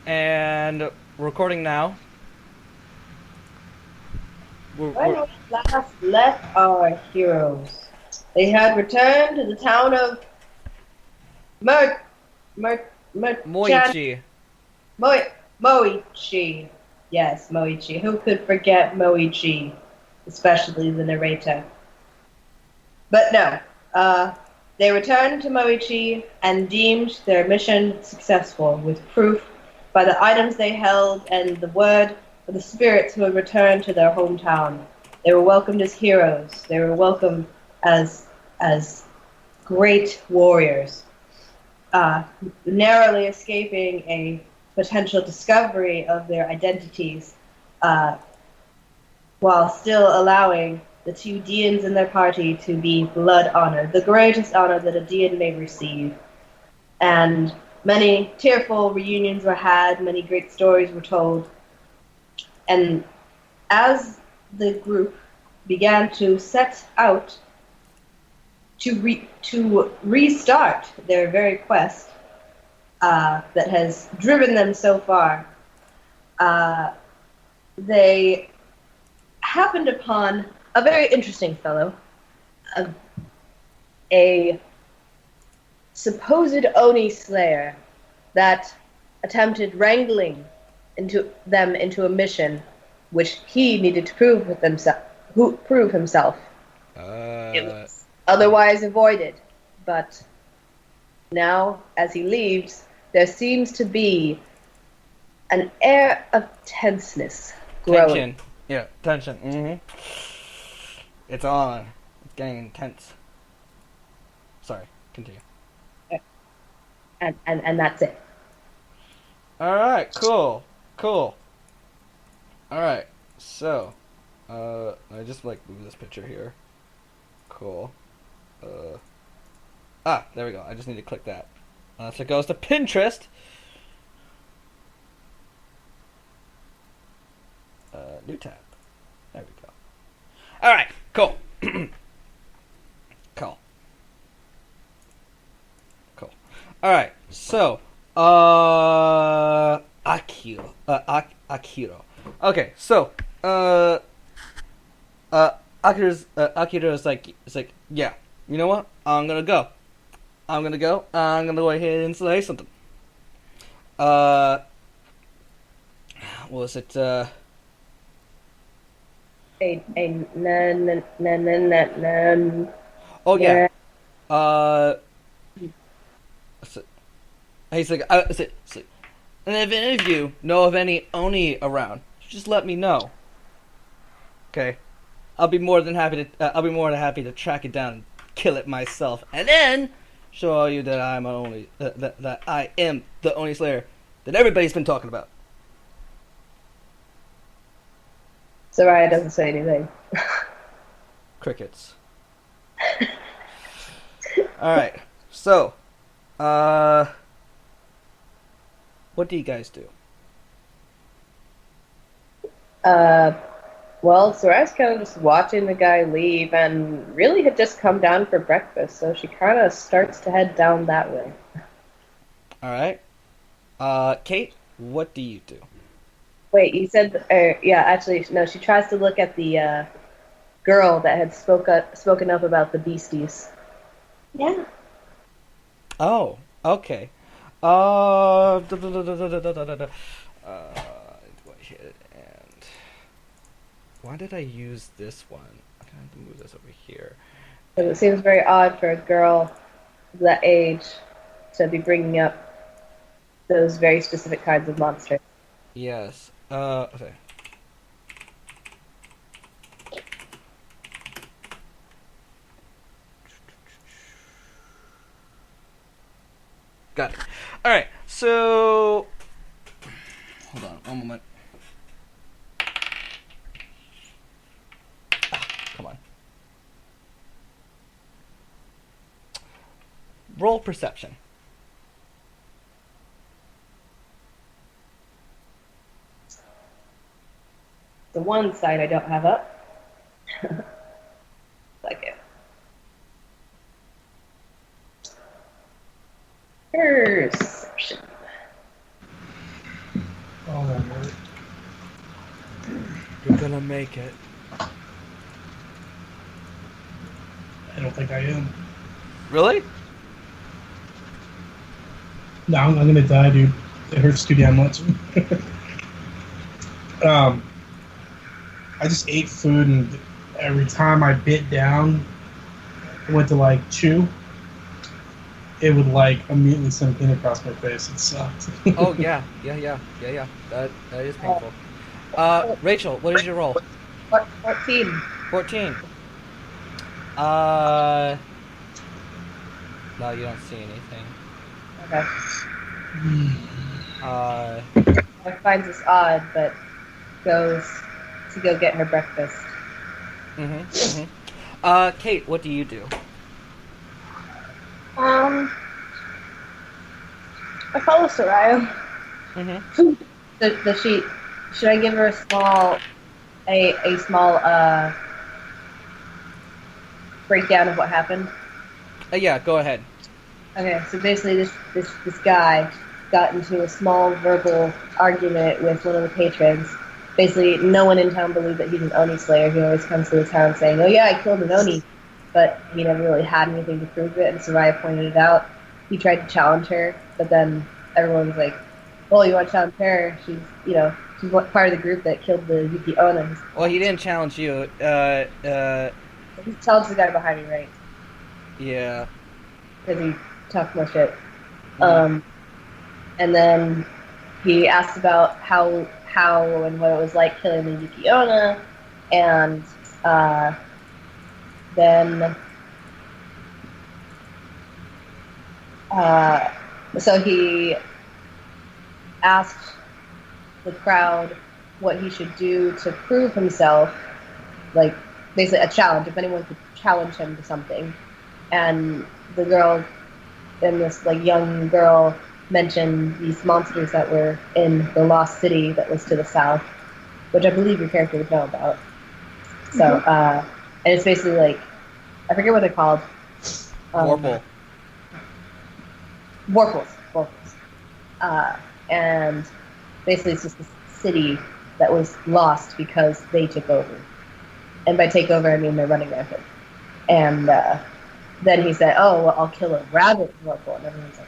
And recording now. When We're we last left our heroes, they had returned to the town of Mer Merchant Moichi. Moichi. Yes, Moichi. Who could forget Moichi, especially the narrator? But no, uh, they returned to Moichi and deemed their mission successful, with proof by the items they held and the word of the spirits who had returned to their hometown. They were welcomed as heroes. They were welcomed as great warriors, uh, narrowly escaping a potential discovery of their identities, uh, while still allowing the two Deans in their party to be blood honored, the greatest honor that a Dean may receive. And many tearful reunions were had, many great stories were told. And as the group began to set out to restart their very quest that has driven them so far, uh, they happened upon a very interesting fellow, a, a supposed Oni slayer that attempted wrangling into a mission which he needed to prove himself. It Uh. was otherwise avoided, but now, as he leaves, there seems to be an air of tenseness growing. Tension. Yeah, tension. It's on. It's getting intense. Sorry. Continue. And that's it. Alright, cool. Cool. Alright. So, I just move this picture here. Cool. Uh. There we go. I just need to click that. So it goes to Pinterest. New tab. There we go. Alright, cool. Cool. Cool. Alright, so, Akiro. Okay, so, Akira's like, yeah, you know what? I'm gonna go. I'm gonna go ahead and say something. Uh, what was it? A nan nan nan nan nan Oh yeah. nan. Uh, so- he's like, and if any of you know of any Oni around, just let me know. Okay, I'll be more than happy to track it down and kill it myself, and then show you that I'm only that I am the Oni Slayer that everybody's been talking about. Soraya doesn't say anything. Crickets. All right. So, uh, what do you guys do? Uh, well, Soraya's kind of just watching the guy leave and really had just come down for breakfast, so she kind of starts to head down that way. All right. Kate, what do you do? Wait, you said, yeah, actually, no, she tries to look at the girl that had spoken up about the beasties. Yeah. Oh, okay. Da, da, da, da, da, da, da, da, da. Do I hit it? And why did I use this one? I'm gonna have to move this over here. Because it seems very odd for a girl of that age to be bringing up those very specific kinds of monsters. Yes. Okay. Got it. All right. So, hold on one moment. Come on. Roll perception. The one side I don't have up. Like it. Perception. work. You're gonna make it. I don't think I am. Really? No, I'm gonna die, dude. It hurts too damn much. I just ate food, and every time I bit down, I went to like chew, it would like immediately send pain across my face. It sucked. Oh yeah. That is painful. Rachel, what is your roll? 14. 14. No, you don't see anything. Okay. Uh, I finds this odd, but goes to go get her breakfast. Kate, what do you do? I follow Soraya. Does she? Should I give her a small breakdown of what happened? Yeah, go ahead. Okay, so basically, this guy got into a small verbal argument with one of the patrons. Basically, no one in town believed that he's an Oni slayer. He always comes to the town saying, "Oh yeah, I killed an Oni," but he never really had anything to prove it. And Soraya pointed it out. He tried to challenge her, but then everyone was like, "Well, you want to challenge her? She's part of the group that killed the Yuki Onas." Well, he didn't challenge you. He challenged the guy behind me, right? Yeah. Because he talked more shit. And then he asked about how and what it was like killing the Yuki Onna, and then so he asked the crowd what he should do to prove himself, like basically a challenge, if anyone could challenge him to something. And the girl, and this like young girl, mentioned these monsters that were in the Lost City that was to the south, which I believe your character would know about. So, and it's basically like, I forget what they're called. Vorpal. Vorpals. And basically it's just a city that was lost because they took over. And by take over, I mean they're running rampant. And then he said, "Oh, well, I'll kill a rabbit Vorpal." And everyone's like,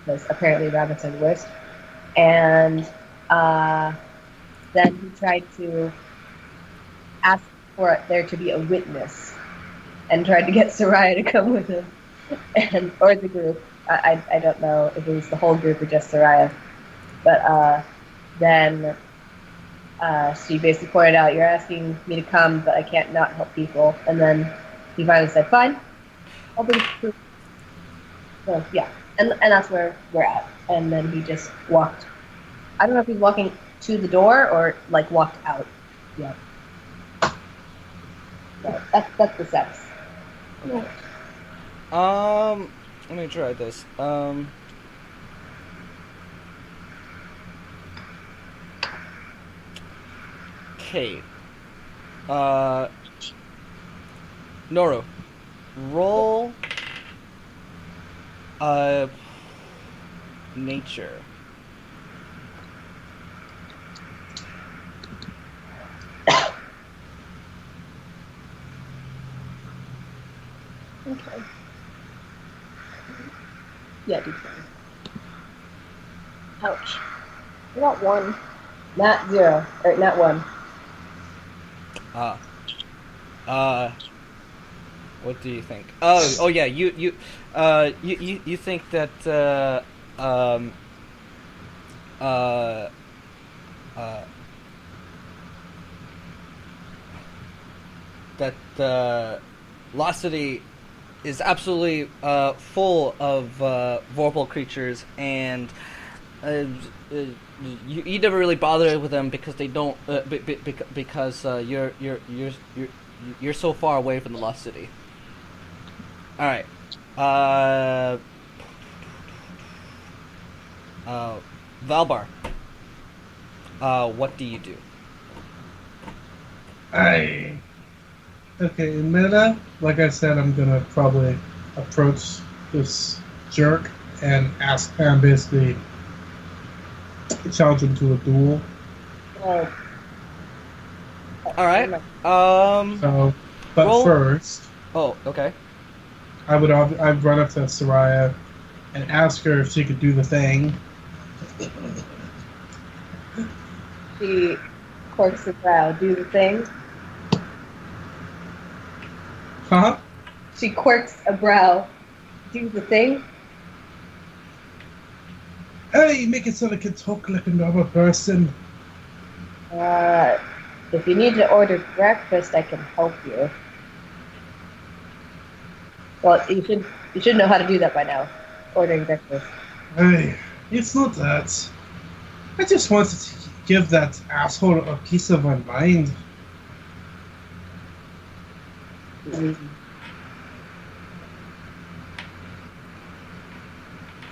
because apparently rabbits are the worst. And then he tried to ask for there to be a witness and tried to get Soraya to come with him, or the group. I don't know if it was the whole group or just Soraya. But then she basically pointed out, "You're asking me to come, but I can't not help people." And then he finally said, "Fine, I'll bring proof." So yeah, and that's where we're at. And then he just walked. I don't know if he's walking to the door or like walked out. Yeah. So that's the steps. Yeah. Let me try this. Kate. Noru. Roll. Nature. Okay. Yeah, do fine. Ouch. I got 1. Not 0 or not 1. What do you think? Oh yeah, you think that that Lost City is absolutely full of Vorpal creatures, and you never really bother with them because they don't because you're so far away from the Lost City. All right. Valbar. What do you do? Okay, in meta, like I said, I'm gonna probably approach this jerk and ask him basically, challenge him to a duel. Well, All right. So, but Roll- first, Oh, okay. I'd run up to Soraya and ask her if she could do the thing. She quirks her brow. Do the thing. Huh? She quirks a brow. Do the thing. Hey, make it so I can talk like a normal person. If you need to order breakfast, I can help you. Well, you should know how to do that by now. Ordering breakfast. Hey, it's not that. I just wanted to give that asshole a piece of my mind.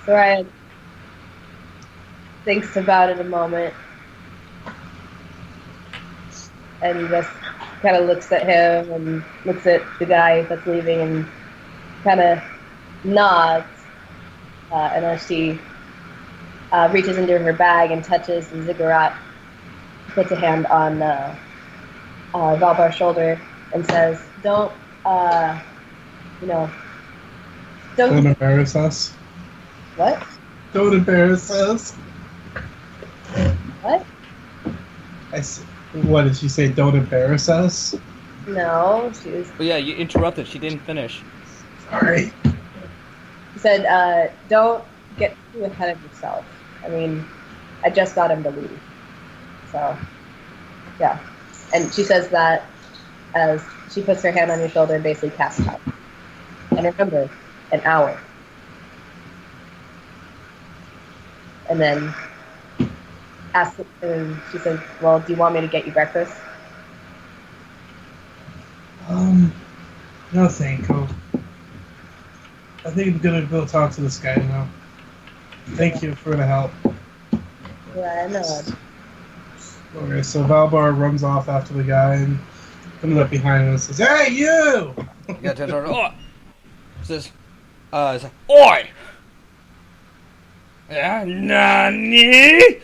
Soraya thinks about it a moment and just kind of looks at him and looks at the guy that's leaving and kind of nods. And as she reaches into her bag and touches the ziggurat, puts a hand on Valbar's shoulder and says, "Don't, don't Don't embarrass us. what? Don't embarrass us." What? What did she say? Don't embarrass us? No, she was. But yeah, you interrupted. She didn't finish. Sorry. She said, "Don't get too ahead of yourself." I mean, I just got him to leave, so yeah. And she says that as she puts her hand on your shoulder and basically casts out. And remember, an hour. And then she says, "Well, do you want me to get you breakfast?" No thank you. I think I'm gonna go talk to this guy now. Thank you for the help. Yeah, I know. Okay, so Valbar runs off after the guy and comes up behind him and says, "Hey, you!" You got to turn oh. Says, it's like, oi! Yeah, Nani?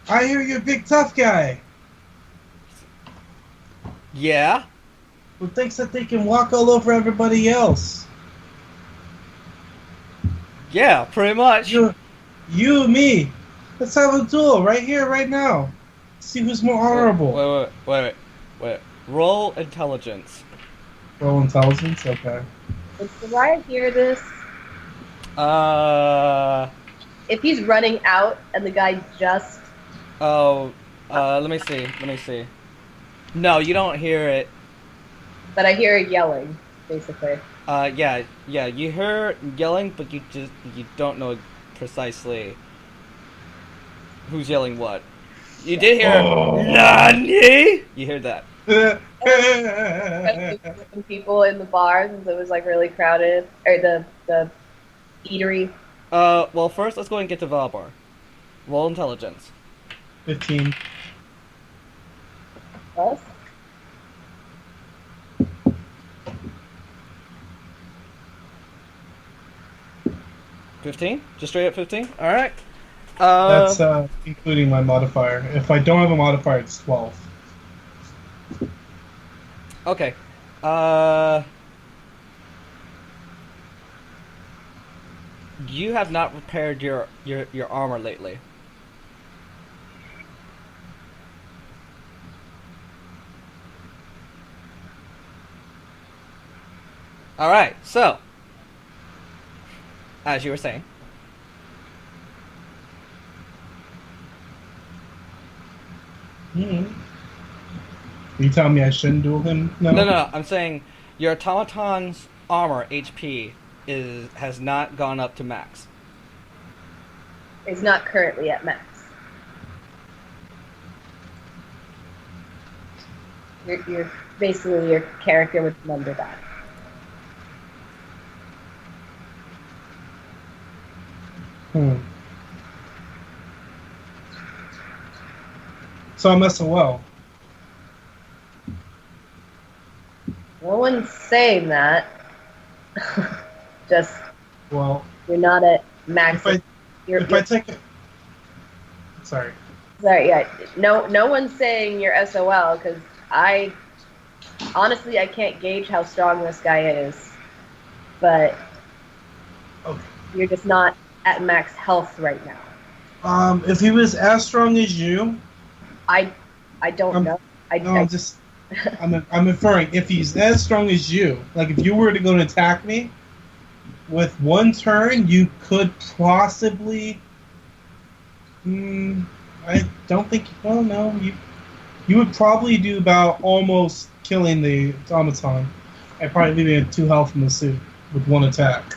I hear you're a big tough guy Yeah? who thinks that they can walk all over everybody else. Yeah, pretty much. You, me. Let's have a duel right here, right now. See who's more honorable. Wait. Roll intelligence. Roll intelligence? Okay. Did Soraya hear this? If he's running out and the guy just... Let me see. No, you don't hear it. But I hear yelling, basically. Yeah, you hear yelling, but you don't know precisely who's yelling what. You did hear Nani? You hear that. Some people in the bars, and it was like really crowded. Or the eatery. Well, first let's go and get to Valbar. Roll intelligence. 15. Plus? $15? Just straight up 15? Alright. That's including my modifier. If I don't have a modifier, it's 12. Okay. You have not repaired your armor lately. Alright, so as you were saying. You telling me I shouldn't duel him? No. I'm saying your automaton's armor HP has not gone up to max. Is not currently at max. You're basically your character would remember that. So I'm SOL. No one's saying that. Just Well, you're not at max. if Sorry. Sorry, yeah. No one's saying you're SOL because honestly, I can't gauge how strong this guy is. But Okay. you're just not at max health right now. If he was as strong as you, I don't know. I'm inferring if he's as strong as you, like if you were to go and attack me, with one turn you could possibly. I don't think. Well, no, you would probably do about almost killing the automaton, and probably leaving it 2 health in the suit with one attack.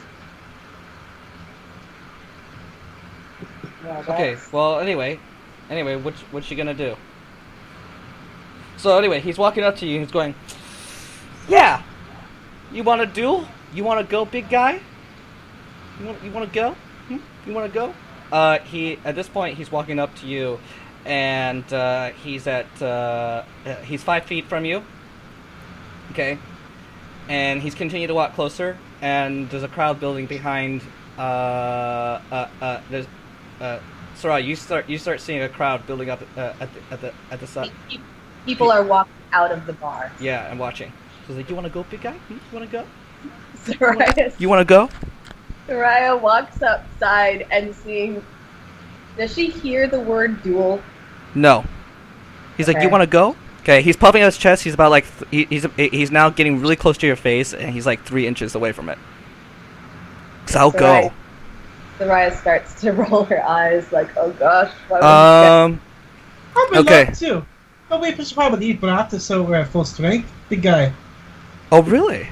Yeah, Okay, well, anyway, what's she gonna do? So anyway, he's walking up to you. He's going, "Yeah, you want to duel? You want to go, big guy? You want to go? You want to go?" He at this point he's walking up to you, and he's 5 feet from you. Okay, and he's continuing to walk closer, and there's a crowd building behind. There's Sarai, you start seeing a crowd building up at the side. people are walking out of the bar. Yeah, I'm watching. So he's like, "You want to go, big guy? You want to go? Soraya, You want to go?" Soraya walks outside and seeing. Does she hear the word duel? No. He's like, Okay. "You want to go?" Okay, he's puffing out his chest. He's about like he's now getting really close to your face, and he's like 3 inches away from it. So I'll go. Soraya starts to roll her eyes like, oh gosh. I've been Okay. up too. Oh wait, we should probably eat, but after so we're at full strength. Big guy. Oh, really?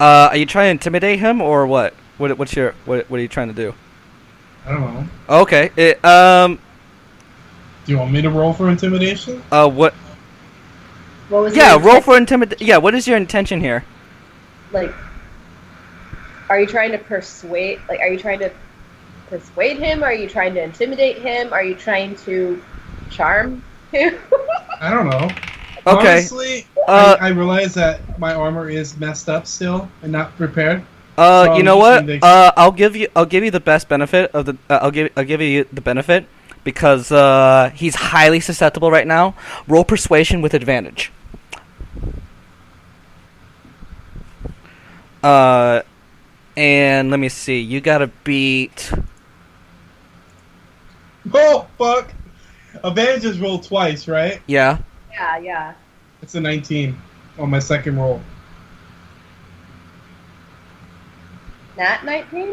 Are you trying to intimidate him or what? What are you trying to do? I don't know. Okay. Do you want me to roll for intimidation? What? What was Yeah, your roll for intimidate. Yeah, what is your intention here? like? Are you trying to persuade? Like, are you trying to persuade him? Are you trying to intimidate him? Are you trying to charm him? I don't know. Okay. Honestly, I realize that my armor is messed up still and not repaired. So You know I'm what? just I'll give you the best benefit of the. I'll give you the benefit because he's highly susceptible right now. Roll persuasion with advantage. And let me see. You gotta beat. Oh fuck! Advantage is rolled twice, right? Yeah. yeah. It's a 19 on my second roll. Nat 19?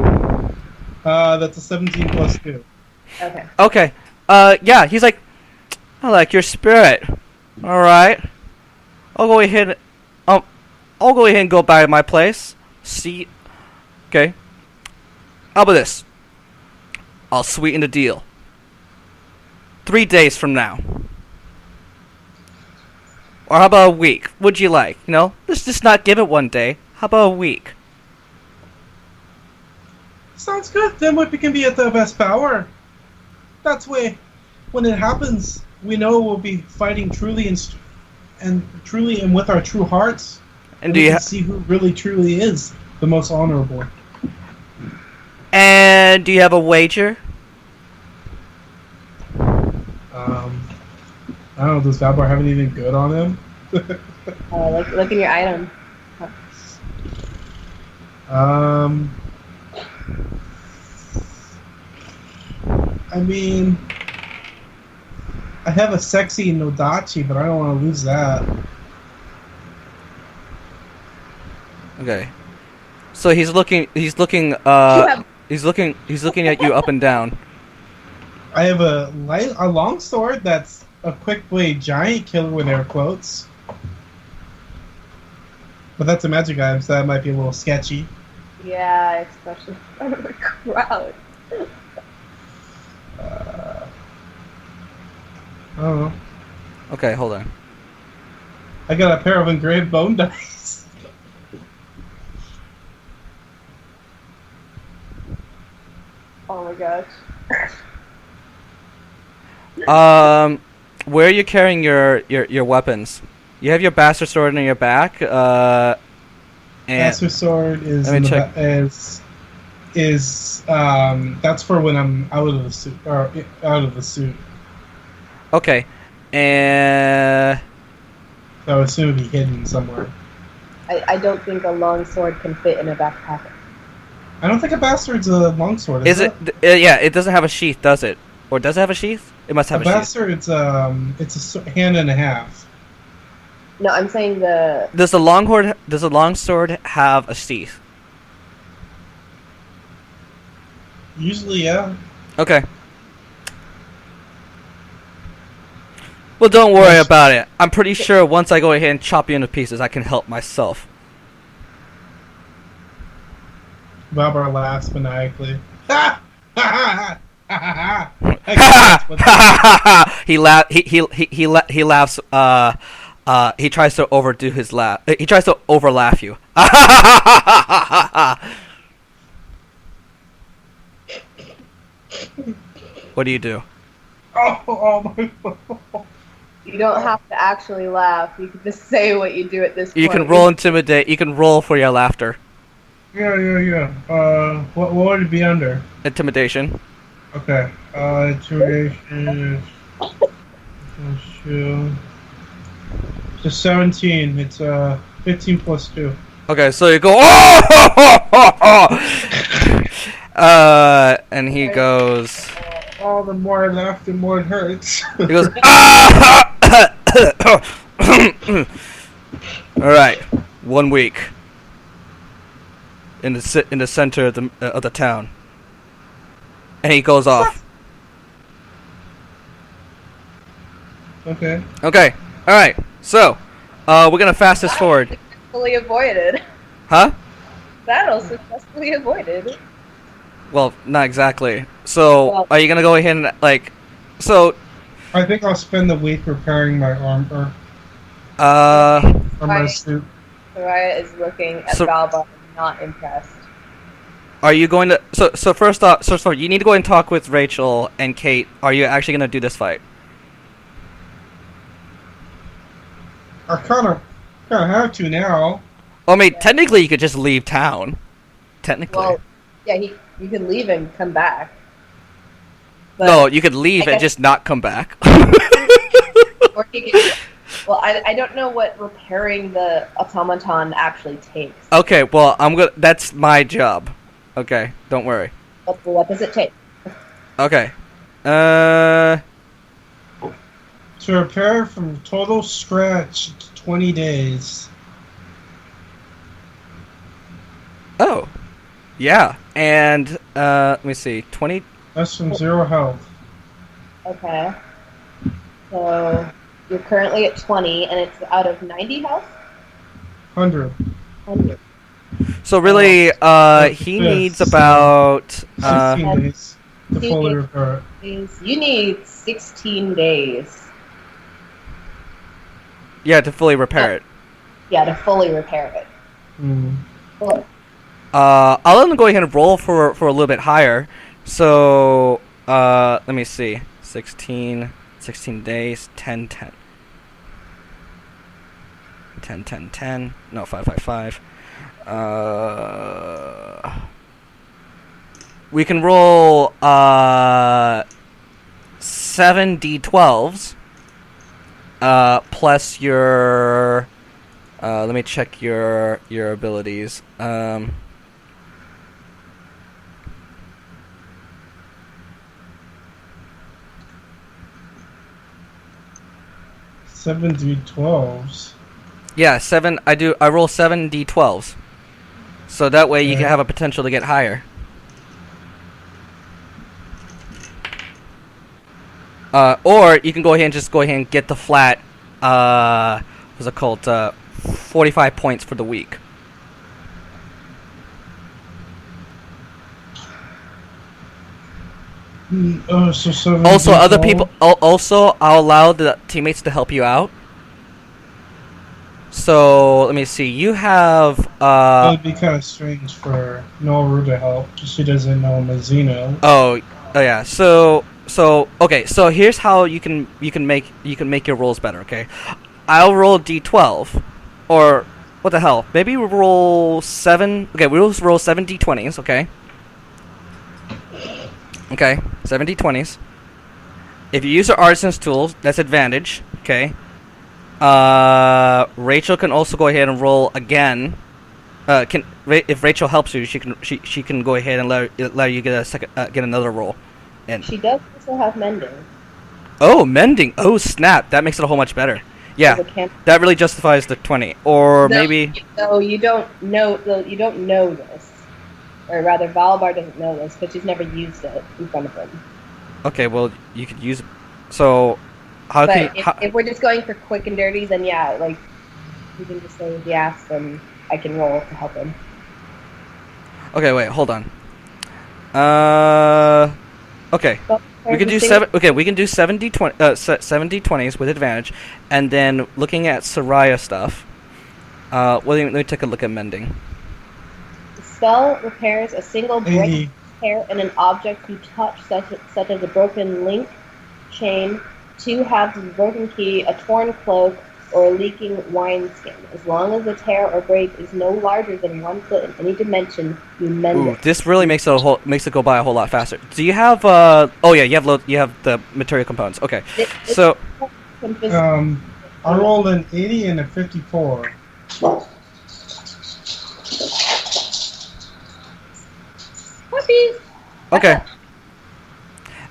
That's a 17 plus 2. Okay. Okay. Yeah. He's like, "I like your spirit. All right. I'll go ahead. I'll go ahead and go by my place. See. Okay. How about this? I'll sweeten the deal. 3 days from now. Or how about a week? Would you like? You know, let's just not give it 1 day. How about a week? Sounds good. Then we can be at the best power. That's way, when it happens, we know we'll be fighting truly and with our true hearts. And we do you can see who really truly is the most honorable. and do you have a wager? I don't know. Does Valbar have anything good on him? Look in your item. I mean, I have a sexy Nodachi, but I don't want to lose that. Okay. So he's looking at you up and down. I have a long sword that's a quick blade giant killer with air quotes. But that's a magic item, so that might be a little sketchy. Yeah, especially in front of a crowd. I don't know. Okay, hold on. I got a pair of engraved bone dice. Oh my gosh. Where are you carrying your weapons? You have your bastard sword in your back. And Master sword is Let me check. is that's for when I'm out of the suit or out of the suit. Okay. And So I assume it'd be hidden somewhere. I don't think a long sword can fit in a backpack. I don't think a bastard's a longsword. is it? Yeah, it doesn't have a sheath, does it? Or does it have a sheath? It must have A a sheath. bastard's hand and a half. No, I'm saying the Does the longsword have a sheath? Usually, yeah. Okay. Well, don't worry Yes. about it. I'm pretty sure once I go ahead and chop you into pieces, I can help myself. Babar laughs maniacally. Ha! Ha! Ha! Ha! Ha! he laughs. He tries to overdo his laugh. He tries to overlaugh you. What do you do? Oh my! you don't have to actually laugh. You can just say what you do at this point. You can roll intimidate. You can roll for your laughter. Yeah. What would it be under? Intimidation. Okay. Intimidation is just 17. It's 15 plus 2. Okay, so you go. And he goes. Oh, the more I laugh, the more it hurts. He goes. All right, 1 week in the center of the town, and he goes off. Okay. Okay, all right. So, we're gonna fast this forward, Successfully avoided. huh? Battle successfully avoided. Well, not exactly. So, Well- are you gonna go ahead and So, I think I'll spend the week repairing my armor or my Right. suit. Soraya is looking at So- Balba, not impressed. are you going to? So first off, you need to go and talk with Rachel and Kate. Are you actually gonna do this fight? I kind of have to now. I mean, technically, you could just leave town. Technically. Well, yeah, you can leave and come back. But, No, you could leave I and guess- just not come back. Or he can, well, I don't know what repairing the automaton actually takes. Okay, well, that's my job. Okay, don't worry. What does it take? Okay. To repair from total scratch, 20 days. Oh. Yeah, and, let me see, 20... That's from 0 health. Okay. So you're currently at 20, and it's out of 90 health? 100. 100. So really, he Yes. needs about, 16 days to he fully needs- repair it. You need 16 days. yeah, to fully repair it. Yeah, to fully repair it. Hmm. Well, I'll let him go ahead and roll for a little bit higher. So, let me see. 16 days, 10. 10. No, 5. We can roll, 7 d12s, plus your, let me check your abilities. 7 D12s. Yeah, 7. I roll 7 d12s, so that way you Okay. can have a potential to get higher. Or you can go ahead and get the flat. What's it called? 45 points for the week. So 7 Also, other D12. people. Also, I'll allow the teammates to help you out. So let me see. You have. It would be kind of strange for Noru to help, just she doesn't know Mizuno. Oh yeah. So okay. So here's how you can make your rolls better. Okay, I'll roll d12, or what the hell? Maybe we'll roll 7. Okay, we'll roll 7 d20s. Okay. Okay, 7 d20s. If you use your artisan's tools, that's advantage. Okay. Rachel can also go ahead and roll again. If Rachel helps you, she can go ahead and let you get get another roll. And She does also have mending. oh, mending. Oh, snap! That makes it a whole much better. Yeah, So it can't- that really justifies the 20. Or No, maybe. So you don't know this, or rather, Valbar doesn't know this because she's never used it in front of him. Okay, well, you could use. So, how But can if we're just going for quick and dirty, then yeah, like you can just say if he asks, then I can roll to help him. Okay, wait, hold on. Okay. But We can do thing- 7. Okay, we can do 70-20s with advantage, and then looking at Soraya stuff. Let me take a look at mending. The spell repairs a single break, Hey, tear, in an object you touch, such as a broken link, chain, 2 halves of a broken key, a torn cloak, or a leaking wineskin. As long as the tear or break is no larger than 1 foot in any dimension, you mend Ooh, it. this really makes it go by a whole lot faster. Do you have oh yeah, you have the material components. Okay. It- So I rolled an 80 and a 54. Puppies! okay.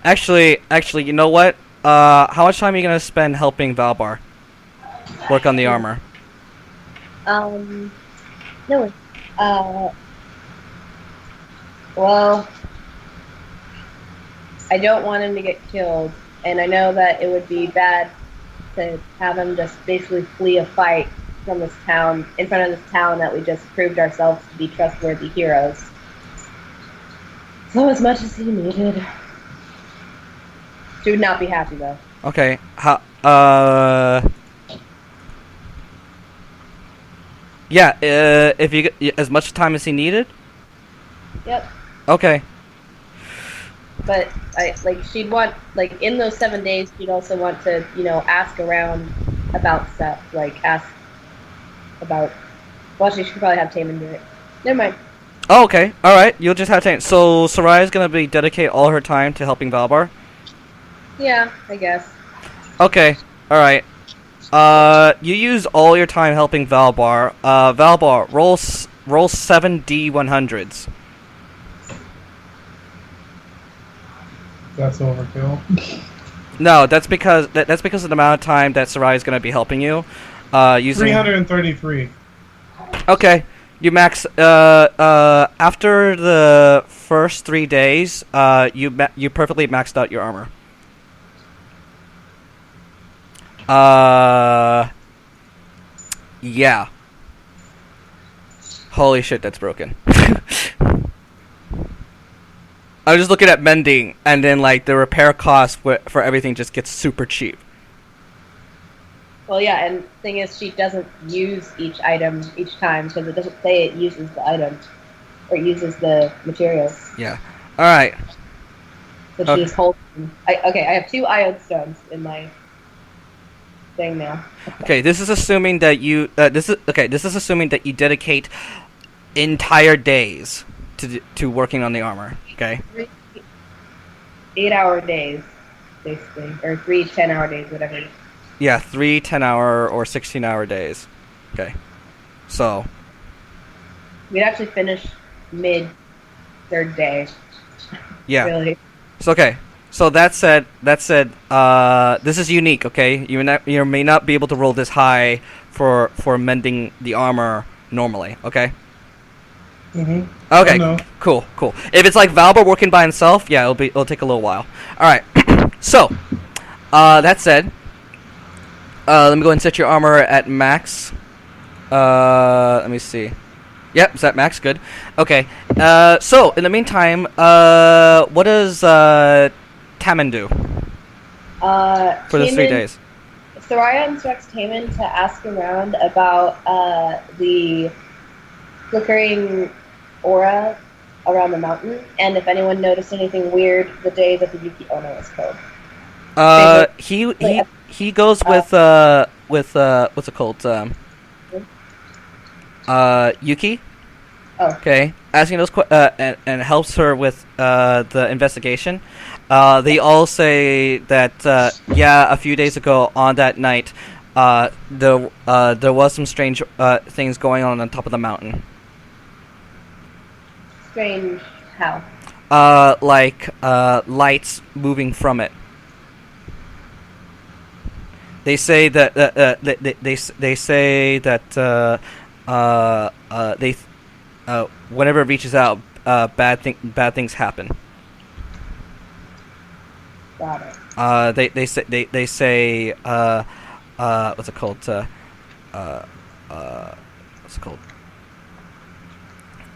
Actually, you know what? How much time are you gonna spend helping Valbar work on the armor? No. Well, I don't want him to get killed, and I know that it would be bad to have him just basically flee a fight from this town, in front of this town that we just proved ourselves to be trustworthy heroes. So as much as he needed. She would not be happy though. Okay. Yeah. If you get as much time as he needed. Yep. Okay. But she'd want, like, in those 7 days, she'd also want to, ask around about stuff, like ask about. Well, she should probably have Taman do it. Never mind. Oh, okay. All right. You'll just have time. So Soraya's gonna be dedicate all her time to helping Valbar. Yeah, I guess. Okay. All right. You use all your time helping Valbar. Valbar, roll 7 d100s. That's overkill. No, that's because that's because of the amount of time that Soraya's gonna be helping you. Using 333. Okay, you max. After the first 3 days, you perfectly maxed out your armor. Yeah. Holy shit, that's broken. I was just looking at mending, and then like the repair cost for everything just gets super cheap. Well, yeah, and the thing is, she doesn't use each item each time because it doesn't say it uses the item or uses the materials. Yeah. All right. So she just holds them. I have 2 iode stones in my thing now. Okay, this is assuming that you. This is assuming that you dedicate entire days to working on the armor. Okay. 3 8-hour days, basically, or 3 10-hour days, whatever. Yeah, 3 10-hour or 16-hour days. Okay. So. We'd actually finish mid 3rd day. Yeah. Really. So okay. So that said, this is unique. Okay, you may not be able to roll this high for mending the armor normally. Okay. Mm-hmm. Okay. Oh, no. Cool. If it's like Valbar working by himself, yeah, it'll take a little while. All right. So, that said, let me go and set your armor at max. Let me see. Yep, it's at max. Good. Okay. So in the meantime, what does Taman do for those 3 days? Soraya instructs Taman to ask around about the flickering aura around the mountain, and if anyone noticed anything weird the day that the Yuki Ono was killed. He goes with what's it called? Yuki. Oh, Okay, asking those and helps her with the investigation. They all say that a few days ago on that night, there was some strange things going on top of the mountain. strange. How? Like lights moving from it. They say that they say that whenever it reaches out, bad things happen. Got it. They say what's it called? What's it called?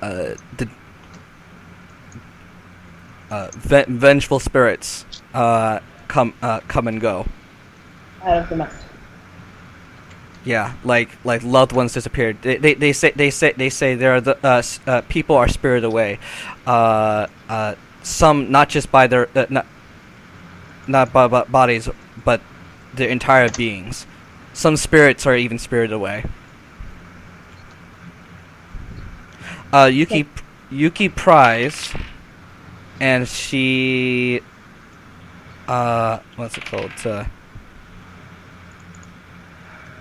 The vengeful spirits come and go. Out of the mountain. Yeah, like loved ones disappeared. They say there are the people are spirited away. Some not just by their not by bodies, but their entire beings. Some spirits are even spirited away. Yuki Prize, and she what's it called?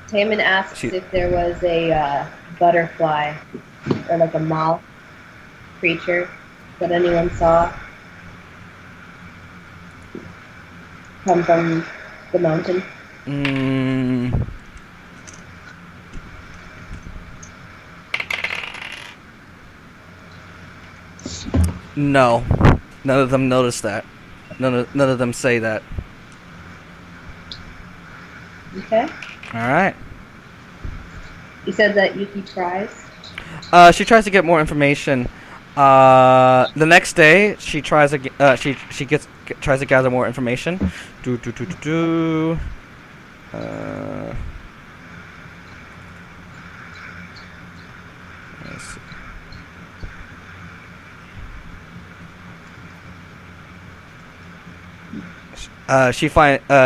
Taman asks if there was a butterfly or like a moth creature that anyone saw come from the mountain. No, none of them noticed that. None of them say that. Okay. All right. You said that Yuki tries. She tries to get more information. The next day, she tries tries to gather more information. Let's see.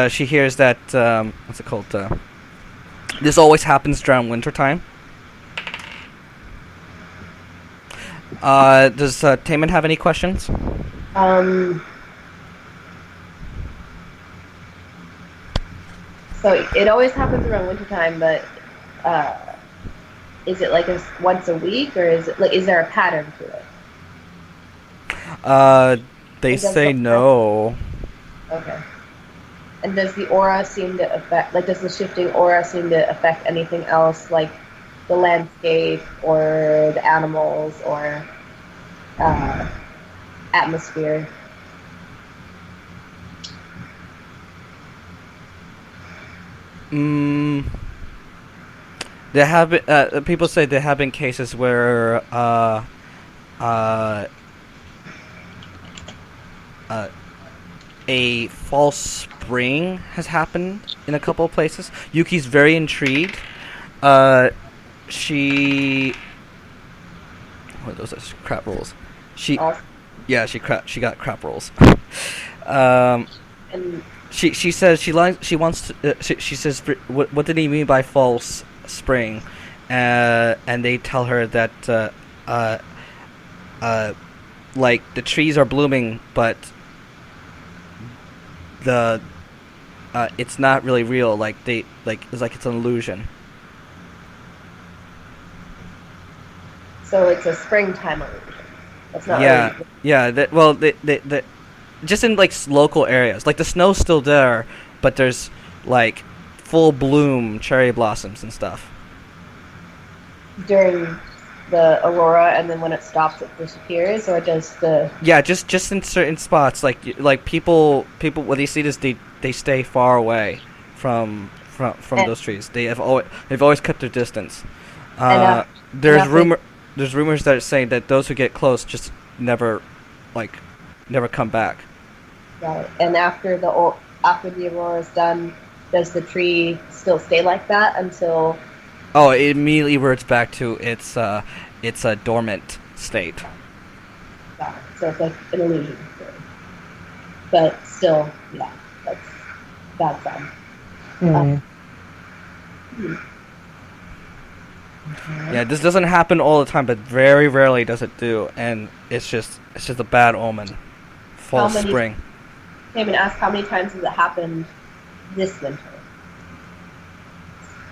She hears that what's it called? This always happens during wintertime. Does Taman have any questions? So it always happens around wintertime, but is it like once a week, or is there a pattern to it? They It does say look no. Okay. And does the aura seem to affect, does the shifting aura seem to affect anything else, like the landscape or the animals or atmosphere? There have been people say there have been cases where a false spring has happened in a couple of places. Yuki's very intrigued. She what are those crap rolls? She Awesome. yeah she got crap rolls. And She says she wants to. She says what did he mean by false spring, and they tell her that like the trees are blooming, but the it's not really real. Like it's like it's an illusion. so it's a springtime illusion. That's not Yeah, really. yeah. They just in like local areas, like the snow's still there, but there's like full bloom cherry blossoms and stuff. During the aurora, and then when it stops, it disappears, or does the Yeah, just in certain spots, like people when they see this, they stay far away from And- those trees. They've always kept their distance. And There's rumors that are saying that those who get close just never come back. Right. And after the aurora is done, does the tree still stay like that until? Oh, it immediately reverts back to its a dormant state. So it's like an illusion. But still, yeah, that's bad. Yeah, this doesn't happen all the time, but very rarely does it do, and it's just a bad omen. False many- spring. Came and asked how many times has it happened this winter?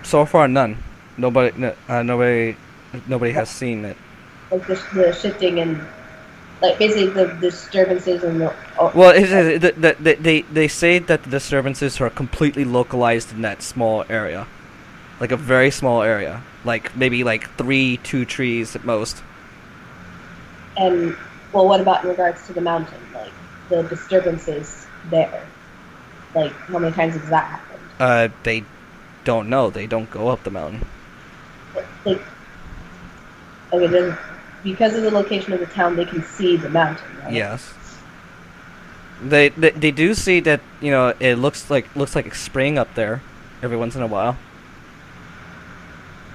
So far, none. Nobody has seen it. Like the shifting and like basically the disturbances and the. Well, they say that the disturbances are completely localized in that small area, like a very small area, like maybe like 2 trees at most. And well, what about in regards to the mountain? Like the disturbances there. Like how many times has that happened? They don't know. They don't go up the mountain. Like okay, then because of the location of the town, they can see the mountain. Right? Yes. They do see that, you know, it looks like it's spring up there every once in a while.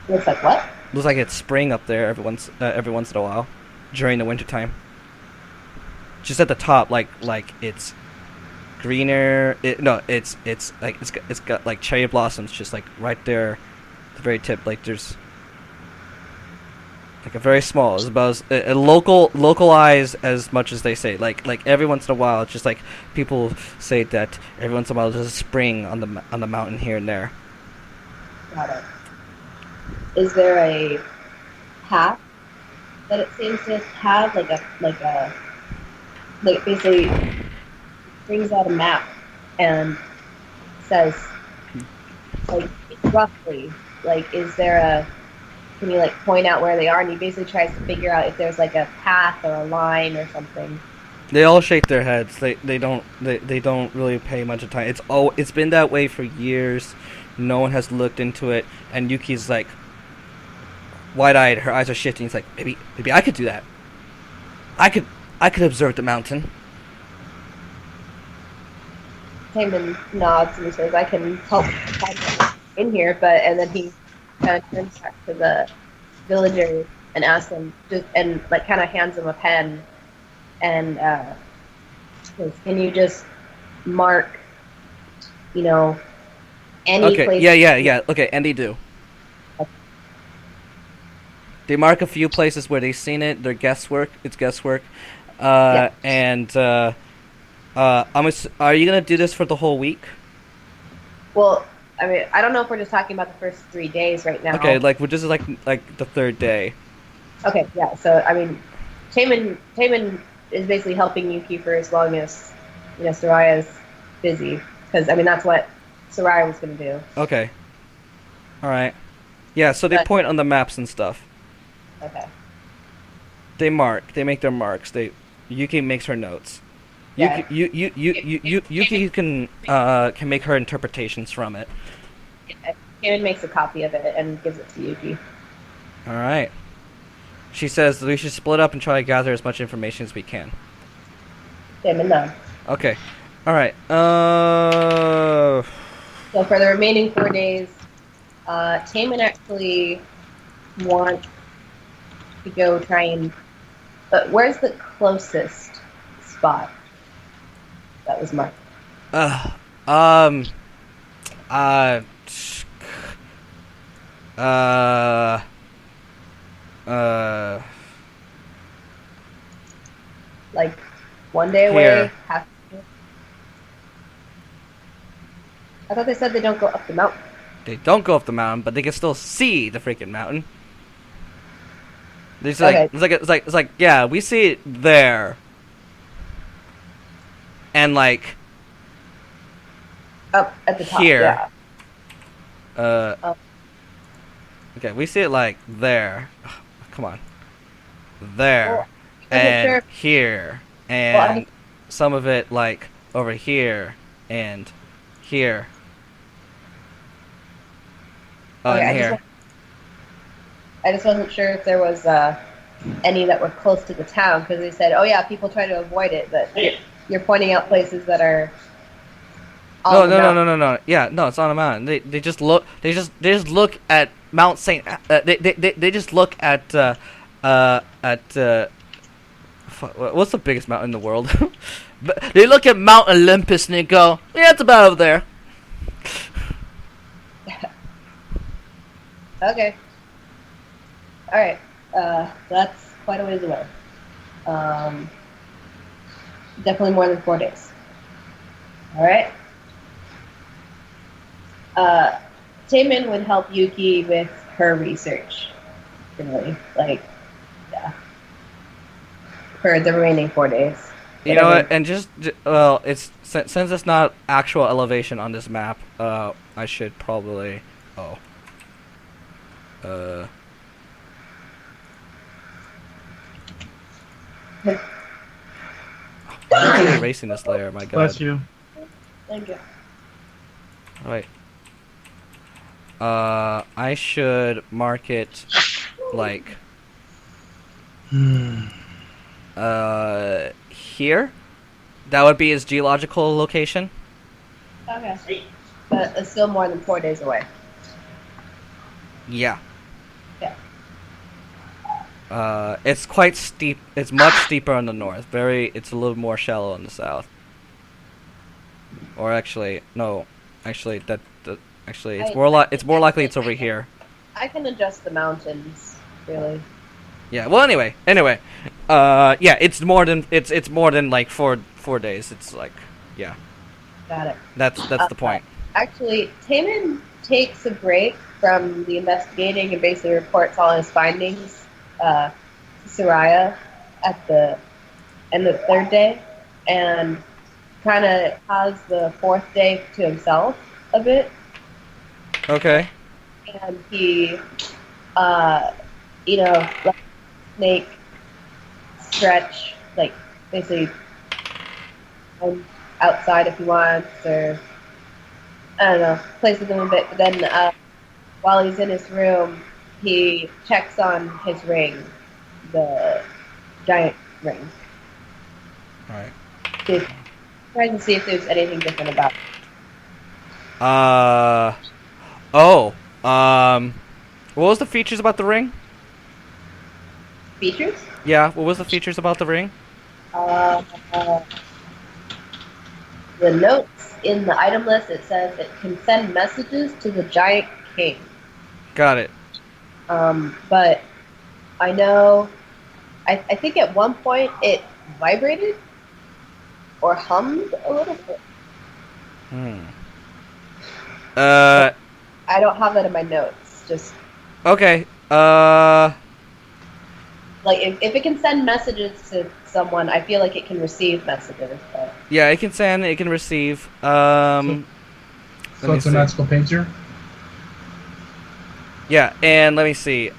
Looks like what? Looks like it's spring up there every once in a while during the winter time. Just at the top, like it's greener. It's got like cherry blossoms just like right there, at the very tip. Like there's like a very small. It's about as localized as much as they say. Like every once in a while, it's just like people say that every once in a while there's a spring on the mountain here and there. Got it. Is there a path that it seems to have, like basically brings out a map and says, like roughly, like is there a? Can you like point out where they are? And he basically tries to figure out if there's like a path or a line or something. They all shake their heads. They don't really pay much of time. It's been that way for years. No one has looked into it, and Yuki's like wide-eyed. Her eyes are shifting. It's like maybe I could do that. I could observe the mountain. Taman nods and he says, "I can help in here," and then he kind of turns back to the villager and asks them, and like kind of hands them a pen, and says, "Can you just mark, you know, any Okay. place?" Yeah. Okay, and they do. They mark a few places where they've seen it. They're guesswork. It's guesswork. Yeah. And are you gonna do this for the whole week? Well, I mean, I don't know if we're just talking about the first 3 days right now. Okay, like this is like the third day. Okay, yeah. So I mean, Taman is basically helping Yuki for as long as Soraya's busy, because I mean that's what Soraya was going to do. Okay. All right. Yeah. So they But- point on the maps and stuff. Okay. They mark. They make their marks. Yuki makes her notes. Yeah. Yuki can make her interpretations from it. Taman makes a copy of it and gives it to Yuki. All right. She says we should split up and try to gather as much information as we can. Taman nods. Okay. All right. So for the remaining 4 days, Taman actually wants to go try and. But where's the closest spot that was marked? Uh, Like 1 day away? Here. Half. I thought they said they don't go up the mountain. They don't go up the mountain, but they can still see the freaking mountain. It's like, Okay. it's like, yeah, we see it there. And like, Up at the top. Here. Yeah. uh, okay, we see it like there. Ugh, come on. There. Well, I'm And sure- here. Well, And some of it like over here and here. Oh, Okay, and here. I just wasn't sure if there was any that were close to the town, because they said, "Oh yeah, people try to avoid it," but you're pointing out places that are. No, on the mountain. no. Yeah, no, it's on a mountain. They just look. They just look at Mount Saint. They just look at what's the biggest mountain in the world? But they look at Mount Olympus and they go, yeah, it's about over there. Okay. All right. That's quite a ways away. Um, definitely more than 4 days. All right. Taemin would help Yuki with her research. Really, like, yeah, for the remaining 4 days. You know Whatever. what? And well, it's since it's not actual elevation on this map. I should probably. Oh. Why am I erasing this layer? My God. Bless you. Thank you. Wait. I should mark it like here. That would be his geological location. Okay. But it's still more than 4 days away. Yeah. Yeah. It's quite steep. It's much steeper on the north. It's a little more shallow on the south. Or actually, no. Actually, it's more likely it's over here. I can adjust the mountains, really. Yeah. Well, anyway. Yeah. It's more than like 4 days. It's like, yeah. Got it. That's the point. Actually, Taemin takes a break from the investigating and basically reports all his findings to Soraya at the end of the third day, and kind of has the fourth day to himself a bit. Okay. And he, let Snake stretch, like, basically outside if he wants, or, I don't know, plays with him a bit. But then, while he's in his room, he checks on his ring, the giant ring. Alright. Trying to see if there's anything different about it. What was the features about the ring? Features? Yeah, what was the features about the ring? The notes in the item list, it says it can send messages to the giant king. Got it. But I know, I think at one point it vibrated or hummed a little bit. I don't have that in my notes. Just Okay. like if it can send messages to someone, I feel like it can receive messages. But Yeah, it can send, it can receive. So it's a magical pager? Yeah, and let me see.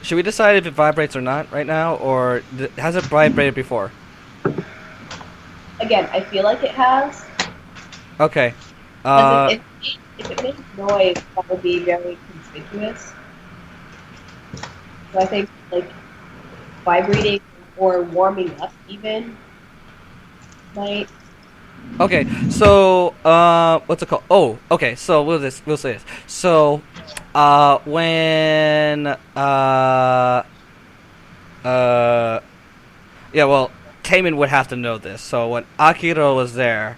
Should we decide if it vibrates or not right now, or has it vibrated before? again, I feel like it has. Okay. 'Cause if it makes noise, that would be very conspicuous. So I think like vibrating or warming up even might. Okay, so what's it called? Oh, okay. So we'll say this. So, when yeah, well, Taemin would have to know this. So when Akira was there,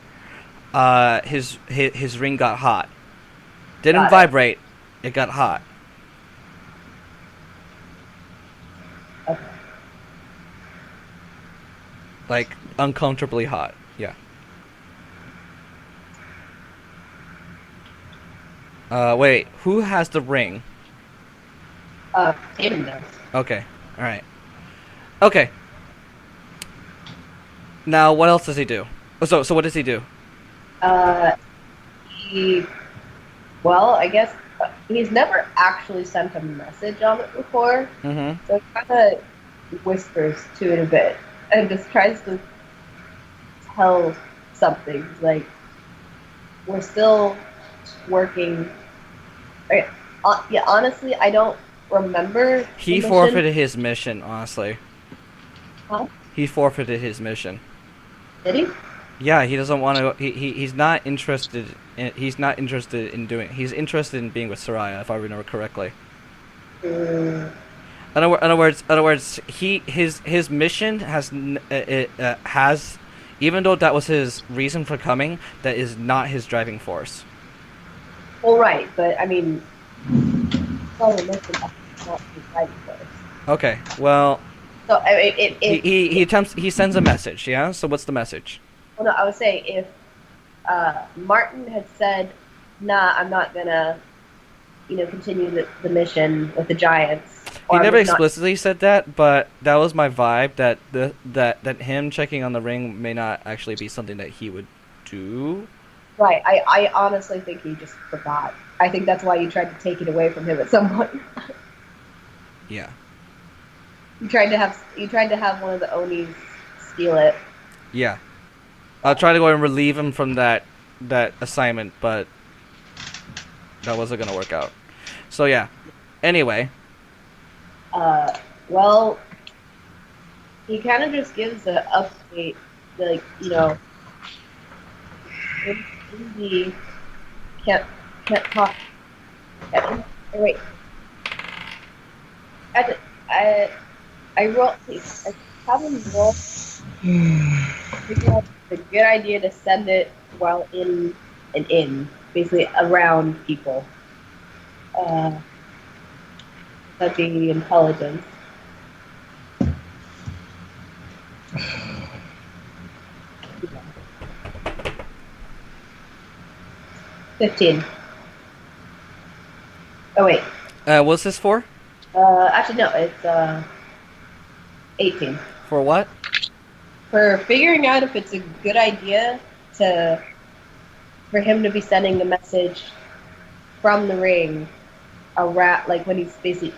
his ring got hot. Didn't Got it. vibrate. It got hot. Okay. Like uncomfortably hot. Yeah. Wait, who has the ring? Tatum does. Okay, alright. Okay. Now, what else does he do? So what does he do? Well, I guess he's never actually sent a message on it before, Mm-hmm. so it kind of whispers to it a bit and just tries to tell something like we're still working. Okay, yeah, honestly, I don't remember. He the mission. forfeited his mission, honestly. Huh? He forfeited his mission. Did he? Yeah, he doesn't want to. He's not interested. He's not interested in doing. He's interested in being with Soraya, if I remember correctly. Mm, In other words, his mission has even though that was his reason for coming, that is not his driving force. All right, but I mean, probably listen to what he's writing first. Okay, well, So I mean, he sends a message, yeah? So what's the message? well, no, I would say if Martin had said, "Nah, I'm not gonna, continue the mission with the Giants," He or never I'm just not- explicitly said that, but that was my vibe, that him checking on the ring may not actually be something that he would do. right. I honestly think he just forgot. I think that's why you tried to take it away from him at some point. Yeah. You tried to have one of the Onis steal it. Yeah. I'll try to go and relieve him from that assignment, but that wasn't gonna work out. So yeah. Anyway. Well, he kind of just gives an update, like, in the can't talk. Wait. I roll. I have him roll. Figure out it's a good idea to send it while in an inn, basically around people. That'd be intelligence. $15. Oh wait. What's this for? Actually no, it's 18. For what? For figuring out if it's a good idea for him to be sending the message from the ring around, like when he's basically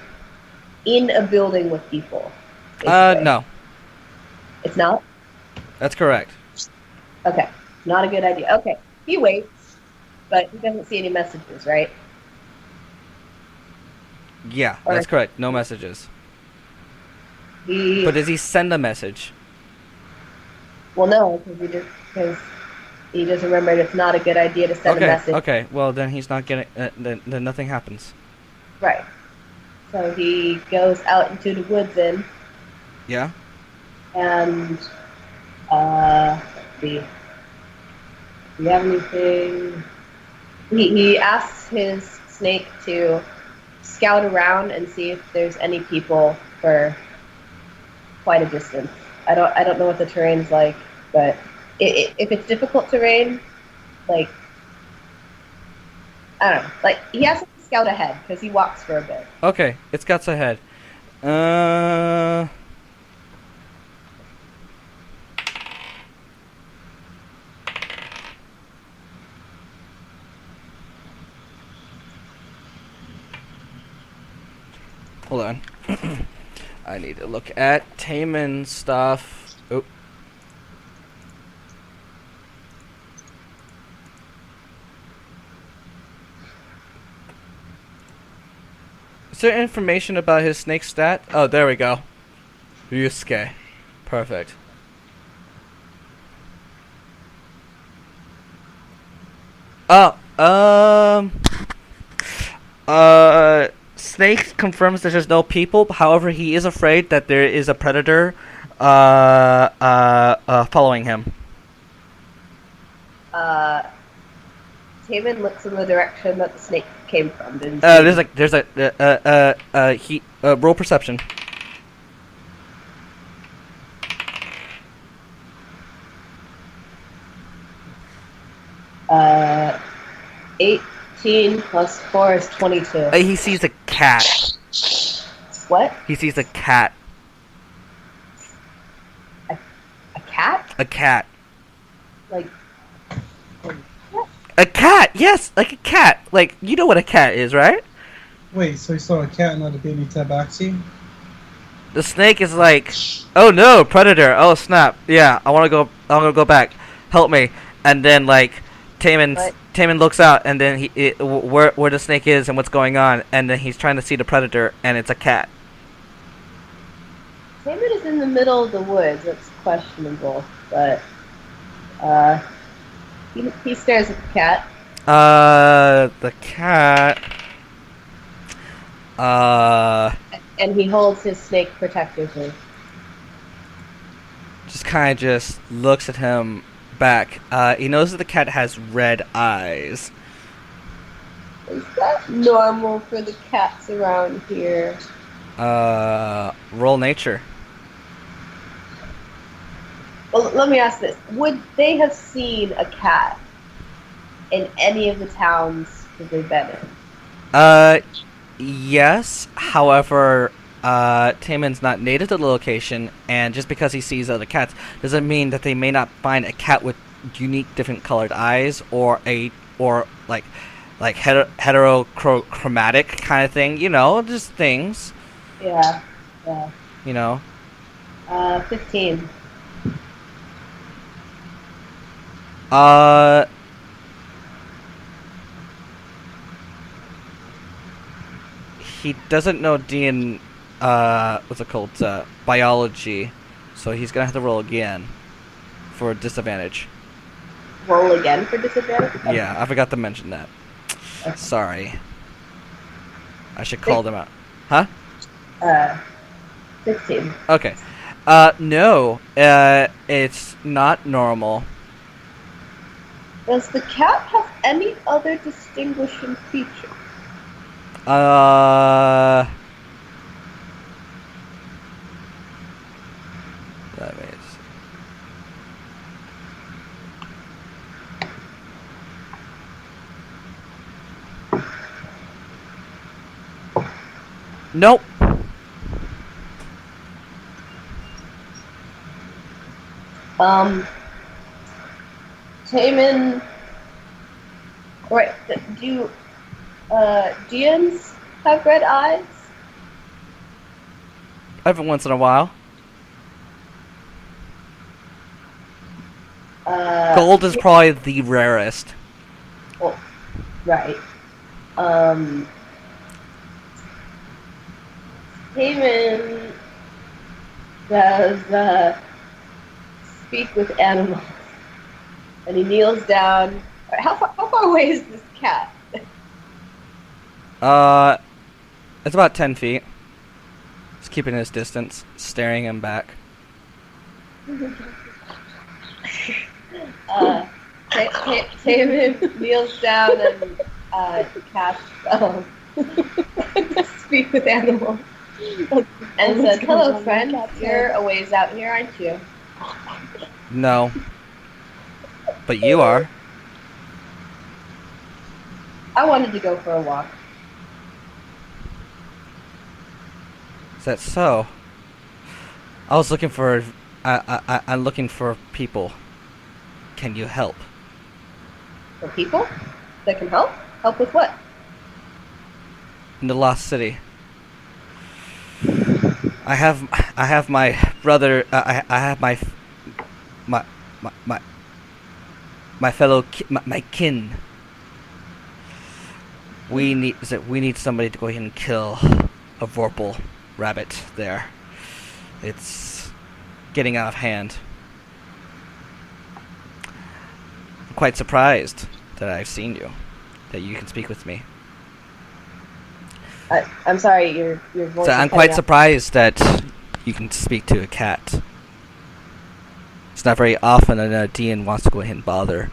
in a building with people. basically. No. It's not? That's correct. Okay. Not a good idea. Okay. He waits, but he doesn't see any messages, right? Yeah, Or- that's correct. No messages. He But does he send a message? well, no, because he just remembered it's not a good idea to send a message. Okay. Well, then he's not getting. Then nothing happens. Right. So he goes out into the woods and Yeah. let's see. Do you have anything? He asks his snake to scout around and see if there's any people for quite a distance. I don't know what the terrain's like, but if it's difficult terrain, like I don't know, like he has to scout ahead because he walks for a bit. Okay, it's got ahead. Hold on. I need to look at Taman stuff. Oh. Is there information about his snake stat? Oh, there we go. Ryusuke. Perfect. Oh, Snake confirms that there's no people. However, he is afraid that there is a predator, following him. Taman looks in the direction that the snake came from. Didn't Roll perception. Uh, 18 plus 4 is 22. He sees a cat. What? He sees a cat. A cat? A cat. Like, A cat! Yes! Like a cat! Like, you know what a cat is, right? Wait, so you saw a cat, not a baby tabaxi? The snake is like, oh no, predator! Oh snap! Yeah, I wanna go back. Help me! And then like, Taman looks out, and then where the snake is and what's going on, and then he's trying to see the predator, and it's a cat. Taman is in the middle of the woods. That's questionable, but he stares at the cat. The cat. And he holds his snake protectively. Just kind of just looks at him back. He knows that the cat has red eyes. Is that normal for the cats around here? Roll nature. Well, let me ask this. Would they have seen a cat in any of the towns that they've been in? Yes. However, Taman's not native to the location, and just because he sees other cats doesn't mean that they may not find a cat with unique, different colored eyes, or like heterochromatic kind of thing. You know, just things. Yeah. You know. 15. He doesn't know what's it called, biology, so he's gonna have to roll again for disadvantage. Roll again for disadvantage? Yeah, I forgot to mention that. Okay. Sorry. I should call them out. Huh? 16. Okay. No, it's not normal. Does the cat have any other distinguishing feature? That means. Nope. Taman. Right, do Gians have red eyes? Every once in a while. Gold is probably the rarest. Well, right. Taman does speak with animals, and he kneels down. How far away is this cat? It's about 10 feet. Just keeping his distance, staring him back. Taman kneels down and casts speak with animals. And says, "Hello, friend. You're a ways out here, aren't you?" No. But you are. I wanted to go for a walk. Is that so? I was looking for... I'm looking for people. Can you help? For people that can help? Help with what? In the Lost City. I have my brother... I have my fellow... my kin. We need somebody to go ahead and kill a Vorpal rabbit there. It's getting out of hand. I'm quite surprised that I've seen you, that you can speak with me. I'm sorry, your voice. So I'm quite surprised that you can speak to a cat. It's not very often that a DN wants to go ahead and bother.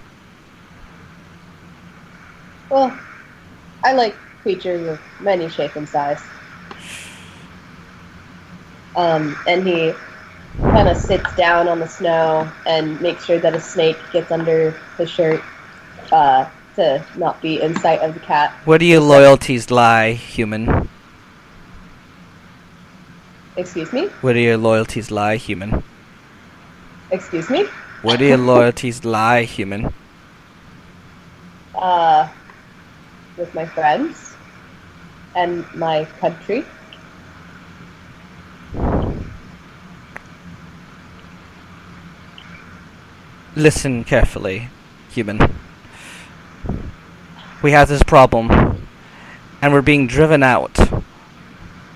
Well, I like creatures of many shape and size. And he kind of sits down on the snow and makes sure that a snake gets under the shirt to not be in sight of the cat. Where do your loyalties lie, human? Excuse me? Where do your loyalties lie, human? Excuse me? Where do your loyalties lie, human? With my friends and my country. Listen carefully, human. We have this problem, and we're being driven out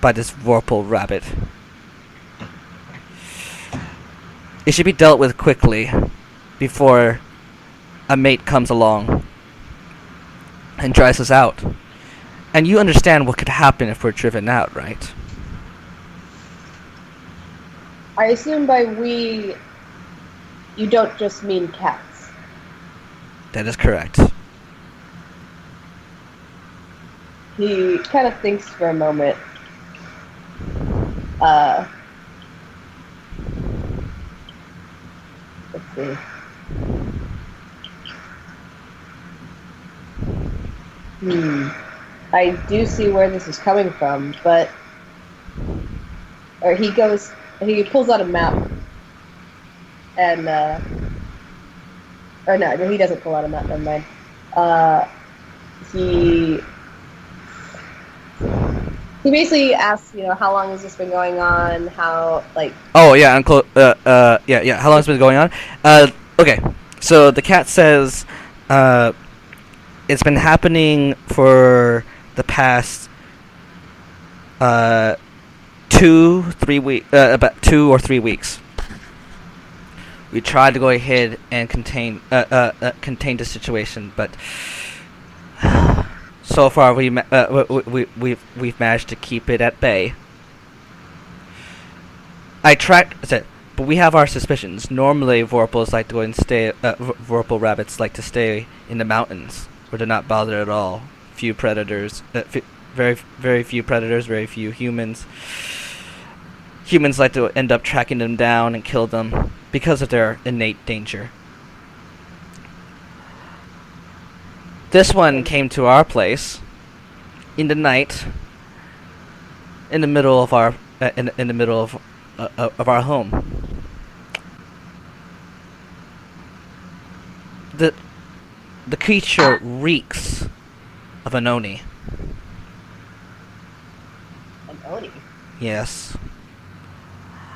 by this Vorpal rabbit. It should be dealt with quickly before a mate comes along and drives us out. And you understand what could happen if we're driven out, right? I assume by we, you don't just mean cats. That is correct. he kind of thinks for a moment. Let's see. I do see where this is coming from, but he pulls out a map, and or no, he doesn't pull out a map. Never mind. He basically asks, how long has this been going on? How, like... Oh, yeah, yeah. How long has it been going on? Okay. So the cat says, it's been happening for the past, 2 or 3 weeks. We tried to go ahead and contain the situation, but so far we've managed to keep it at bay. But we have our suspicions. Normally, Vorpals like to go and stay. Vorpal rabbits like to stay in the mountains, where they're not bothered at all. Few predators, very few predators, very few humans. Humans like to end up tracking them down and kill them because of their innate danger. This one came to our place in the night, in the middle of our of our home. The creature reeks of an Oni. An Oni? Yes.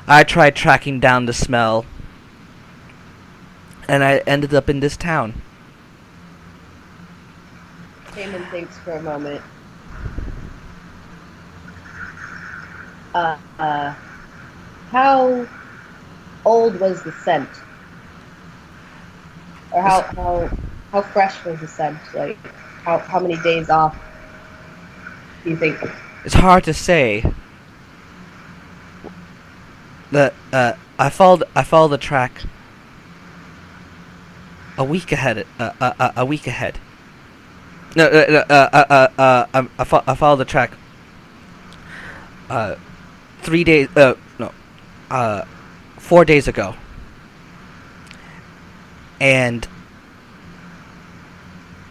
I tried tracking down the smell, and I ended up in this town. Damon thinks for a moment. How old was the scent? Or how fresh was the scent? Like, how many days off do you think? It's hard to say. I followed the track a week ahead. A week ahead. No, I followed the track 3 days. 4 days ago, and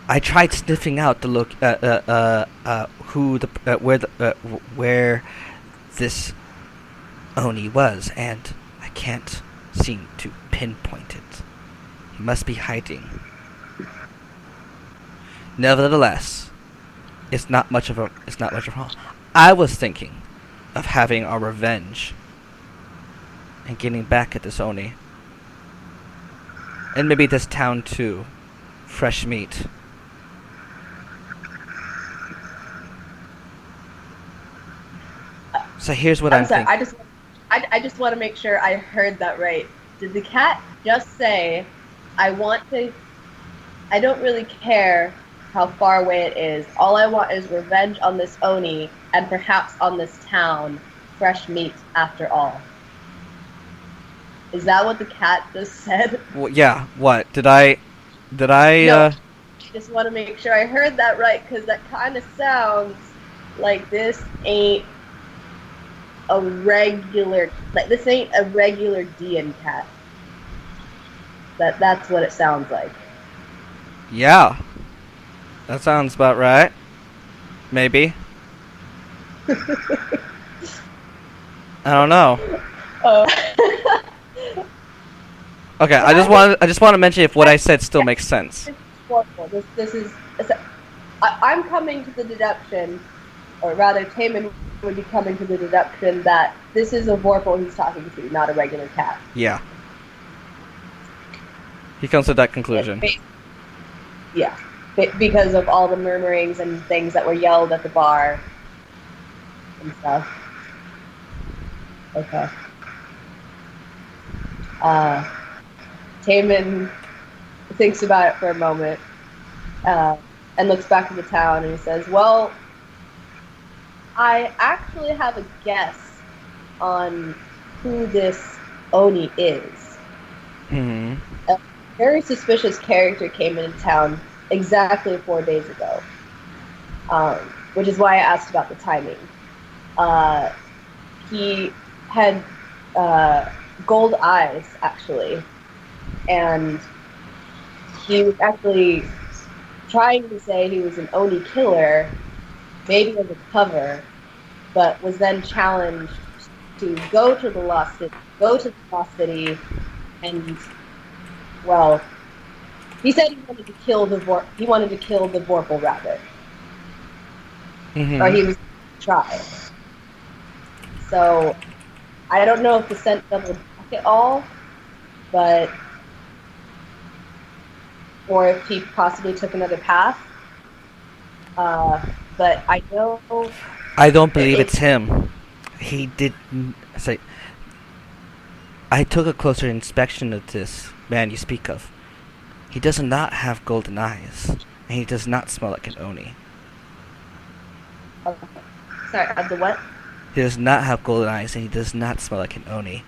I tried sniffing out to look where this Oni was, and I can't seem to pinpoint it. He must be hiding. Nevertheless, it's not much of a problem. I was thinking of having our revenge and getting back at this Oni, and maybe this town too. Fresh meat. So here's what I'm sorry, thinking. I just want to make sure I heard that right. Did the cat just say, I don't really care how far away it is. All I want is revenge on this Oni, and perhaps on this town. Fresh meat, after all. Is that what the cat just said? Well, yeah. What did I? No, I just want to make sure I heard that right, because that kind of sounds like this ain't a regular. Like, this ain't a regular Dian cat. That's what it sounds like. Yeah. That sounds about right. Maybe. I don't know. Okay, I just want to mention if what I said still makes sense. I'm coming to the deduction, or rather, Taman would be coming to the deduction that this is a Vorpal he's talking to, not a regular cat. Yeah. He comes to that conclusion. Yeah, because of all the murmurings and things that were yelled at the bar and stuff. Okay. Taman thinks about it for a moment, and looks back at the town, and he says, well, I actually have a guess on who this Oni is. Hmm. A very suspicious character came into town exactly 4 days ago. which is why I asked about the timing. He had gold eyes, actually, and he was actually trying to say he was an Oni killer, maybe as a cover, but was then challenged to go to the Lost City, and well, he said he wanted to kill the Vorpal rabbit, Mm-hmm. or he was try. So I don't know if the scent double back at all, but or if he possibly took another path. But I know. I don't believe it's him. He did. Say, I took a closer inspection of this man you speak of. He does not have golden eyes, and he does not smell like an Oni. Sorry, of the what? He does not have golden eyes, and he does not smell like an Oni.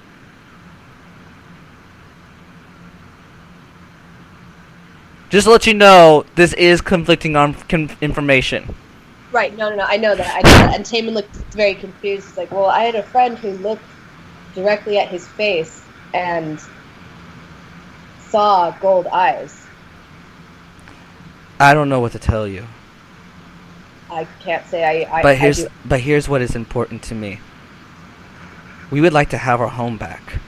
Just to let you know, this is conflicting information. Right, no, I know that. And Taman looked very confused. He's like, well, I had a friend who looked directly at his face and saw gold eyes. I don't know what to tell you. I can't say I But here's what is important to me. We would like to have our home back.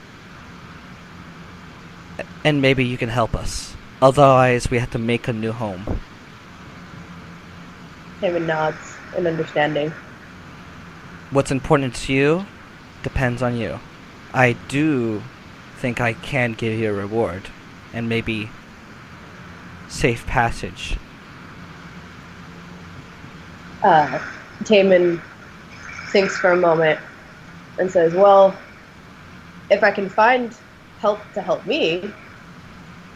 And maybe you can help us. Otherwise, we have to make a new home. Taman nods in understanding. What's important to you depends on you. I do think I can give you a reward. And maybe safe passage. Taman thinks for a moment and says, well, if I can find help to help me,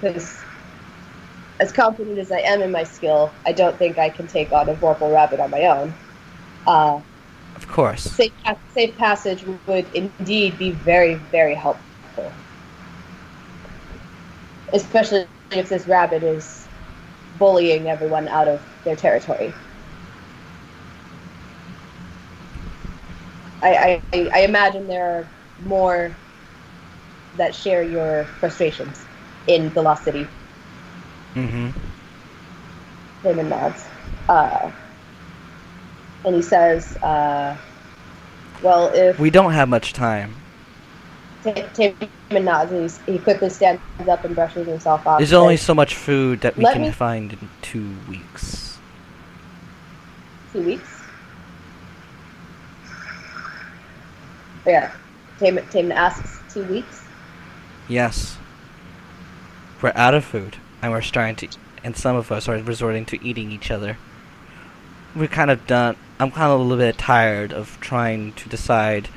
because as confident as I am in my skill, I don't think I can take on a Vorpal rabbit on my own. Of course. Safe passage would indeed be very, very helpful. Especially if this rabbit is bullying everyone out of their territory. I imagine there are more that share your frustrations in the Lost City. Mm-hmm. Taman nods. And he says, well, if... We don't have much time. Taman nods, and he quickly stands up and brushes himself off. There's only so much food that we Let can me- find in 2 weeks. 2 weeks? Yeah. Taman asks 2 weeks? Yes. We're out of food, and we're starting to, and some of us are resorting to eating each other. We're kind of done. I'm kind of a little bit tired of trying to decide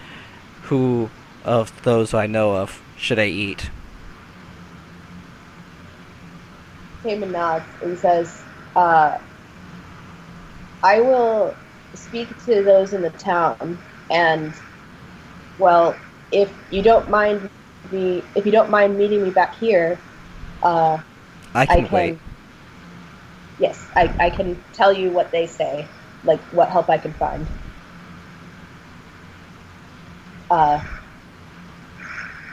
who of those I know of should I eat. Taman nods and says, I will speak to those in the town, and, well, if you don't mind meeting me back here, I can wait. Yes, I can tell you what they say, like what help I can find.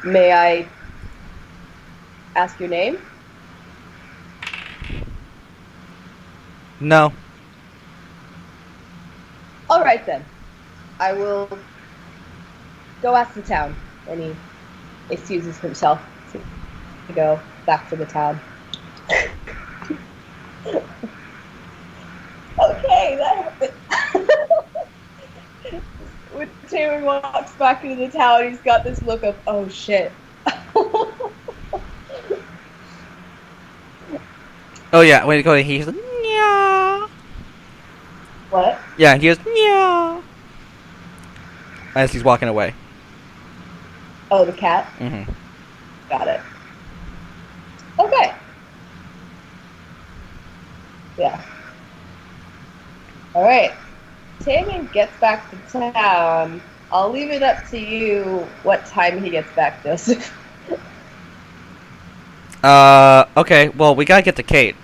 May I ask your name? No. All right then. I will go ask the town. And he excuses himself to go back to the town. Okay, that happened. When Taylor walks back into the town, he's got this look of, oh shit. Oh yeah, when he goes, he's like, meow. What? Yeah, he goes, meow. As he's walking away. Oh, the cat? Mm-hmm. Got it. Okay. Yeah. Alright. Taman gets back to town. I'll leave it up to you what time he gets back, Joseph. Okay, well, we gotta get to Kate.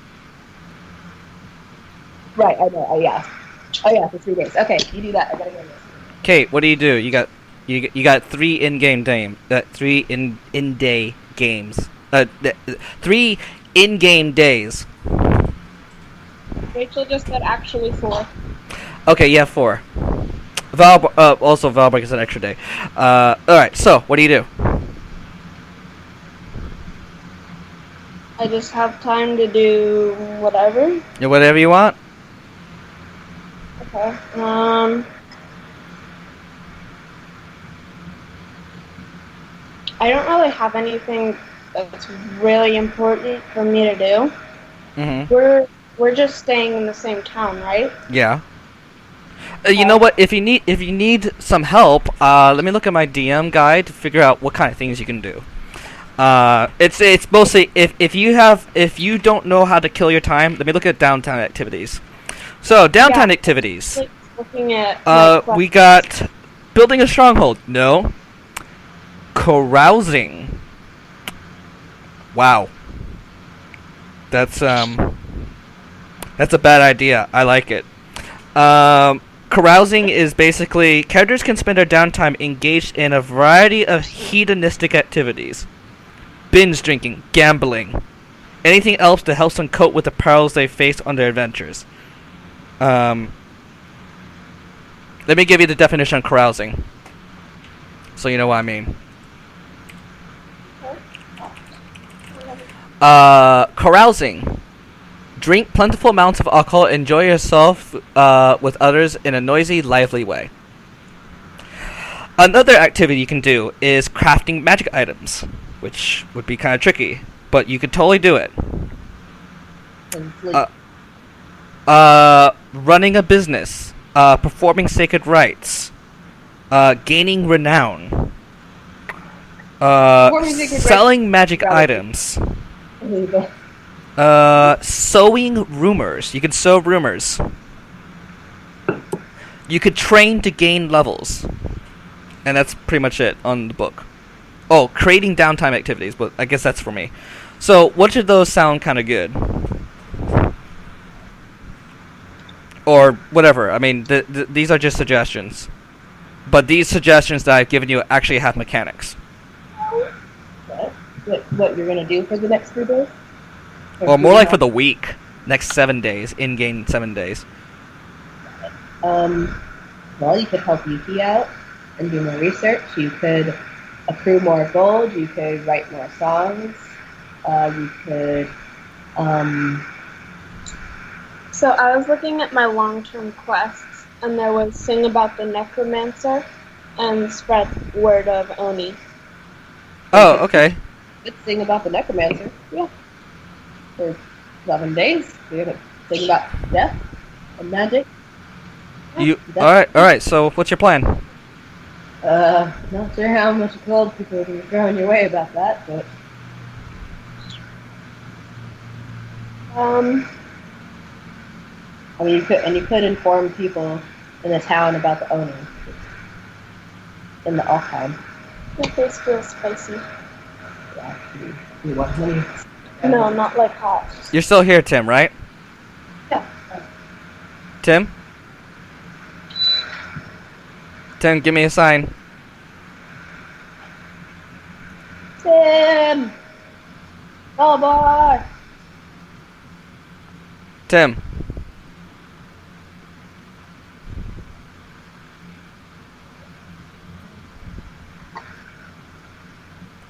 Right, I know, yeah. Oh yeah, for 3 days. Okay, you do that. I gotta go. Kate, what do? You got three in-game three in-day games. 3 in-game days. Rachel just said actually 4. Okay, yeah, 4. Also Valbreak is an extra day. All right. So, what do you do? I just have time to do whatever. Yeah, whatever you want. Okay. I don't really have anything that's really important for me to do. Mm-hmm. We're just staying in the same town, right? Yeah. You know what? If you need some help, let me look at my DM guide to figure out what kind of things you can do. It's mostly if you don't know how to kill your time, let me look at downtown activities. So downtown Yeah. activities. Like looking at my We got building a stronghold. No. Carousing. Wow. That's a bad idea. I like it. Carousing is basically characters can spend their downtime engaged in a variety of hedonistic activities. Binge drinking, gambling, anything else that helps them cope with the perils they face on their adventures. Let me give you the definition of carousing, so you know what I mean. Carousing. Drink plentiful amounts of alcohol and enjoy yourself with others in a noisy, lively way. Another activity you can do is crafting magic items, which would be kind of tricky, but you could totally do it. And sleep. Running a business, performing sacred rites, gaining renown, Performing sacred rites- selling magic Got it. items, Illegal. sowing rumors. You can sow rumors. You could train to gain levels. And that's pretty much it on the book. Oh, creating downtime activities, but I guess that's for me. So, which of those sound kind of good? Or whatever. I mean, these are just suggestions. But these suggestions that I've given you actually have mechanics. What you're gonna do for the next 3 days? Or more like for the week. Next 7 days. In-game 7 days. Well, you could help Yuki out and do more research. You could accrue more gold. You could write more songs. You could, So I was looking at my long-term quests, and there was sing about the necromancer and spread word of Oni. Oh, okay. could sing about the necromancer. Yeah. For 11 days. We're gonna sing about death and magic. Yeah, death. All right. So, what's your plan? Not sure how much gold people are gonna throw in your way about that, but I mean, you could inform people in the town about the owner in the off time. My face feels spicy. Yeah, you want money? No, not like hot. You're still here, Tim, right? Yeah. Tim? Tim, give me a sign. Tim! Oh boy! Tim.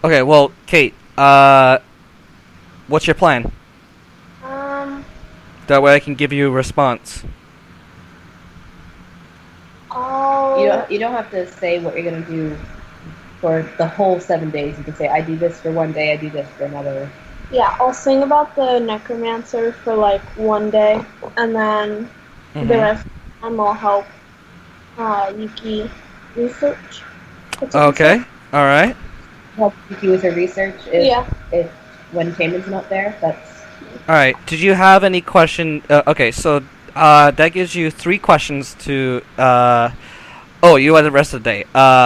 Okay, well, Kate, what's your plan? That way I can give you a response. You don't have to say what you're gonna do for the whole 7 days. You can say, I do this for one day, I do this for another. Yeah, I'll sing about the necromancer for like one day, and then the rest of the time I'll help Yuki research. Okay, alright. Help Yuki with her research if when Cayman's not there. That's Alright, did you have any question? Okay, so that gives you 3 questions to. Oh, you had the rest of the day.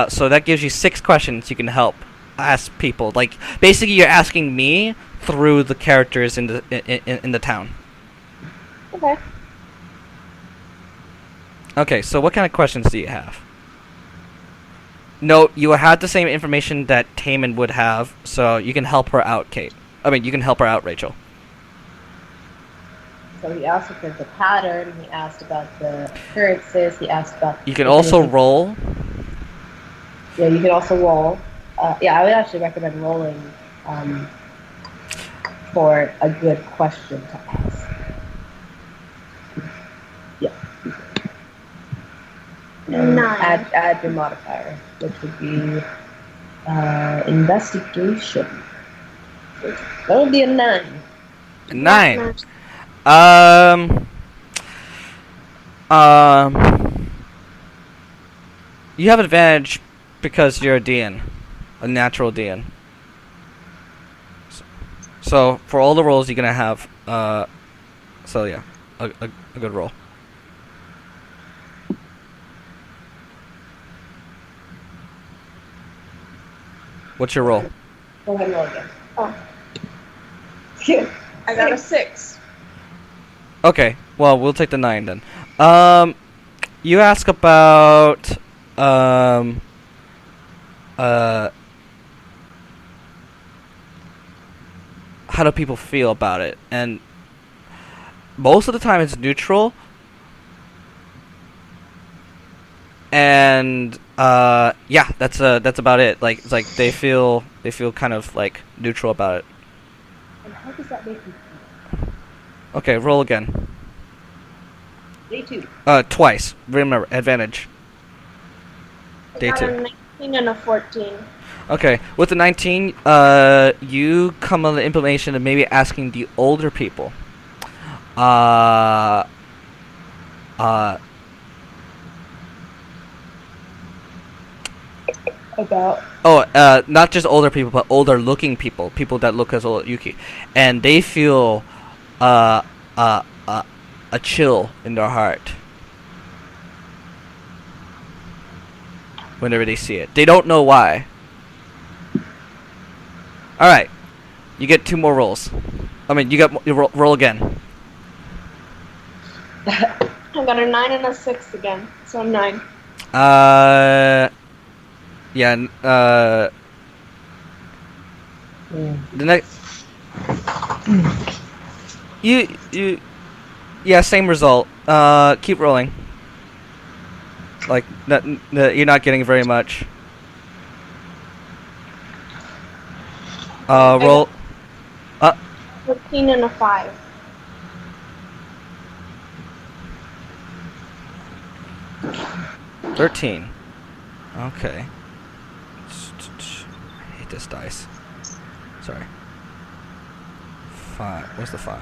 So that gives you 6 questions you can help ask people. Like, basically, you're asking me through the characters in the town. Okay. Okay, so what kind of questions do you have? No, you had the same information that Taman would have, so you can help her out, Kate. I mean, you can help her out, Rachel. So he asked if there's a pattern. He asked about the occurrences. He asked about. You can also roll. Yeah, you can also roll. Yeah, I would actually recommend rolling for a good question to ask. Yeah. And 9. add your modifier, which would be investigation. That would be a 9. 9. You have advantage because you're a DN, a natural DN. So for all the rolls, you're gonna have. So yeah, a good roll. What's your roll? Go ahead and roll again. Oh, I got a 6. Okay, well we'll take the 9 then. You ask about how do people feel about it, and most of the time it's neutral, and yeah, that's about it. Like it's like they feel kind of like neutral about it. And how does that make you feel? Okay, roll again. Day 2. Twice. Remember, advantage. I Day got 2. a 19 and a 14. Okay, with the 19, you come on the implementation of maybe asking the older people. About. Not just older people, but older looking people. People that look as old as Yuki. And they feel, a chill in their heart whenever they see it. They don't know why. Alright. You get 2 more rolls. I mean, you roll again. I got a 9 and a 6 again, so 9. Yeah, the next... Yeah, same result. Keep rolling. Like, you're not getting very much. Roll. 14 and a 5. 13. Okay. I hate this dice. Sorry. 5. Where's the 5?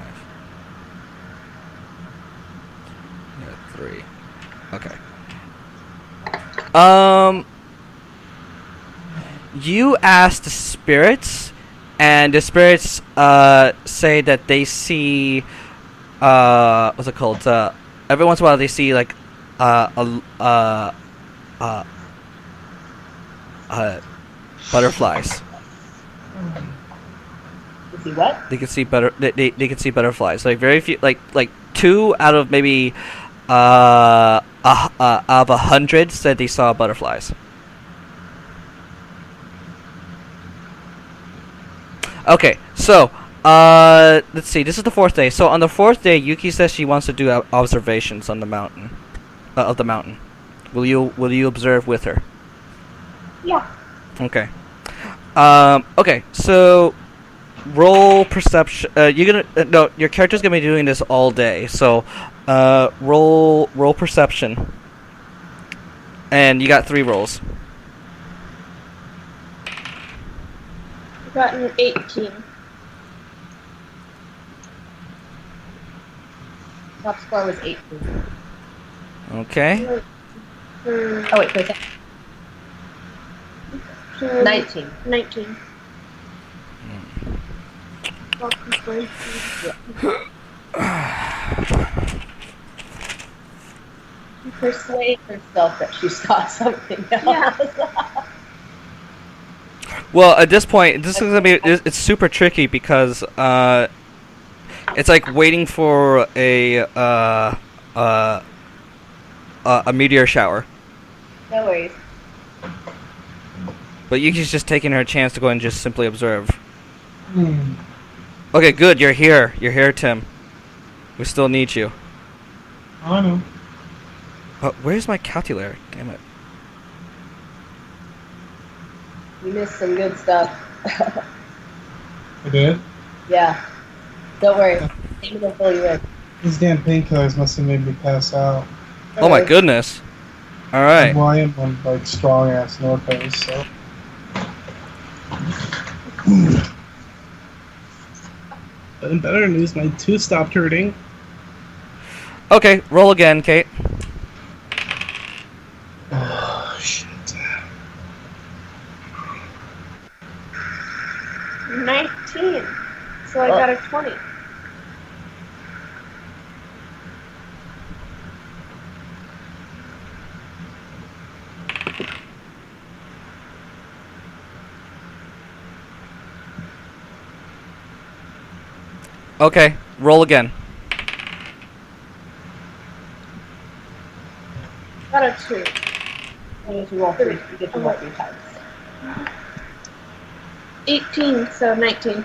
Yeah, 3. Okay. You ask the spirits, and the spirits say that they see what's it called? Every once in a while they see like butterflies. You see what? They can see they can see butterflies. Like very few, like 2 out of maybe of 100 said they saw butterflies. Okay, so let's see. This is the 4th day. So on the 4th day, Yuki says she wants to do observations on the mountain, of the mountain. Will you observe with her? Yeah. Okay. Okay. So roll perception. You're gonna no. Your character's gonna be doing this all day. So roll perception. And you got 3 rolls. I got an 18. Top score was 18. Okay. Oh wait, wait. 19. 19. Persuade herself that she saw something else. Yeah. Well, at this point, this is gonna be it's super tricky because it's like waiting for a a meteor shower. No worries. But Yuki's just taking her chance to go and just simply observe. Hmm. Okay, good. You're here. You're here, Tim. We still need you. I know. Where's my calculator? Damn it. You missed some good stuff. I did. Yeah. Don't worry. Amy will fill you in. These damn painkillers must have made me pass out. Oh my goodness. All right. Well, I am on like strong ass Norcos, so. But in better news, my tooth stopped hurting. Okay, roll again, Kate. Oh shit. 19. So I got a 20. Okay, roll again. Got a 2. You get to roll 3. You get to roll 3 times. 18, so 19.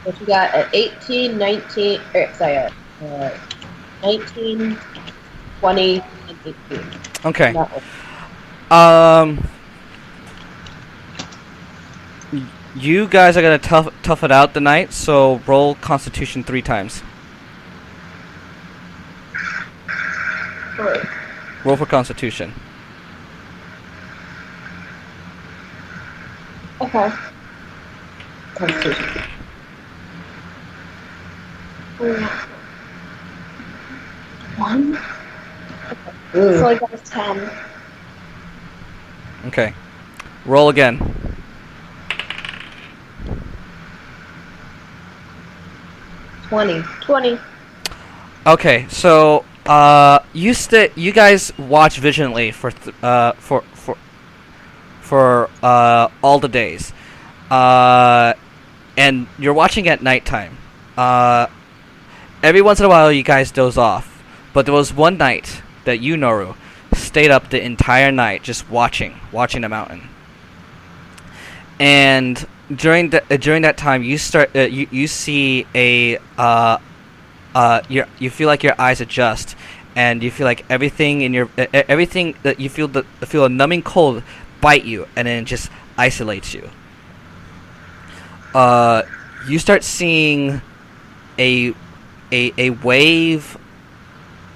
What you got at 18, 19, 19, 20, and 18. Okay. No. You guys are gonna tough it out tonight, so roll Constitution 3 times. Or Roll for Constitution. okay. Constitution. Yeah. 1. Ooh. So I got a 10. Okay. Roll again. 20. Okay, so you guys watch vigilantly for all the days, and you're watching at nighttime. Every once in a while, you guys doze off, but there was one night that you, Noru, stayed up the entire night just watching the mountain. And during that time, you see a you feel like your eyes adjust, and you feel like everything in your everything that you feel a numbing cold bite you, and then it just isolates you. You start seeing a wave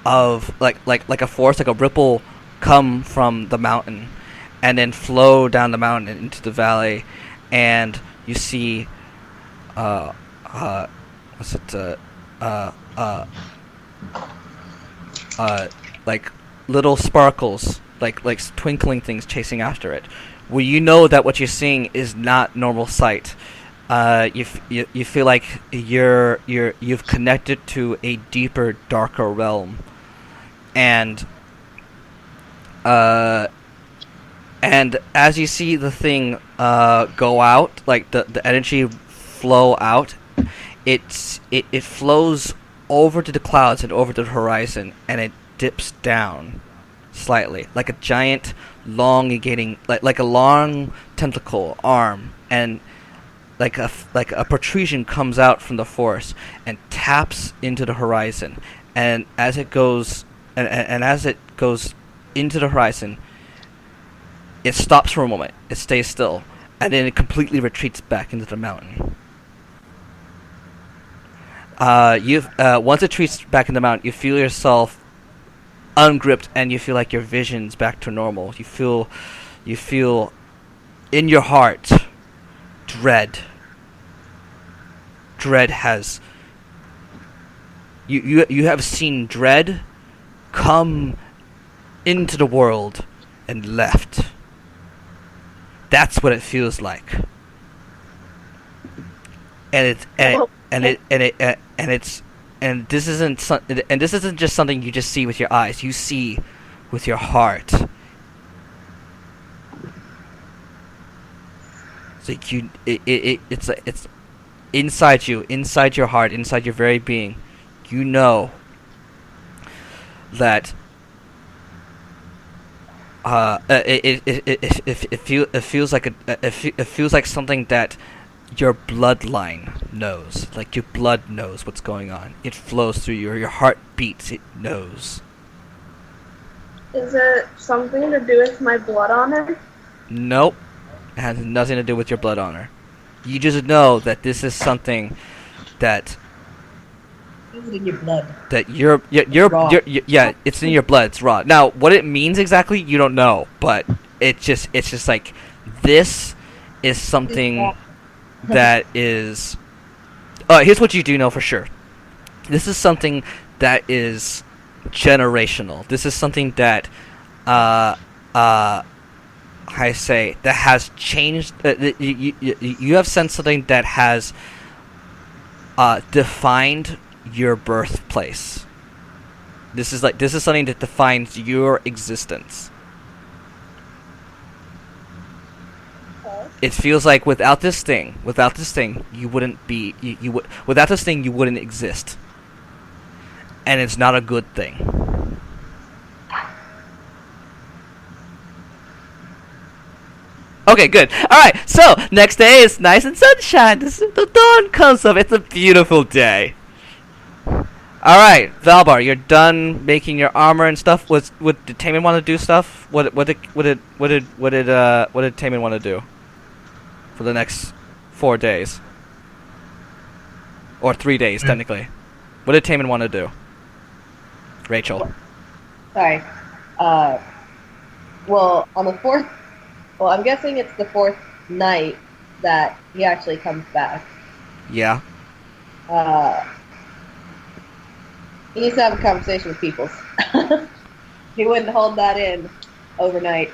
of like a force, like a ripple, come from the mountain, and then flow down the mountain into the valley, and you see like little sparkles, like twinkling things chasing after it. Well, you know that what you're seeing is not normal sight. You feel like you've connected to a deeper, darker realm, and as you see the thing go out, like the energy flow out, it flows over to the clouds and over to the horizon, and it dips down slightly, like a giant, elongating, like a long tentacle arm, and like a protrusion comes out from the forest and taps into the horizon, and as it goes and as it goes into the horizon, it stops for a moment, it stays still, and then it completely retreats back into the mountain. Once it retreats back in the mountain, you feel yourself ungripped, and you feel like your vision's back to normal. You feel in your heart dread. Dread has you have seen dread come into the world and left. That's what it feels like. And this isn't just something you just see with your eyes. You see with your heart. It's like it's inside you, inside your heart, inside your very being. You know that it feels like it feels like something that your bloodline knows. Like your blood knows what's going on. It flows through your heart beats. It knows. Is it something to do with my blood honor? Nope. It has nothing to do with your blood honor. You just know that this is something that Is it in your blood? that you're yeah, it's in your blood. It's raw. Now, what it means exactly, you don't know, but it's just like this is something that is. Here's what you do know for sure. This is something that is generational. This is something that I say that has changed. You have sensed something that has defined your birthplace. This is something that defines your existence. It feels like without this thing, you wouldn't be. Without this thing, you wouldn't exist. And it's not a good thing. Okay, good. Alright, so, next day is nice and sunshine. The dawn comes up. It's a beautiful day. Alright, Valbar, you're done making your armor and stuff. Did Taemin want to do stuff? What did Taemin want to do? For the next 4 days. Or 3 days, technically. What did Taemin want to do? Rachel. Sorry. Well, on the fourth. Well, I'm guessing it's the fourth night that he actually comes back. Yeah. He needs to have a conversation with Peoples. He wouldn't hold that in overnight.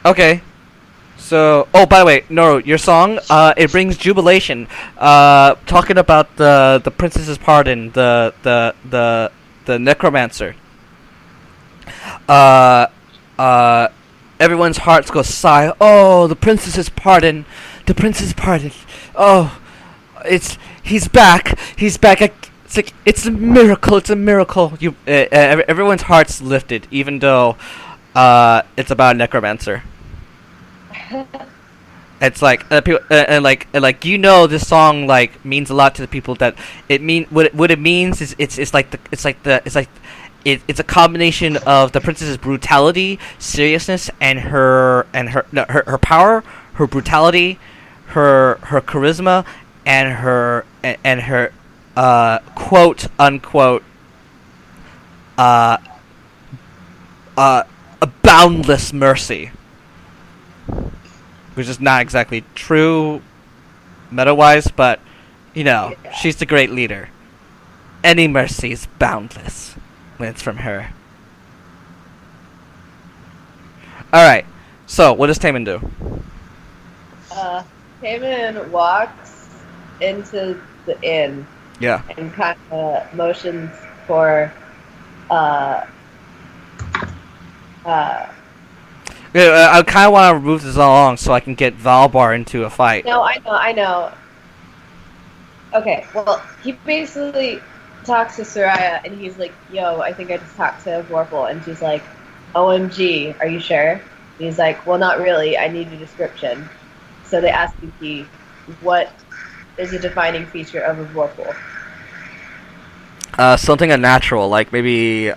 Okay. So, oh, by the way, Noro, your song, it brings jubilation. Talking about the princess's pardon, the necromancer. Everyone's hearts go sigh. Oh, the princess's pardon, the princess's pardon. Oh, he's back. He's back. It's a miracle. It's a miracle. Everyone's hearts lifted, even though it's about a necromancer. It's like people, and you know, this song like means a lot to the people that it mean. What it means is it's a combination of the princess's brutality, seriousness, and her power, her brutality, her charisma, and her quote unquote a boundless mercy. Which is not exactly true meta-wise, but, you know, she's the great leader. Any mercy is boundless when it's from her. Alright, so what does Taemin do? Taemin walks into the inn. Yeah. And kind of motions for, I kind of want to move this along so I can get Valbar into a fight. No, I know. Okay, well, he basically talks to Soraya, and he's like, yo, I think I just talked to Vorpal, and she's like, OMG, are you sure? And he's like, well, not really, I need a description. So they ask Yuki, what is a defining feature of a Vorpal? Something unnatural, like maybe,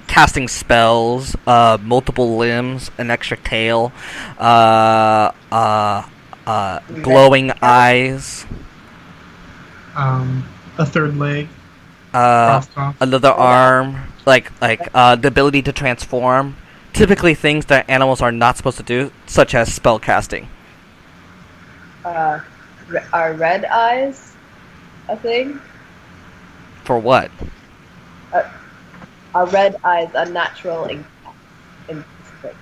casting spells, multiple limbs, an extra tail, glowing eyes, A third leg. another arm, like the ability to transform. Typically, things that animals are not supposed to do, such as spell casting. Are red eyes a thing? For what? Are red eyes unnatural in Pacific?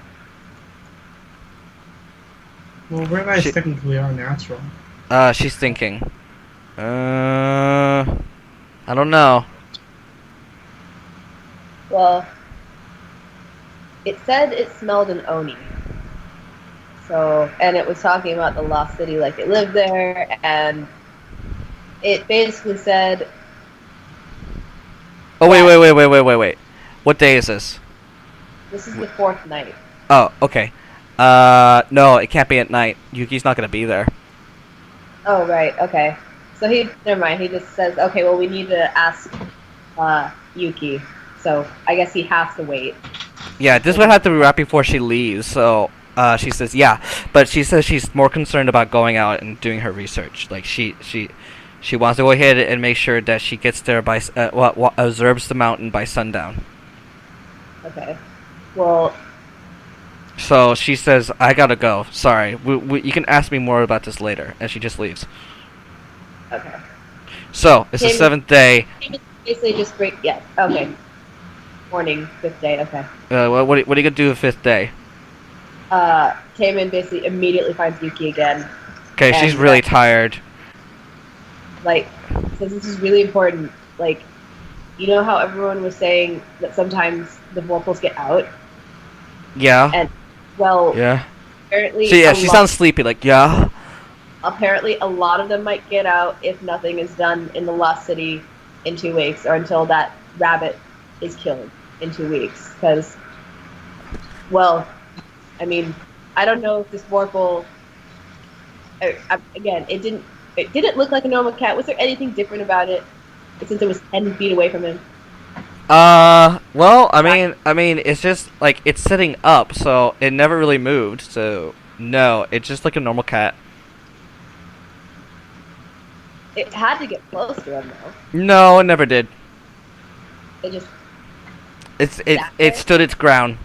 Well, red eyes technically are natural. She's thinking. I don't know. Well, it said it smelled an oni. So, and it was talking about the lost city, like it lived there, and it basically said Oh, wait. What day is this? This is the fourth night. Oh, okay. No, it can't be at night. Yuki's not gonna be there. Oh, right. Okay. So never mind. He just says, okay, well, we need to ask Yuki. So I guess he has to wait. Yeah, this would have to be right before she leaves, so she says, yeah. But she says she's more concerned about going out and doing her research. Like, she wants to go ahead and make sure that she gets there by, observes the mountain by sundown. Okay. Well, So she says, I gotta go. Sorry. You can ask me more about this later. And she just leaves. okay. So, it's the Taman- 7th day. Basically just break, yeah, okay. Morning, 5th day, okay. What are you gonna do the 5th day? Taman basically immediately finds Yuki again. Okay, she's And, really tired. Like, says this is really important. Like, you know how everyone was saying that sometimes the Vorpals get out? Yeah. And, well, Yeah. apparently... She sounds sleepy, like, yeah. Apparently, a lot of them might get out if nothing is done in the Lost City in 2 weeks, or until that rabbit is killed in 2 weeks. Because, well, I mean, I don't know if this Vorpal... Again, it didn't look like a normal cat. Was there anything different about it since it was 10 feet away from him? Well, I mean, it's just, like, it's sitting up, so it never really moved, so, no, it's just like a normal cat. It had to get close to him, though. No, it never did. It just... It stood its ground.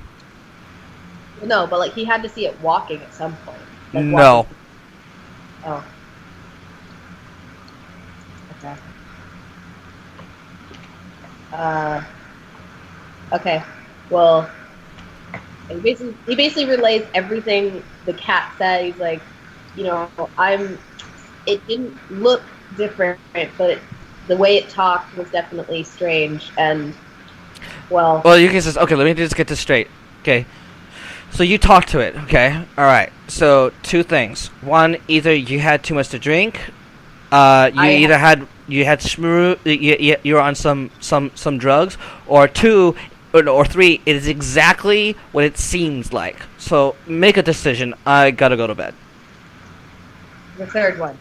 No, but, like, he had to see it walking at some point. Like, No. walking. Oh. Okay. Okay. Well, he basically relays everything the cat said. He's like, you know, it didn't look different, but the way it talked was definitely strange, and, well... Well, Yuki says, okay, let me just get this straight. Okay. So you talk to it, okay? Alright. So, 2 things. One, either you had too much to drink, you were on some drugs, or 2, or 3, it is exactly what it seems like. So, make a decision. I gotta go to bed. The third one.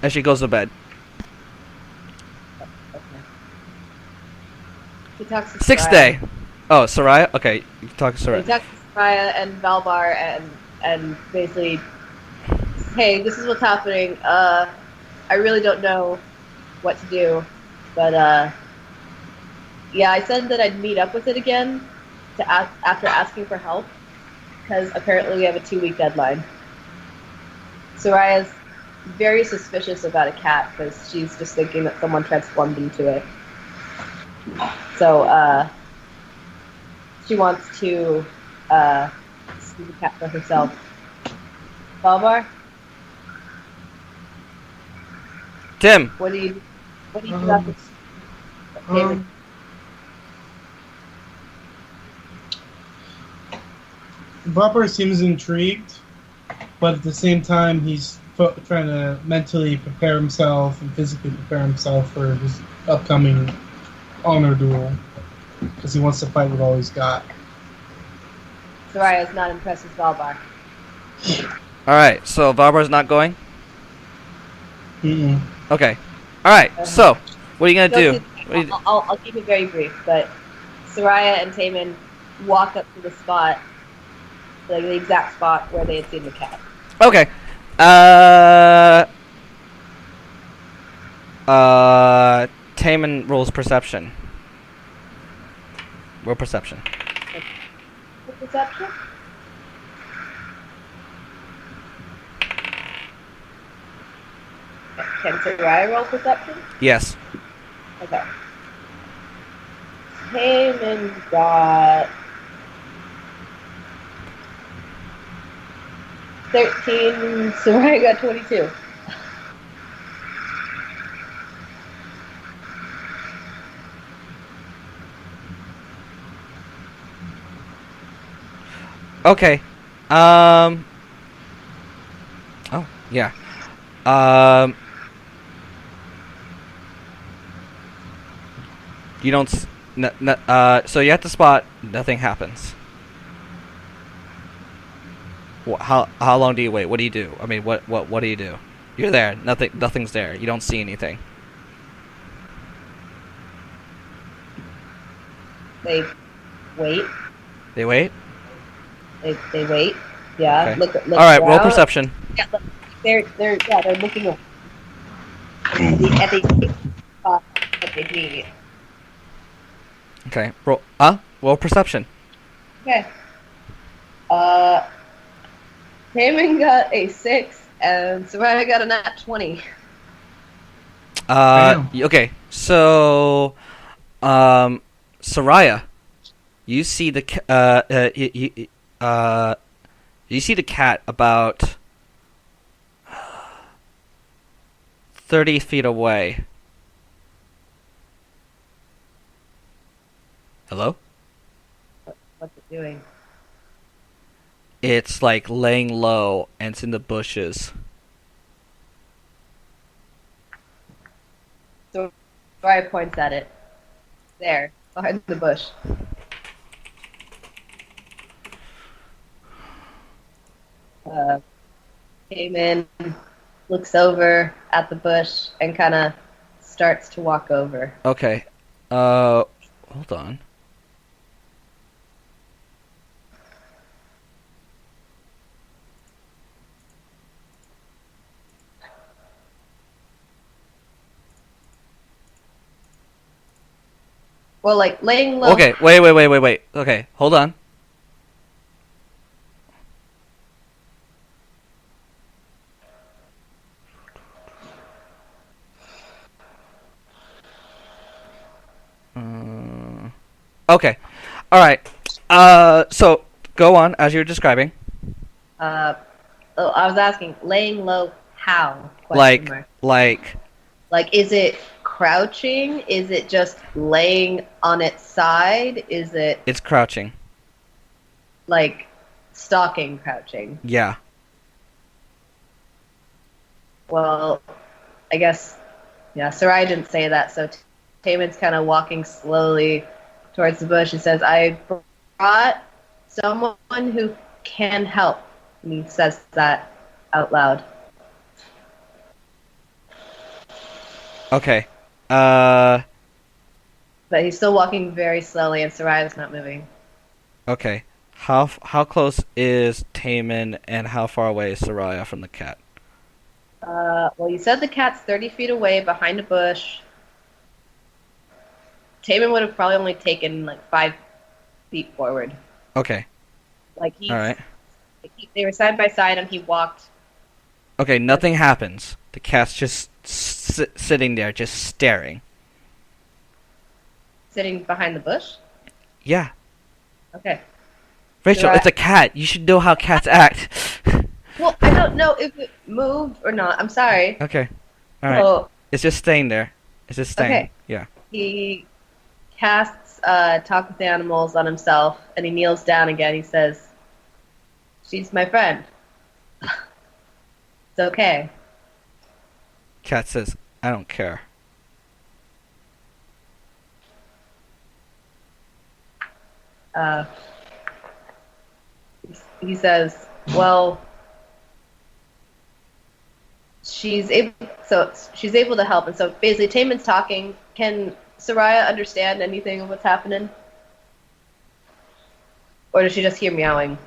And she goes to bed. Okay. He talks to 6th Soraya. day. Oh, Soraya? Okay, you can talk to He Soraya. talks to Soraya and Valbar and basically, hey, this is what's happening. I really don't know what to do, but yeah, I said that I'd meet up with it again after asking for help, because apparently we have a 2-week deadline. Soraya's very suspicious about a cat because she's just thinking that someone transformed into it. So she wants to see the cat for herself. Balbar, Tim! what do you do about this? David? Bopper seems intrigued, but at the same time, he's trying to mentally prepare himself and physically prepare himself for his upcoming honor duel, because he wants to fight with all he's got. Soraya's not impressed with Valbar. Alright, so Valbar's not going? Mm-mm. Okay. Alright, so, what are you gonna do? I'll keep it very brief, but Soraya and Taman walk up to the spot, like the exact spot where they had seen the cat. Okay. Taman rolls perception. Roll perception. Perception? Can Soraya roll perception? Yes. Okay. Taman got 13, Soraya got 22. Okay. Oh, yeah. You don't. So you have to spot. Nothing happens. How long do you wait? What do you do? I mean, what do you do? You're there. Nothing's there. You don't see anything. They wait. They wait. They wait. Yeah. Okay. Look. All right. Roll around. perception. Yeah, look, they're looking at the spot that they need. Okay. Roll perception. Okay. Damon got a 6 and Soraya got a nat 20. Damn. Okay. So, Soraya, you see the you see the cat about 30 feet away. Hello? What's it doing? It's like laying low and it's in the bushes. Soraya points at it. There, behind the bush. Came in, looks over at the bush, and kind of starts to walk over. Okay. Hold on. Well, like laying low. Okay, wait. Okay, hold on. Okay. All right. So go on as you were describing. I was asking, laying low how? Question mark. Like, is it crouching? Is it just laying on its side? Is it It's crouching. like stalking crouching? Yeah. Well, I guess, yeah, Sarai didn't say that, so Taman's kind of walking slowly towards the bush and says, I brought someone who can help. And he says that out loud. Okay. But he's still walking very slowly, and Sarai's not moving. Okay. How close is Taman and how far away is Soraya from the cat? Well, you said the cat's 30 feet away behind a bush. Taman would have probably only taken like 5 feet forward. Okay. Like he's, All right. they were side by side, and he walked. Okay, nothing happens. The cat's just sitting there, just staring. Sitting behind the bush? Yeah. Okay. Rachel, Right. it's a cat. You should know how cats act. Well, I don't know if it moved or not. I'm sorry. Okay. All right. So It's just staying there. It's just staying. Okay. Yeah. he casts Talk with Animals on himself, and he kneels down again. He says, she's my friend. It's okay. Cat says, I don't care. He says, well, she's able to help, and so basically Taman's talking. Can Soraya understand anything of what's happening, or does she just hear meowing?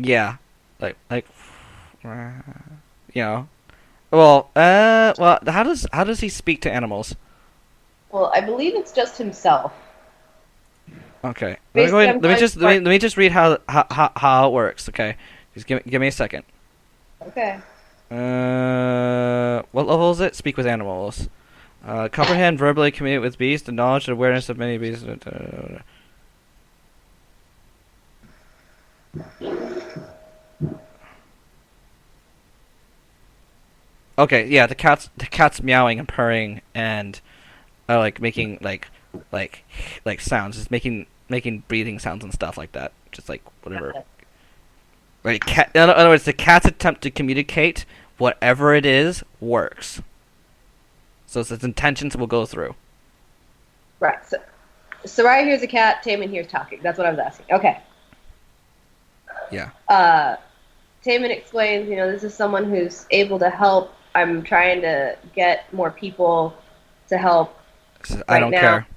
Yeah. Like, you know. Well, how does he speak to animals? Well, I believe it's just himself. Okay. Basically, Let me just read how it works. Okay. Just give me a second. Okay. What level is it? Speak with animals. Comprehend, verbally communicate with beasts, the knowledge and awareness of many beasts. Okay, yeah, the cat's meowing and purring and like making like sounds. It's making making breathing sounds and stuff like that. Just like whatever. Right. In other words, the cat's attempt to communicate whatever it is works. So its intentions will go through. Right. So Soraya hears a cat. Taman hears talking. That's what I was asking. Okay. Yeah. Taman explains, this is someone who's able to help. I'm trying to get more people to help. So I don't now. care.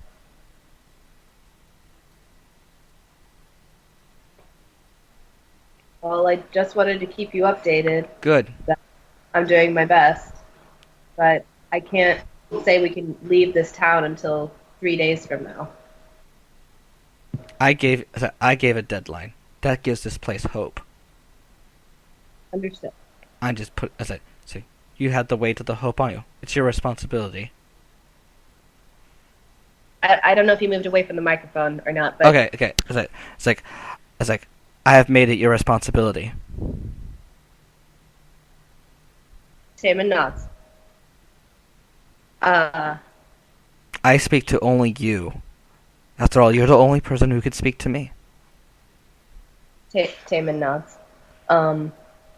Well, I just wanted to keep you updated. Good. I'm doing my best, but I can't say we can leave this town until 3 days from now. I gave a deadline. That gives this place hope. Understood. I just put as I say, you had the weight of the hope on you. It's your responsibility. I don't know if you moved away from the microphone or not, but Okay. It's like I have made it your responsibility. Taman nods. I speak to only you. After all, you're the only person who could speak to me. Taman nods.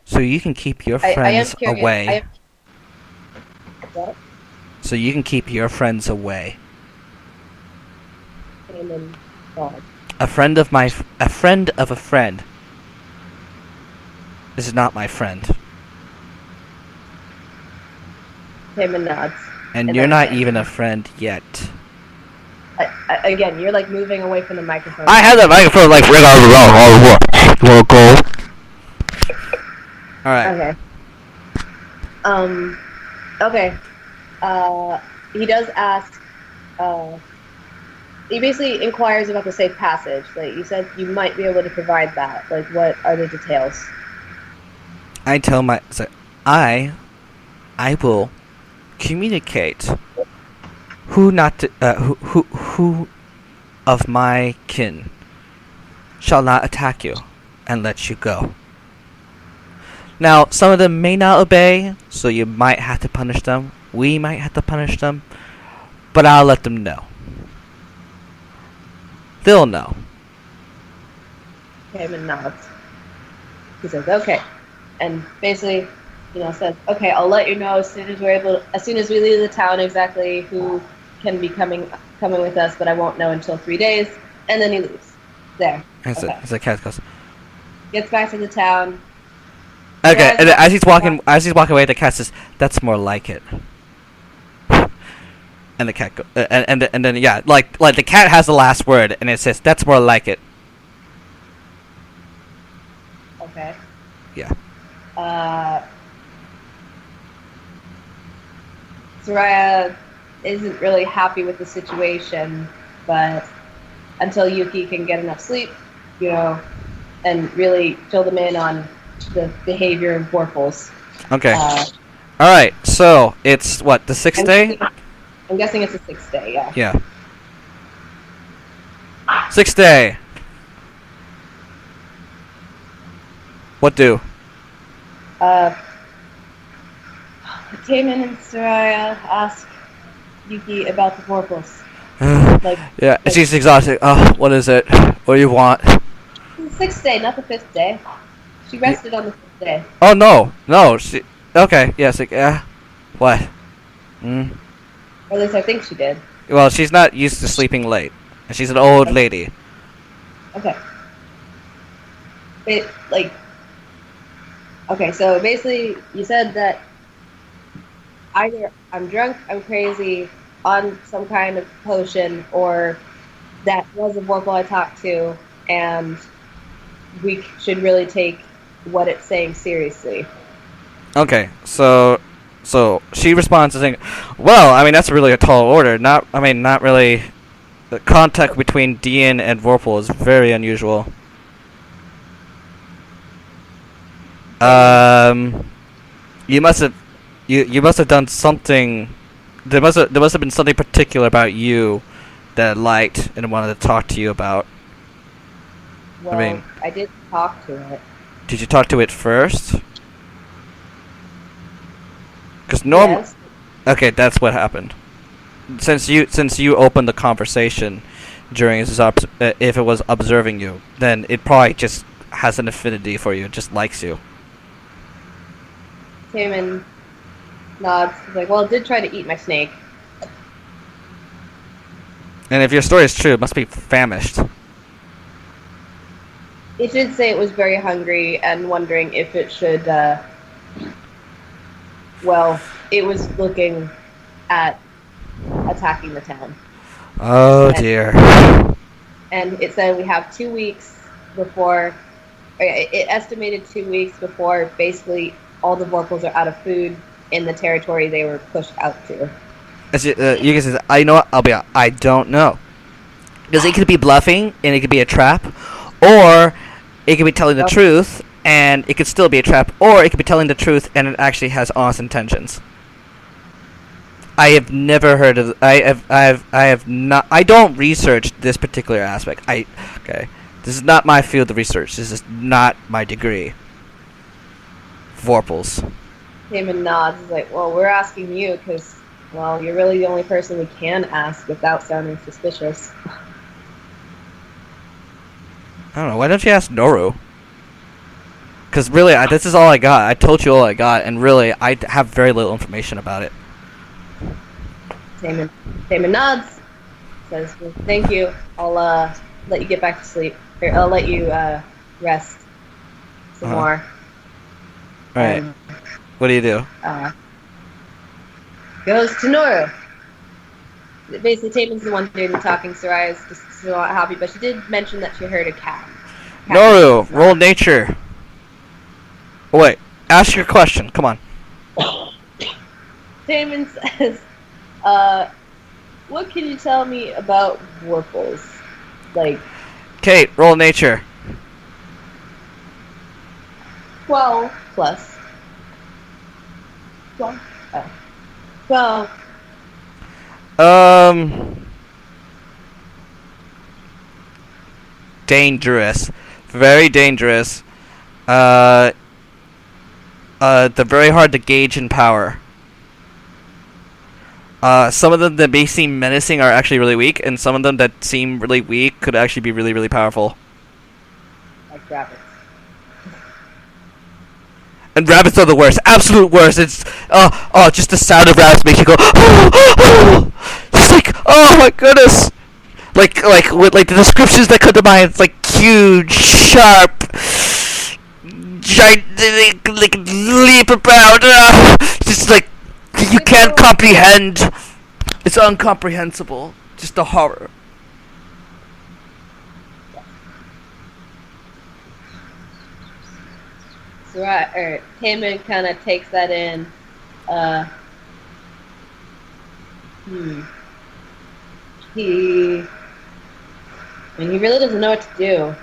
So you can keep your I am friends curious. away. What? So you can keep your friends away. Taman nods. A friend of a friend is not my friend. Taman nods. And And you're then not okay. even a friend yet. Again, you're like moving away from the microphone. I have the microphone like ring on the wall. You wanna go? Alright. Okay. He does ask. He basically inquires about the safe passage. Like you said, you might be able to provide that. Like, what are the details? I tell I will communicate who of my kin shall not attack you and let you go. Now, some of them may not obey, so you might have to punish them. We might have to punish them, but I'll let them know. They'll know. Hammond nods. He says, "Okay," and basically, says, "Okay, I'll let you know as soon as we leave the town exactly who can be coming with us, but I won't know until 3 days." And then he leaves. There. And so the cat goes. Gets back to the town. Okay, Yeah, and as he's walking away, the cat says, "That's more like it." And the cat and then yeah, like the cat has the last word, and it says, "That's more like it." Okay. Yeah. Soraya isn't really happy with the situation, but until Yuki can get enough sleep, and really fill them in on the behavior of Warples. Okay. All right. So it's what, the 6th day? I'm guessing it's the 6th day. Yeah. Yeah. 6th day. What do? Taman and Soraya ask Yuki about the Warples. Yeah, she's exhausted. Oh, what is it? What do you want? It's the 6th day, not the 5th day. She rested on the 5th day. Oh no, she. Okay, yes, what? Or at least I think she did. Well, she's not used to sleeping late, and she's an old lady. Okay. Okay, so basically you said that either I'm drunk, I'm crazy, on some kind of potion, or that was a Vorpal I talked to, and we should really take what it's saying seriously. Okay, so she responds saying, "Well, I mean that's really a tall order. Not really. The contact between Dean and Vorpal is very unusual. You must have done something. There must have been something particular about you that I liked and wanted to talk to you about. Well, I did talk to it. Did you talk to it first? Because normally, Yes. okay, that's what happened. Since you opened the conversation, during if it was observing you, then it probably just has an affinity for you, just likes you. Taman nods. He's like, well, it did try to eat my snake. And if your story is true, it must be famished. It did say it was very hungry and wondering if it should, well, it was looking at attacking the town. Oh dear. And it said we have 2 weeks before, it estimated 2 weeks before basically all the Vorpals are out of food in the territory they were pushed out to. You can say, I know what, I'll be honest, I don't know. Because it could be bluffing, and it could be a trap, or it could be telling the truth, and it could still be a trap, or it could be telling the truth, and it actually has honest intentions. I have never heard of. I have not. I don't research this particular aspect. Okay. This is not my field of research. This is not my degree. Vorpals. Taman nods. He's like, well, we're asking you because, well, you're really the only person we can ask without sounding suspicious. I don't know. Why don't you ask Noru? Because really, this is all I got. I told you all I got, and really, I have very little information about it. Taman nods. Says, well, thank you. I'll let you get back to sleep. Or I'll let you rest some more. All right. What do you do? Goes to Noru. Basically, Taman's the one doing the talking. Soraya's just not happy, but she did mention that she heard a cat. Noru, roll nature. Oh, wait, ask your question. Come on. Taman says, what can you tell me about Vorpals? Like, Kate, roll nature. 12 plus. 12. Oh. 12. Dangerous. Very dangerous. They're very hard to gauge in power. Some of them that may seem menacing are actually really weak, and some of them that seem really weak could actually be really, really powerful. Like rabbits. And rabbits are the worst, absolute worst. It's just the sound of rabbits makes you go. It's like, oh my goodness. Like the descriptions that come to mind. It's like huge, sharp, giant, like leap about. Just like you can't comprehend. It's incomprehensible. Just the horror. So Taman kind of takes that in. He really doesn't know what to do.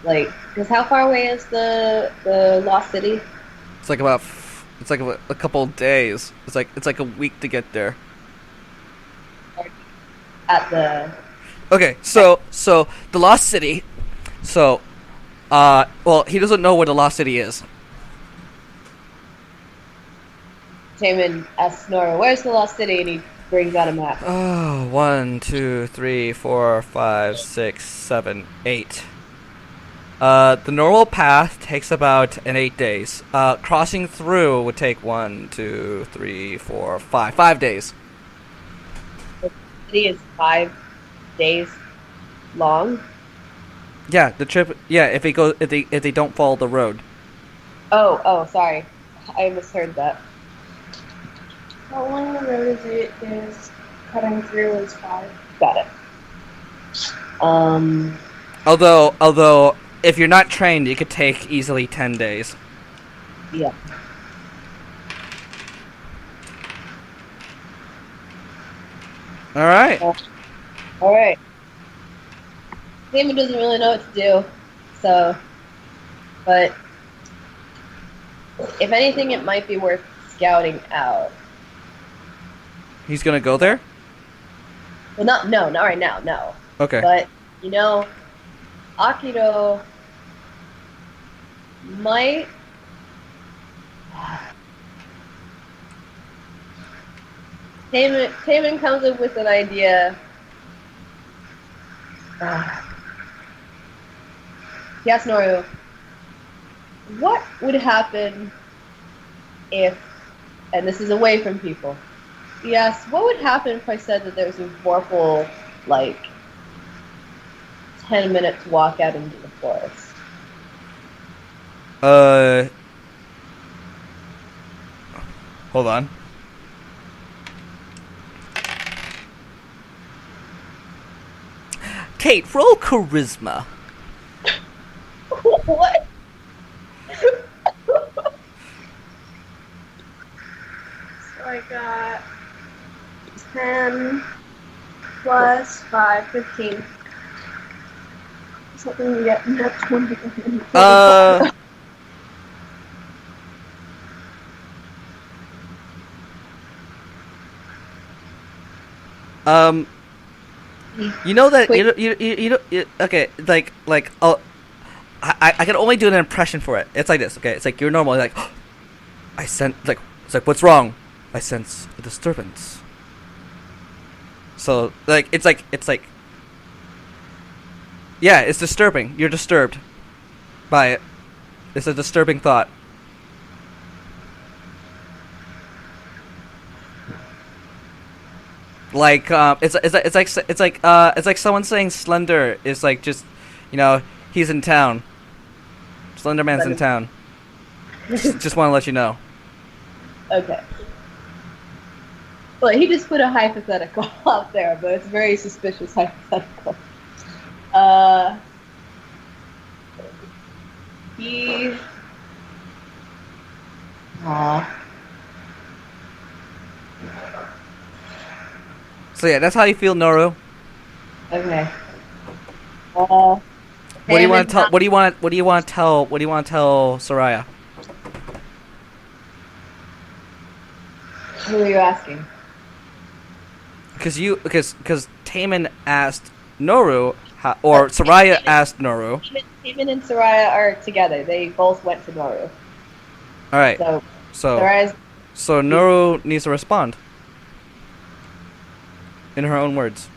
Like, because how far away is the Lost City? It's like a couple of days. It's like a week to get there. At the. Okay, so the Lost City. So, well, he doesn't know where the Lost City is. Taman asks Nora, "Where's the Lost City?" And he brings out a map. Oh, 1, 2, 3, 4, 5, 6, 7, 8. The normal path takes about 8 days. Crossing through would take 1, 2, 3, 4, 5. 5 days. The city is 5 days long. Yeah, the trip. Yeah, if they don't follow the road. Oh, sorry, I misheard that. How long the road is cutting through is 5. Got it. Although if you're not trained, it could take easily 10 days. Yeah. All right. All right. Damon doesn't really know what to do, so. But if anything, it might be worth scouting out. He's gonna go there? Well, not right now, no. Okay. But Akito might. Taman comes up with an idea Uh, he asked Noru, what would happen if, and this is away from people, he asked, what would happen if I said that there was a Vorpal, like, 10 minutes walk out into the forest? Hold on. Kate, roll charisma. What? So I got 10 plus 5, 15. Something to get net 20. You know that Wait. okay, like oh, I can only do an impression for it. It's like this, okay? It's like you're normal, like I sense it's like what's wrong? I sense a disturbance. So like it's like yeah, it's disturbing. You're disturbed by it. It's a disturbing thought. Like it's like someone saying Slender is like just, you know, he's in town. Slender Man's in town. Just want to let you know. Okay. Well, he just put a hypothetical out there, but it's a very suspicious hypothetical. He. Aw. So yeah, that's how you feel, Noru. Okay. What do you Sam want and to tell? Tom- What do you want to tell Soraya? Who are you asking? Because Taman asked Noru, or Soraya asked Noru. Taman and Soraya are together. They both went to Noru. All right. So So Soraya's. Noru needs to respond in her own words.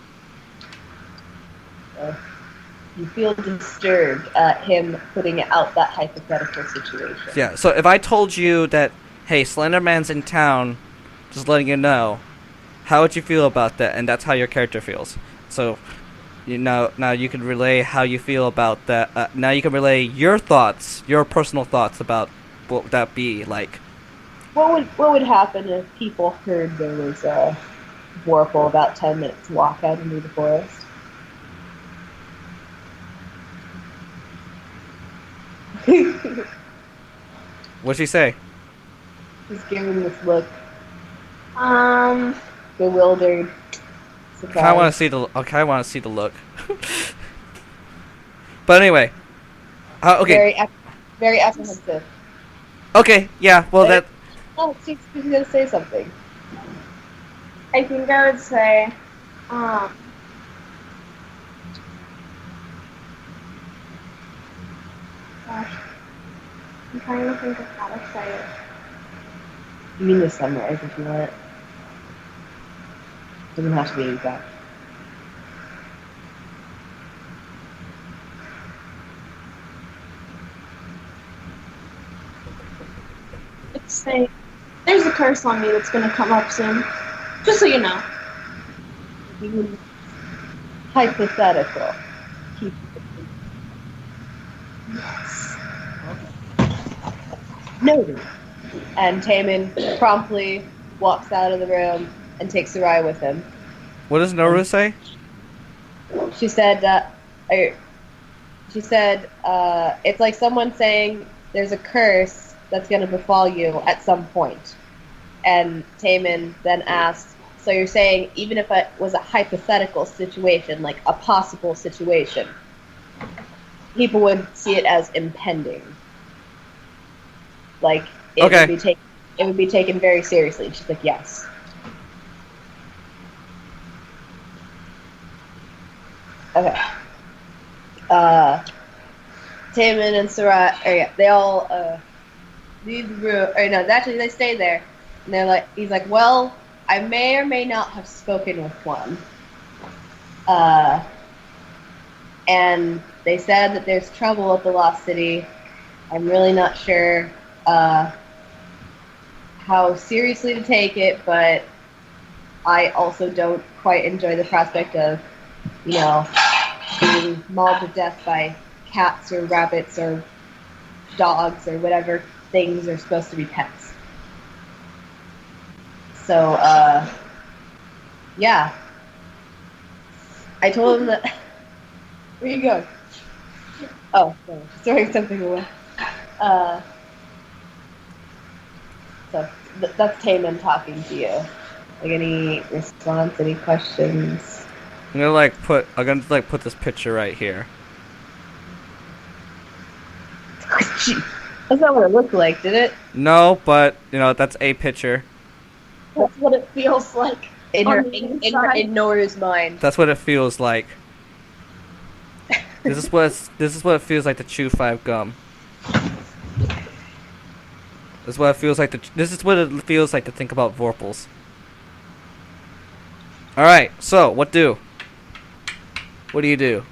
You feel disturbed at him putting out that hypothetical situation. Yeah. So if I told you that, hey, Slender Man's in town, just letting you know, how would you feel about that? And that's how your character feels. So, now you can relay how you feel about that. Now you can relay your thoughts, your personal thoughts about what would that be like. What would happen if people heard there was a Vorpal about 10 minutes walk out into the forest? What'd she say? Just give him this look, Um, bewildered, I surprised. want to see the look. But anyway, okay, Very apprehensive. okay, yeah. Well, that Oh, she's gonna say something. I think I would say, gosh, I'm trying to think of how to say it. You mean to summarize if you want. Doesn't have to be exact. Let's say, there's a curse on me that's gonna come up soon. Just so you know. Even hypothetical. Keep Yes. noted. And Taman promptly walks out of the room and takes Sarai with him. what does Noru say? She said, it's like someone saying there's a curse that's going to befall you at some point. And Taman then asked, so you're saying even if it was a hypothetical situation, like a possible situation, people would see it as impending. Like it Okay. would be taken very seriously. She's like, yes. Okay. Taman and Sarai, they all leave the room. Or no, actually they stay there. And they're like, he's like, well, I may or may not have spoken with one. and they said that there's trouble at the Lost City. I'm really not sure how seriously to take it, but I also don't quite enjoy the prospect of, being mauled to death by cats or rabbits or dogs or whatever things are supposed to be pets. So, yeah. I told him that. Where you going? Oh, no, throwing something away. So that's Taman talking to you. Like, any response, any questions? I'm gonna put this picture right here. That's not what it looked like, did it? No, but that's a picture. That's what it feels like. In Nora's mind. That's what it feels like. This is what it feels like to chew 5 gum. This is what it feels like to think about Vorpals. All right, so what do? What do you do?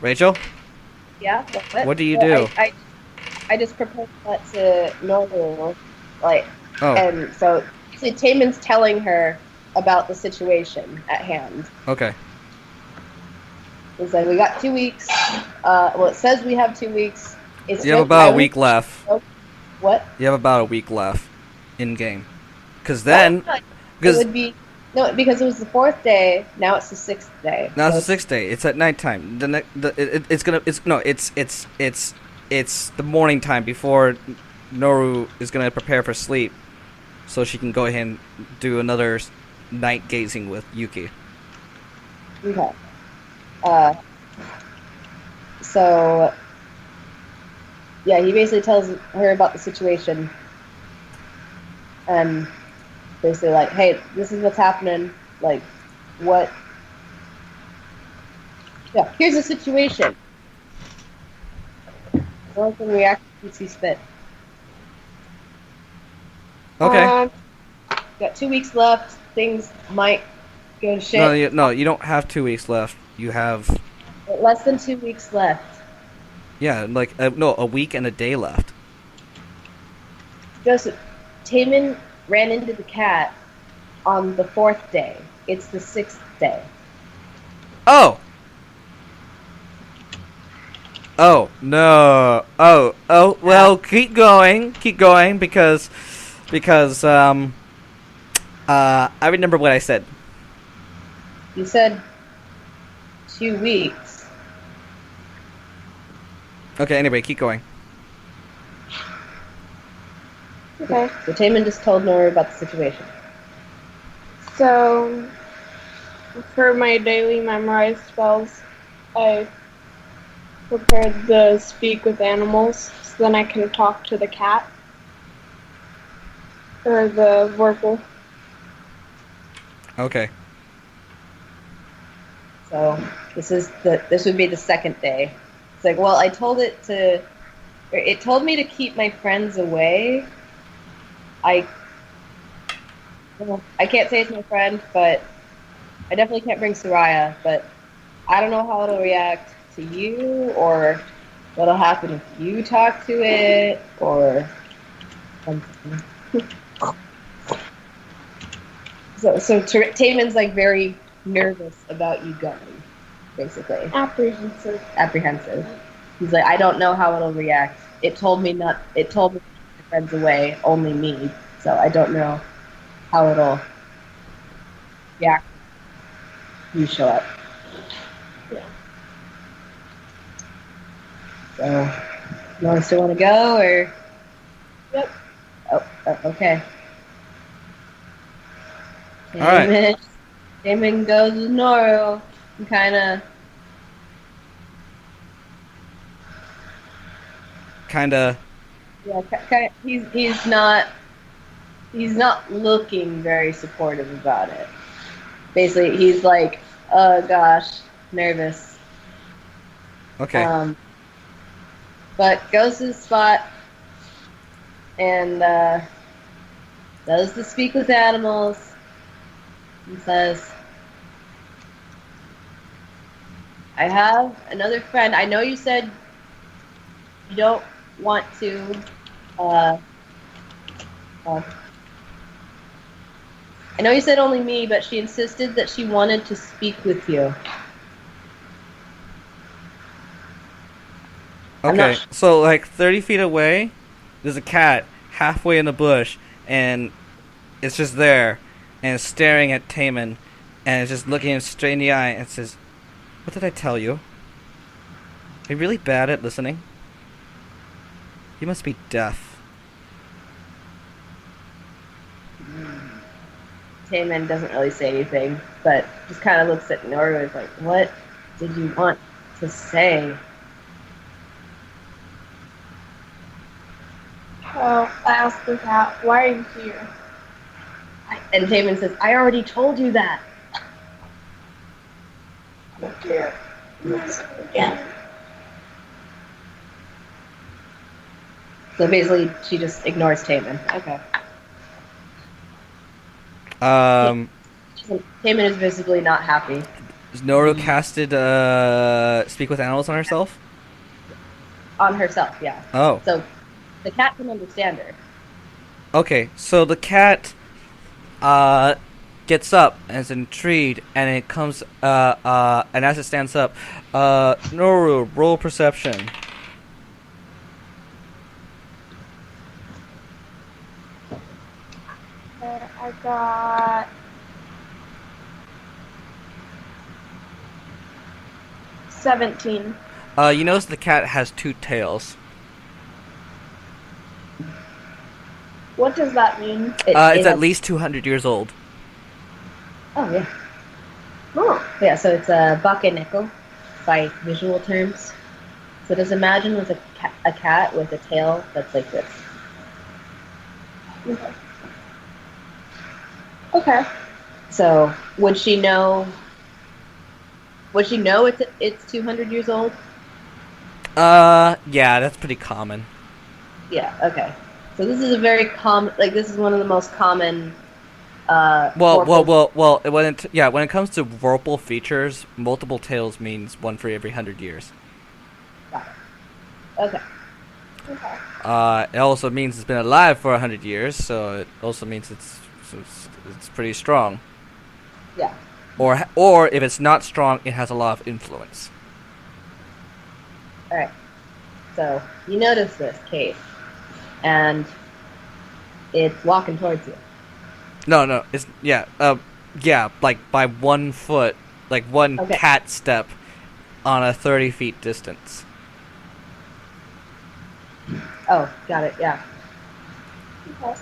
Rachel? Yeah. What do you do? I just proposed that to Nora, like, Oh, and so Taman's telling her about the situation at hand. okay. He said we got 2 weeks. Well, it says we have 2 weeks. You have about a week left. What? You have about a week left in game, because then, It because would be because it was the 4th day. Now it's the 6th day. now it's the 6th day. It's at nighttime. It's the morning time before Noru is gonna prepare for sleep, so she can go ahead and do another night gazing with Yuki. Okay. So, yeah, he basically tells her about the situation. And basically, like, hey, this is what's happening. Like, what? Yeah, here's the situation. Everyone can react as he spit. Okay. Got 2 weeks left. Things might go to shit. No, you don't have 2 weeks left. You have Less than 2 weeks left. a week and a day left. Joseph, Taman ran into the cat on the 4th day. It's the 6th day. Oh. Oh no. Oh. Well, keep going, because I remember what I said. You said 2 weeks. Okay. Anyway, keep going. Okay. So Taman just told Nora about the situation. So, for my daily memorized spells, I prepared the speak with animals, so then I can talk to the cat. Or the Vorpal. Okay. So this would be the 2nd day. It's like, well, it told me to keep my friends away. I can't say it's my friend, but I definitely can't bring Soraya, but I don't know how it'll react to you, or what'll happen if you talk to it, or something. So Taman's like very nervous about you going, basically. Apprehensive. He's like, I don't know how it'll react. It told me to keep my friends away, only me, so I don't know how it'll react if you show up. Yeah. So, you still want to go, or? Yep. Oh, okay. All right. Damon goes with Noro and kind of. Yeah, he's not looking very supportive about it. Basically, he's like, oh gosh, nervous. Okay. But goes to the spot and does the speak with animals and says, I have another friend. I know you said you don't want to uh, I know you said only me, but she insisted that she wanted to speak with you. I'm not Okay, so like 30 feet away, there's a cat halfway in the bush, and it's just there, and it's staring at Taman, and it's just looking him straight in the eye, and says, "What did I tell you? Are you really bad at listening? You must be deaf." Taman doesn't really say anything, but just kind of looks at Noru and is like, what did you want to say? Oh, I asked the cat, why are you here? And Taman says, I already told you that. Here. Again. So basically, she just ignores Taman. Okay. Taman is visibly not happy. Has Noru casted Speak with Animals on herself? On herself, yeah. Oh. So the cat can understand her. Okay, so the cat gets up and is intrigued, and it comes and as it stands up, Noru, roll perception. I got 17. You notice the cat has two tails. What does that mean? It's at least 200 years old. Oh, yeah. Oh, Yeah, so it's a buck and nickel by visual terms. So just imagine with a cat with a tail that's like this. okay. Okay. So would she know? Would she know it's 200 years old? Yeah, that's pretty common. Yeah. Okay. So this is a very common. Like this is one of the most common. Well, Vorpal- when it comes to Vorpal features, multiple tails means one for every 100 years. Got it. Okay. Okay. It also means it's been alive for 100 years, so it also means it's pretty strong. Yeah. Or if it's not strong, it has a lot of influence. All right. So you notice this cave, and it's walking towards you. No, it's like by 1 foot, like one Okay. cat step on a 30 feet distance. Oh, got it. Yeah. Okay.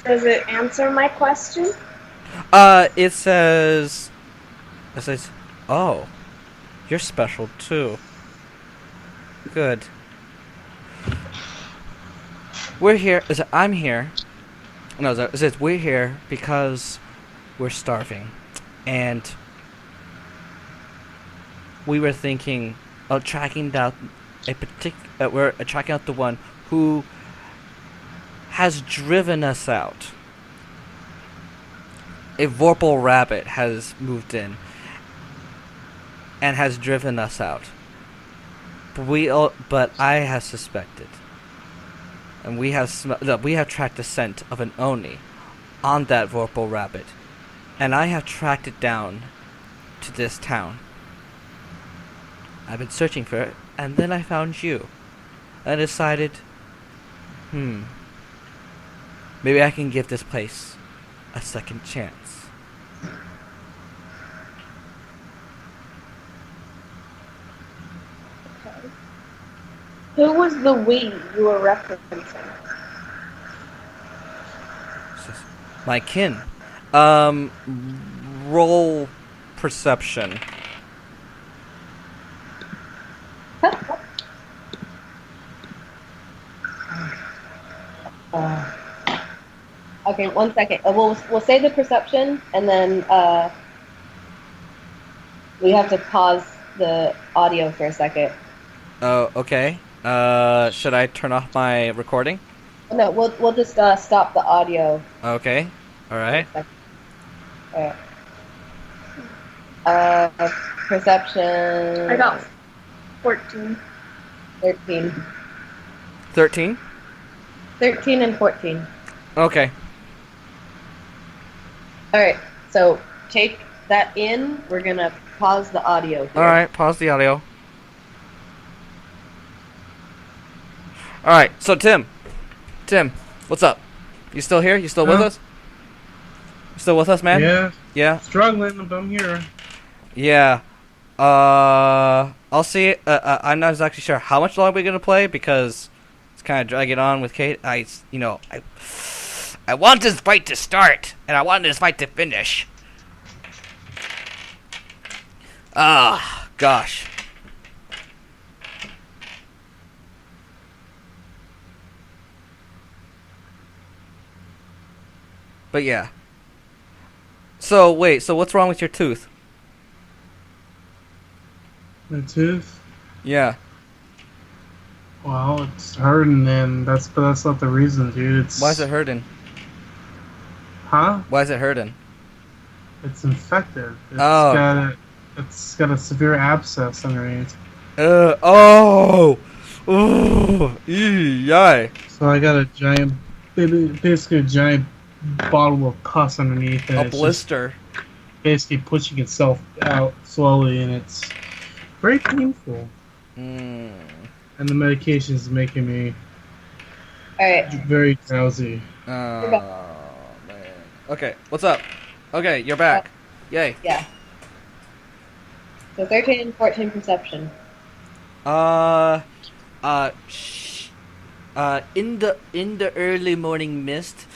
Does it answer my question? It says, "Oh, you're special too. Good. We're here. I'm here. No, it says we're here because we're starving, and we were thinking of tracking down we're tracking out the one who has driven us out. A Vorpal rabbit has moved in and has driven us out. But I have suspected, and we have tracked the scent of an Oni on that Vorpal rabbit, and I have tracked it down to this town. I've been searching for it, and then I found you. I decided, maybe I can give this place a second chance." Okay. Who was the we you were referencing? My kin. Roll perception. Okay, 1 second. We'll say the perception, and then we have to pause the audio for a second. Oh, okay. Should I turn off my recording? No, we'll just stop the audio Okay. All for a right. second. Alright. Uh, perception. I got 14. 13. 13. 13 and 14. Okay. Alright, so take that in. We're gonna pause the audio here. All right. Pause the audio. All right. So Tim, what's up? You still here? You still with Huh? us? You still with us, man? Yeah, Yeah. struggling, but I'm here. Yeah. I'll see. I'm not exactly sure how much longer we're gonna play because it's kind of dragging on with Kate. I want this fight to start, and I want this fight to finish. Ah, gosh. But yeah. So wait. So what's wrong with your tooth? My tooth. Yeah. Well, it's hurting, and but that's not the reason, dude. It's Why is it hurting? Huh? Why is it hurting? It's infected. Oh. It's got a severe abscess underneath. Oh. Ooh. Yay. So I got a giant, basically a giant bottle of pus underneath it. A It's just blister. basically pushing itself out slowly, and it's very painful. Mm. And the medication is making me Alright, very drowsy. Oh, man. Okay, what's up? Okay, you're back. Yay. yeah. So 13 and 14 perception. In the early morning mist,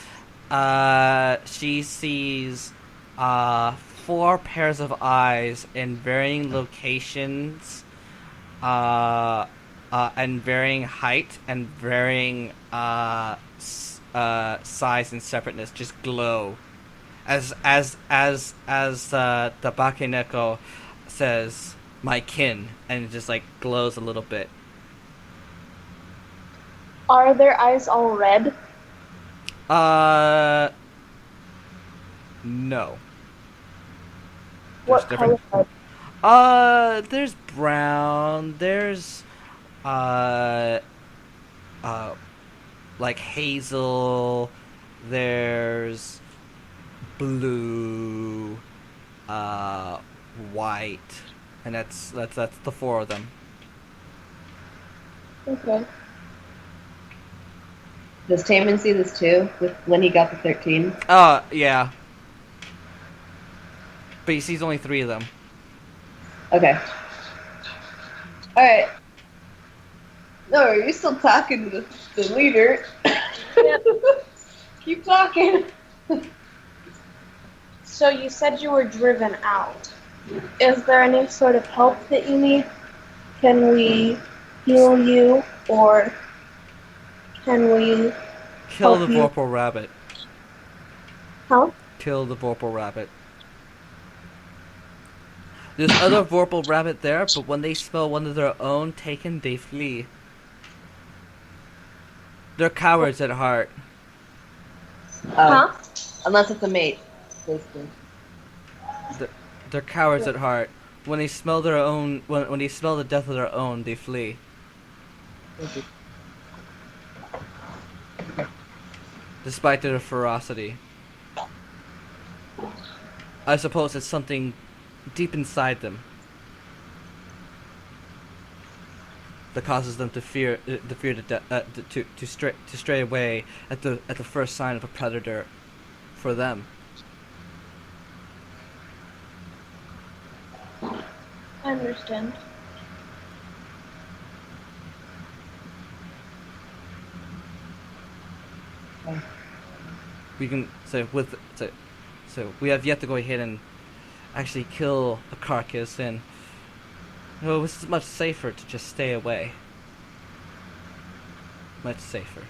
she sees, 4 pairs of eyes in varying locations, and varying height and varying, size and separateness just glow. As the Bakeneko says, my kin, and it just like glows a little bit. Are their eyes all red? No. What different- color are There's brown, there's, like hazel, there's blue, white, and that's the 4 of them. they? Okay. Does Taman see this too? With when he got the 13? Yeah. But he sees only 3 of them. Okay. Alright. No, are you still talking to the leader? Keep talking. So you said you were driven out. Is there any sort of help that you need? Can we heal you, or can we Kill help the you? Vorpal rabbit. Huh? Kill the Vorpal rabbit. There's other Vorpal rabbit there, but when they smell one of their own taken, they flee. They're cowards at heart. Huh? Unless it's a mate, basically. They're cowards at heart. When they smell their own, when they smell the death of their own, they flee. Despite their ferocity. I suppose it's something deep inside them that causes them to fear to stray away at the first sign of a predator for them. I understand. We can so we have yet to go ahead and actually kill a carcass, and it's much safer to just stay away. Much safer.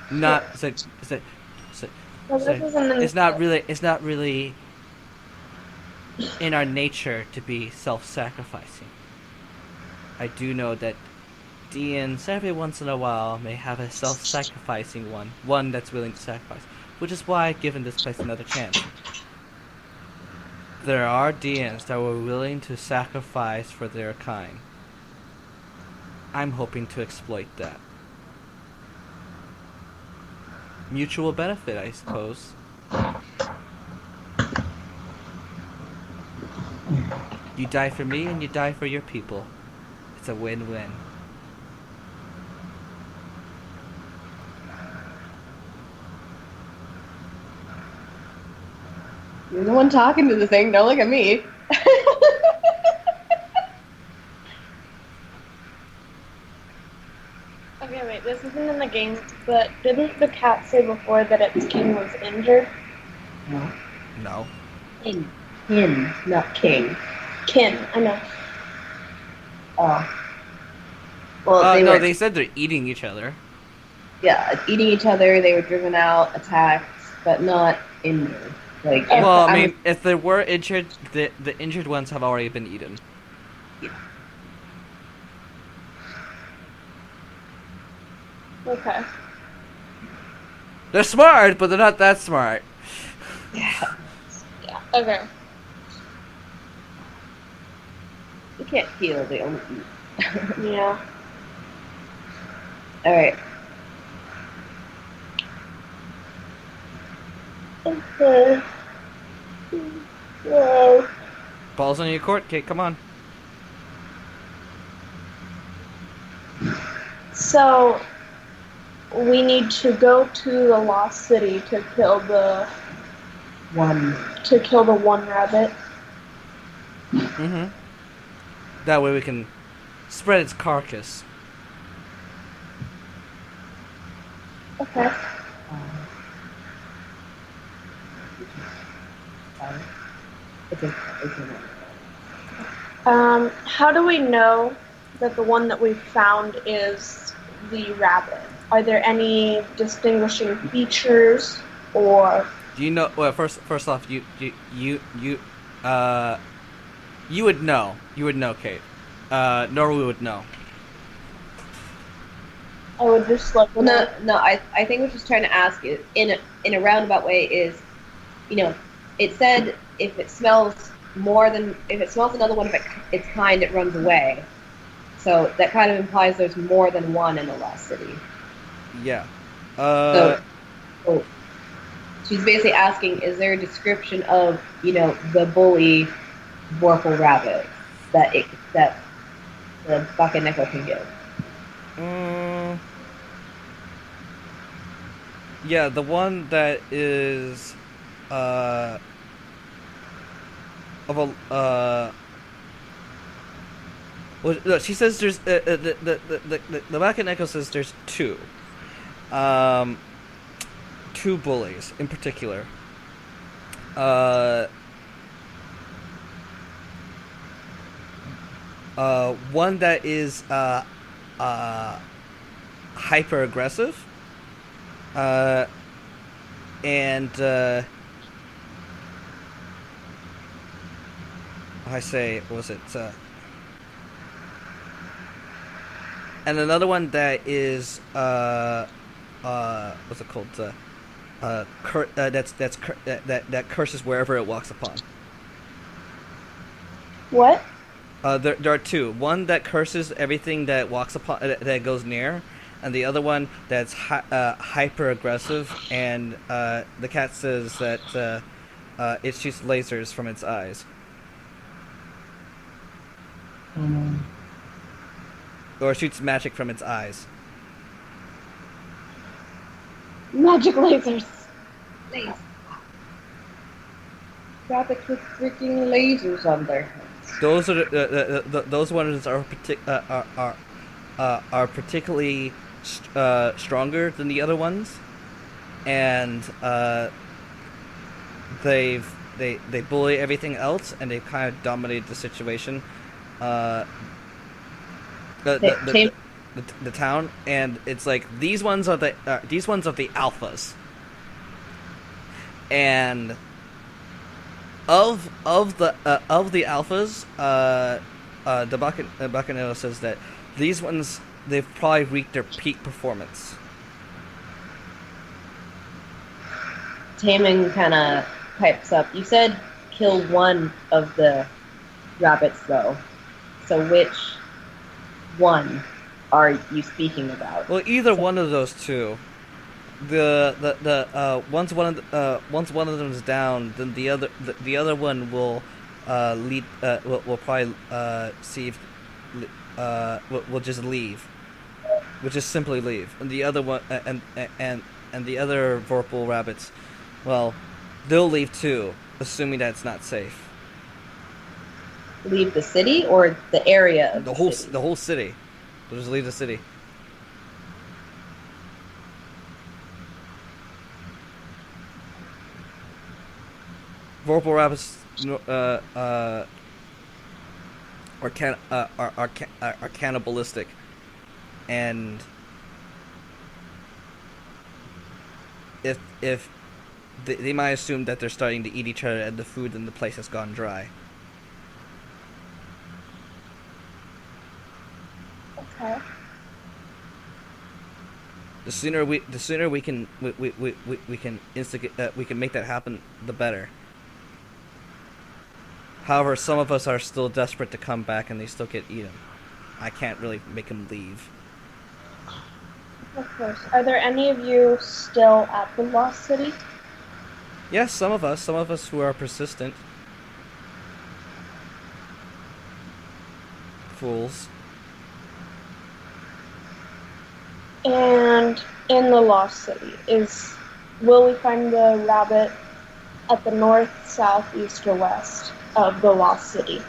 Not Well, so this isn't it's not really in our nature to be self-sacrificing. I do know that Deans every once in a while may have a self-sacrificing one that's willing to sacrifice, which is why I've given this place another chance. There are Deans that were willing to sacrifice for their kind. I'm hoping to exploit that. Mutual benefit, I suppose. You die for me and you die for your people. It's a win-win. You're the one talking to the thing. Don't look at me. Okay, wait, this isn't in the game, but didn't the cat say before that its king was injured? No. No. King. Kin, not king. Kin, I know. Oh. Well, they no, were. they said they're eating each other. Yeah, eating each other. They were driven out, attacked, but not injured. Like, Well, I I'm- mean, if they were injured, the injured ones have already been eaten. Okay. They're smart, but they're not that smart. yeah, Yeah, okay. you can't heal. They only eat. Yeah. All right. Okay. Whoa. Balls on your court, Kate. Come on. So, we need to go to the Lost City to kill the one rabbit. Mm-hmm. That way we can spread its carcass. Okay. How do we know that the one that we found is the rabbit? Are there any distinguishing features, or Do you know? Well, first off, you would know. You would know, Kate. Norway would know. I would just like to know? No. I think what she's trying to ask is, in a roundabout way, is, it said if it smells another one of its kind, it runs away. So that kind of implies there's more than one in the Lost City. Yeah. So she's basically asking, is there a description of, the bully Vorpal rabbit that the Bakaneko can give? Yeah, the one that is of a well, no, she says there's the Bakaneko says there's two bullies in particular. One that is hyper aggressive, and and another one that is what's it called? That curses wherever it walks upon. What? There are two. One that curses everything that walks upon that goes near, and the other one that's hyper aggressive. And the cat says that it shoots lasers from its eyes, or shoots magic from its eyes. Magic lasers. Lasers. Rabbits with freaking lasers on their heads. Those are those ones are particularly stronger than the other ones, and they bully everything else, and they've kind of dominated the situation. The town, and it's like these ones are the alphas, and of the alphas, the Bacchanal says that these ones they've probably reached their peak performance. Taman kind of pipes up. You said kill one of the rabbits, though. So which one are you speaking about? Well, either one of those two. Once one of them is down, then the other one will lead will probably see if will just leave, will just simply leave, and the other one and the other Vorpal rabbits, well, they'll leave too, assuming that it's not safe. Leave the city or the area of The city? whole city. They'll just leave the city. Vorpal rabbits are cannibalistic, and if they might assume that they're starting to eat each other and the food in the place has gone dry. Okay. The sooner we can instigate we can make that happen, the better. However, some of us are still desperate to come back, and they still get eaten. I can't really make them leave. Of course. Are there any of you still at the Lost City? Yes, some of us who are persistent. Fools. And in the Lost City, will we find the rabbit at the north, south, east, or west of the Lost City?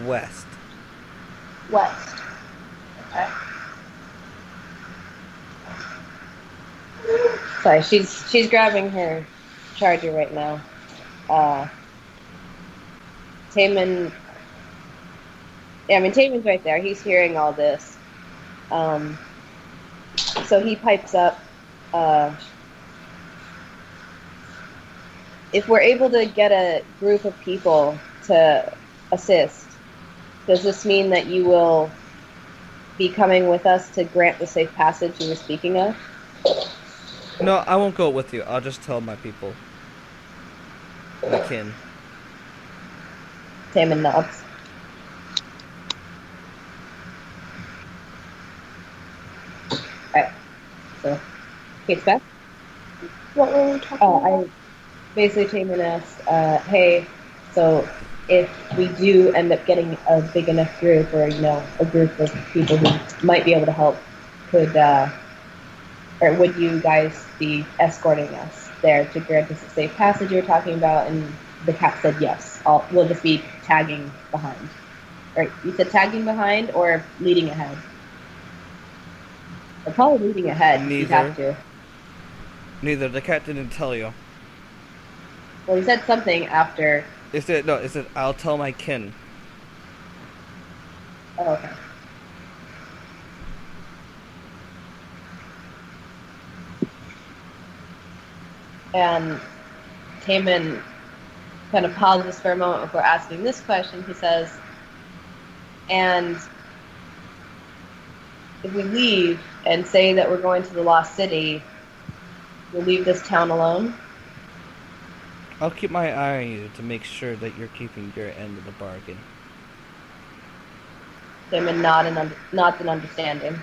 West. West. Okay. Sorry, she's grabbing her charger right now. Taman's right there. He's hearing all this. So he pipes up. If we're able to get a group of people to assist, does this mean that you will be coming with us to grant the safe passage you were speaking of? No, I won't go with you. I'll just tell my people. My kin. Taman nods. Alright. So, Kate's back. What were we talking about? Basically Taman asked, hey, so if we do end up getting a big enough group, or, a group of people who might be able to help, or would you guys be escorting us there to grant us the safe passage you were talking about? And the cat said yes. We'll just be tagging behind. Or you said tagging behind or leading ahead? Or probably leading ahead. Neither. You'd have to. Neither. The cat didn't tell you. Well, he said something after. It said I'll tell my kin. Oh, okay. And Taman kind of pauses for a moment before asking this question. He says, and if we leave and say that we're going to the Lost City, we'll leave this town alone? I'll keep my eye on you to make sure that you're keeping your end of the bargain. Taman nods in understanding.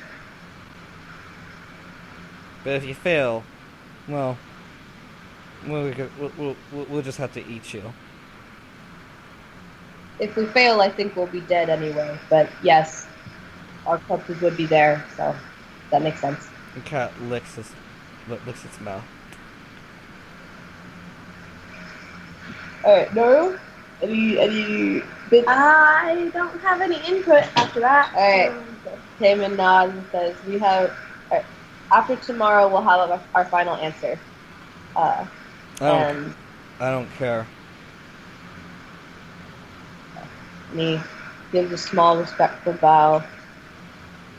But if you fail, well, we'll just have to eat you. If we fail, I think we'll be dead anyway. But yes, our corpses would be there, so that makes sense. The cat licks its mouth. Alright, no? Any bits? I don't have any input after that. Alright. Taman nods and says, we have, after tomorrow we'll have our final answer. I don't care. And he gives a small respectful bow,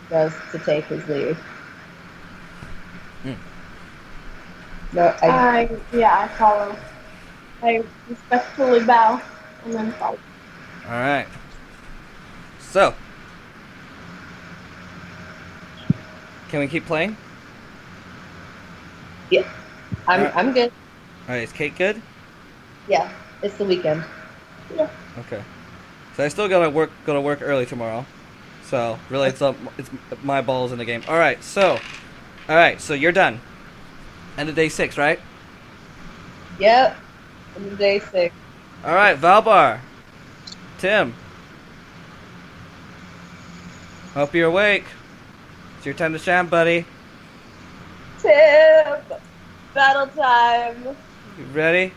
goes to take his leave. No, I follow. I respectfully bow and then follow. All right. So, can we keep playing? yeah, I'm good. All right. Is Kate good? Yeah, it's the weekend. Yeah. Okay. So I still go to work early tomorrow. So really, it's my balls in the game. All right. So you're done. End of day 6, right? Yep, I'm day 6. All right, Valbar. Tim. Hope you're awake. It's your time to shine, buddy. Tim, battle time. You ready?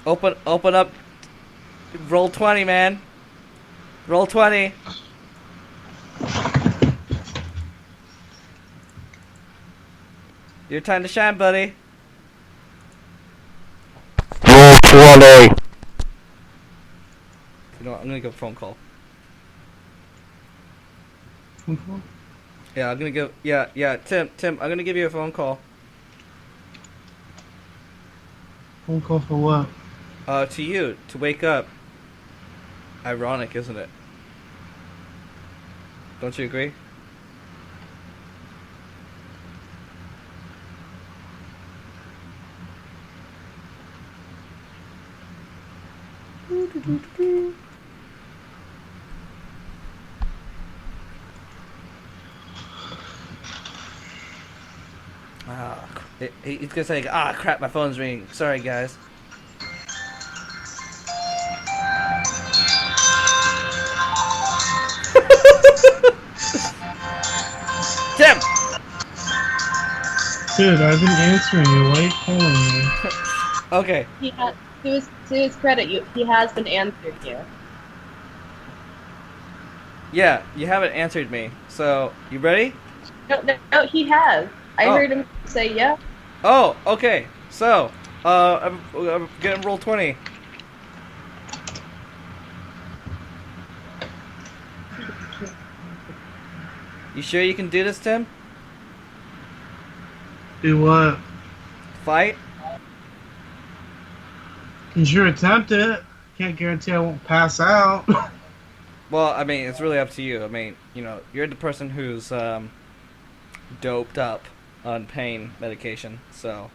Open up. Roll 20, man. Roll 20. Your time to shine, buddy. Roll 20. You know what? I'm gonna give a phone call. Phone call? Yeah, I'm gonna give. Yeah. Tim, I'm gonna give you a phone call. Phone call for what? To you to wake up. Ironic, isn't it? Don't you agree? He's gonna say, crap, my phone's ringing. Sorry, guys. Tim! Dude, I've been answering you. Why are you calling me? Okay. To his credit, he has been answering you. Yeah, you haven't answered me. So, you ready? No, he has. I Oh. heard him say yeah. Oh, okay. So, I'm getting roll 20. You sure you can do this, Tim? Do what? Fight? You sure attempt it. Can't guarantee I won't pass out. Well, I mean, it's really up to you. I mean, you're the person who's doped up on pain medication, so.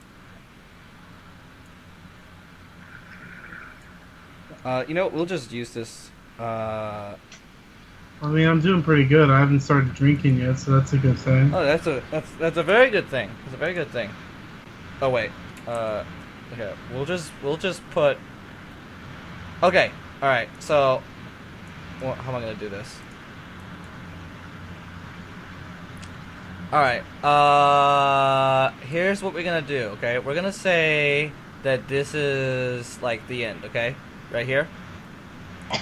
We'll just use this. I mean, I'm doing pretty good. I haven't started drinking yet, so that's a good thing. Oh, that's a very good thing. That's a very good thing. Oh wait. Okay. We'll just put. Okay. All right. So, how am I gonna do this? All right. Here's what we're gonna do. Okay. We're gonna say that this is like the end. Okay. Right here. All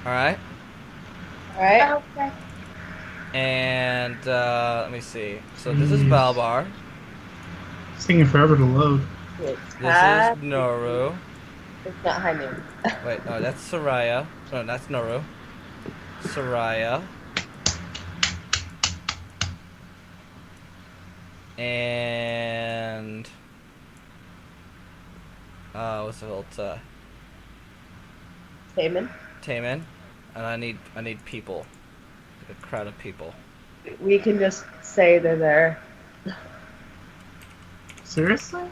right. All right. Okay. And let me see. So this is Valbar. It's taking forever to load. It's This is Noru. It's not high noon. Wait, no, that's Soraya. No, that's Noru. Soraya. And what's it called? Taman. Taman. And I need people. Like a crowd of people. We can just say they're there. Seriously?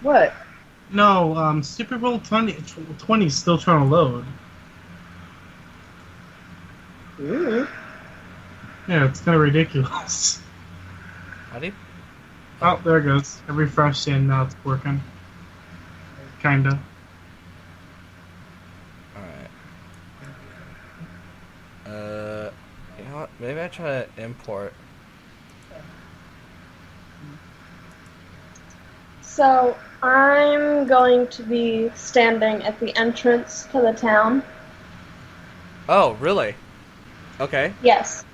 What? No, stupid roll 20 is still trying to load. Ooh. Yeah, it's kind of ridiculous. How do you? Oh, there it goes. I refreshed it and now it's working. Kinda. Alright. You know what? Maybe I try to import. So I'm going to be standing at the entrance to the town. Oh, really? Okay. Yes.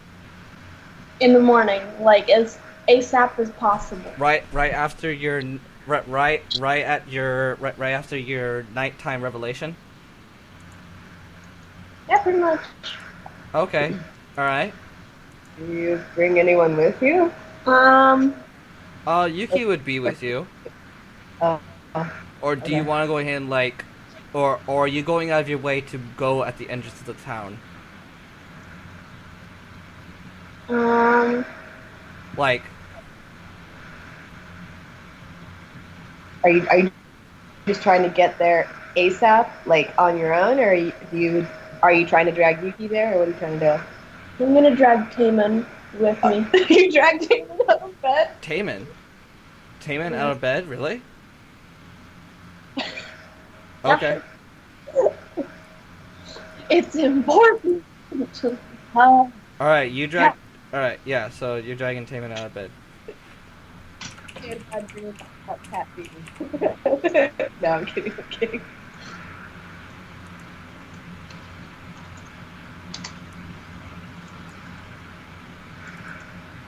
In the morning, like as ASAP as possible. Right after your right after your nighttime revelation. Yeah, pretty much. Okay. All right. Do you bring anyone with you? Um, Yuki would be with you. Oh, Or do you okay. want to go ahead and like, or are you going out of your way to go at the entrance of the town? um, Like, Are you just trying to get there ASAP, like on your own, or are you trying to drag Yuki there, or what are you trying to I'm gonna drag Taman with me. do? You dragged him out of bed? Taman? Taman out Yeah. of bed? Really? Okay. It's important. Alright, you drag. Alright, yeah, so you're dragging Taman out of bed. No, I'm kidding. I'm kidding.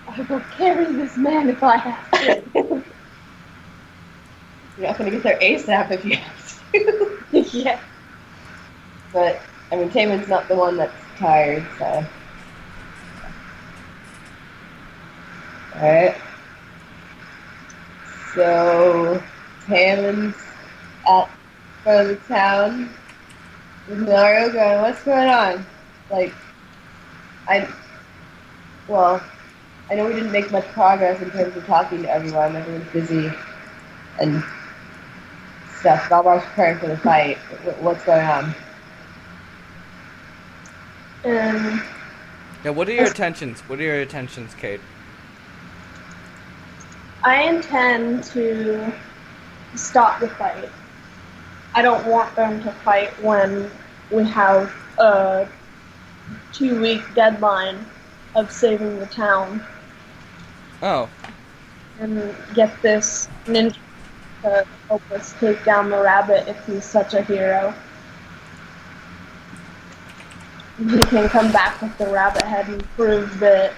I will carry this man if I have to. You're not gonna get there ASAP if you have to. Yeah. But I mean, Taman's not the one that's tired, so. All right. So Taman's at front of the town with Mario going, "What's going on?" Like, well, I know we didn't make much progress in terms of talking to everyone. Everyone's busy and stuff. Valbar's preparing for the fight. What's going on? Yeah, what are your intentions? What are your intentions, Kate? I intend to stop the fight. I don't want them to fight when we have a 2-week deadline of saving the town Oh, and get this ninja to help us take down the rabbit if he's such a hero. He can come back with the rabbit head and prove that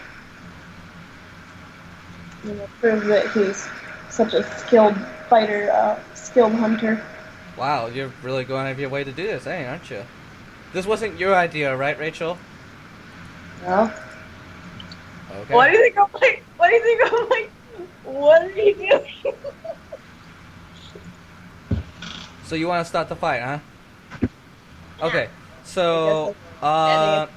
he's such a skilled fighter, skilled hunter. wow, you're really going out of your way to do this, aren't you? This wasn't your idea, right, Rachel? No. Okay. What do you think I'm like? What do you think I'm like? What are you doing? So you want to start the fight, huh? Okay. So, I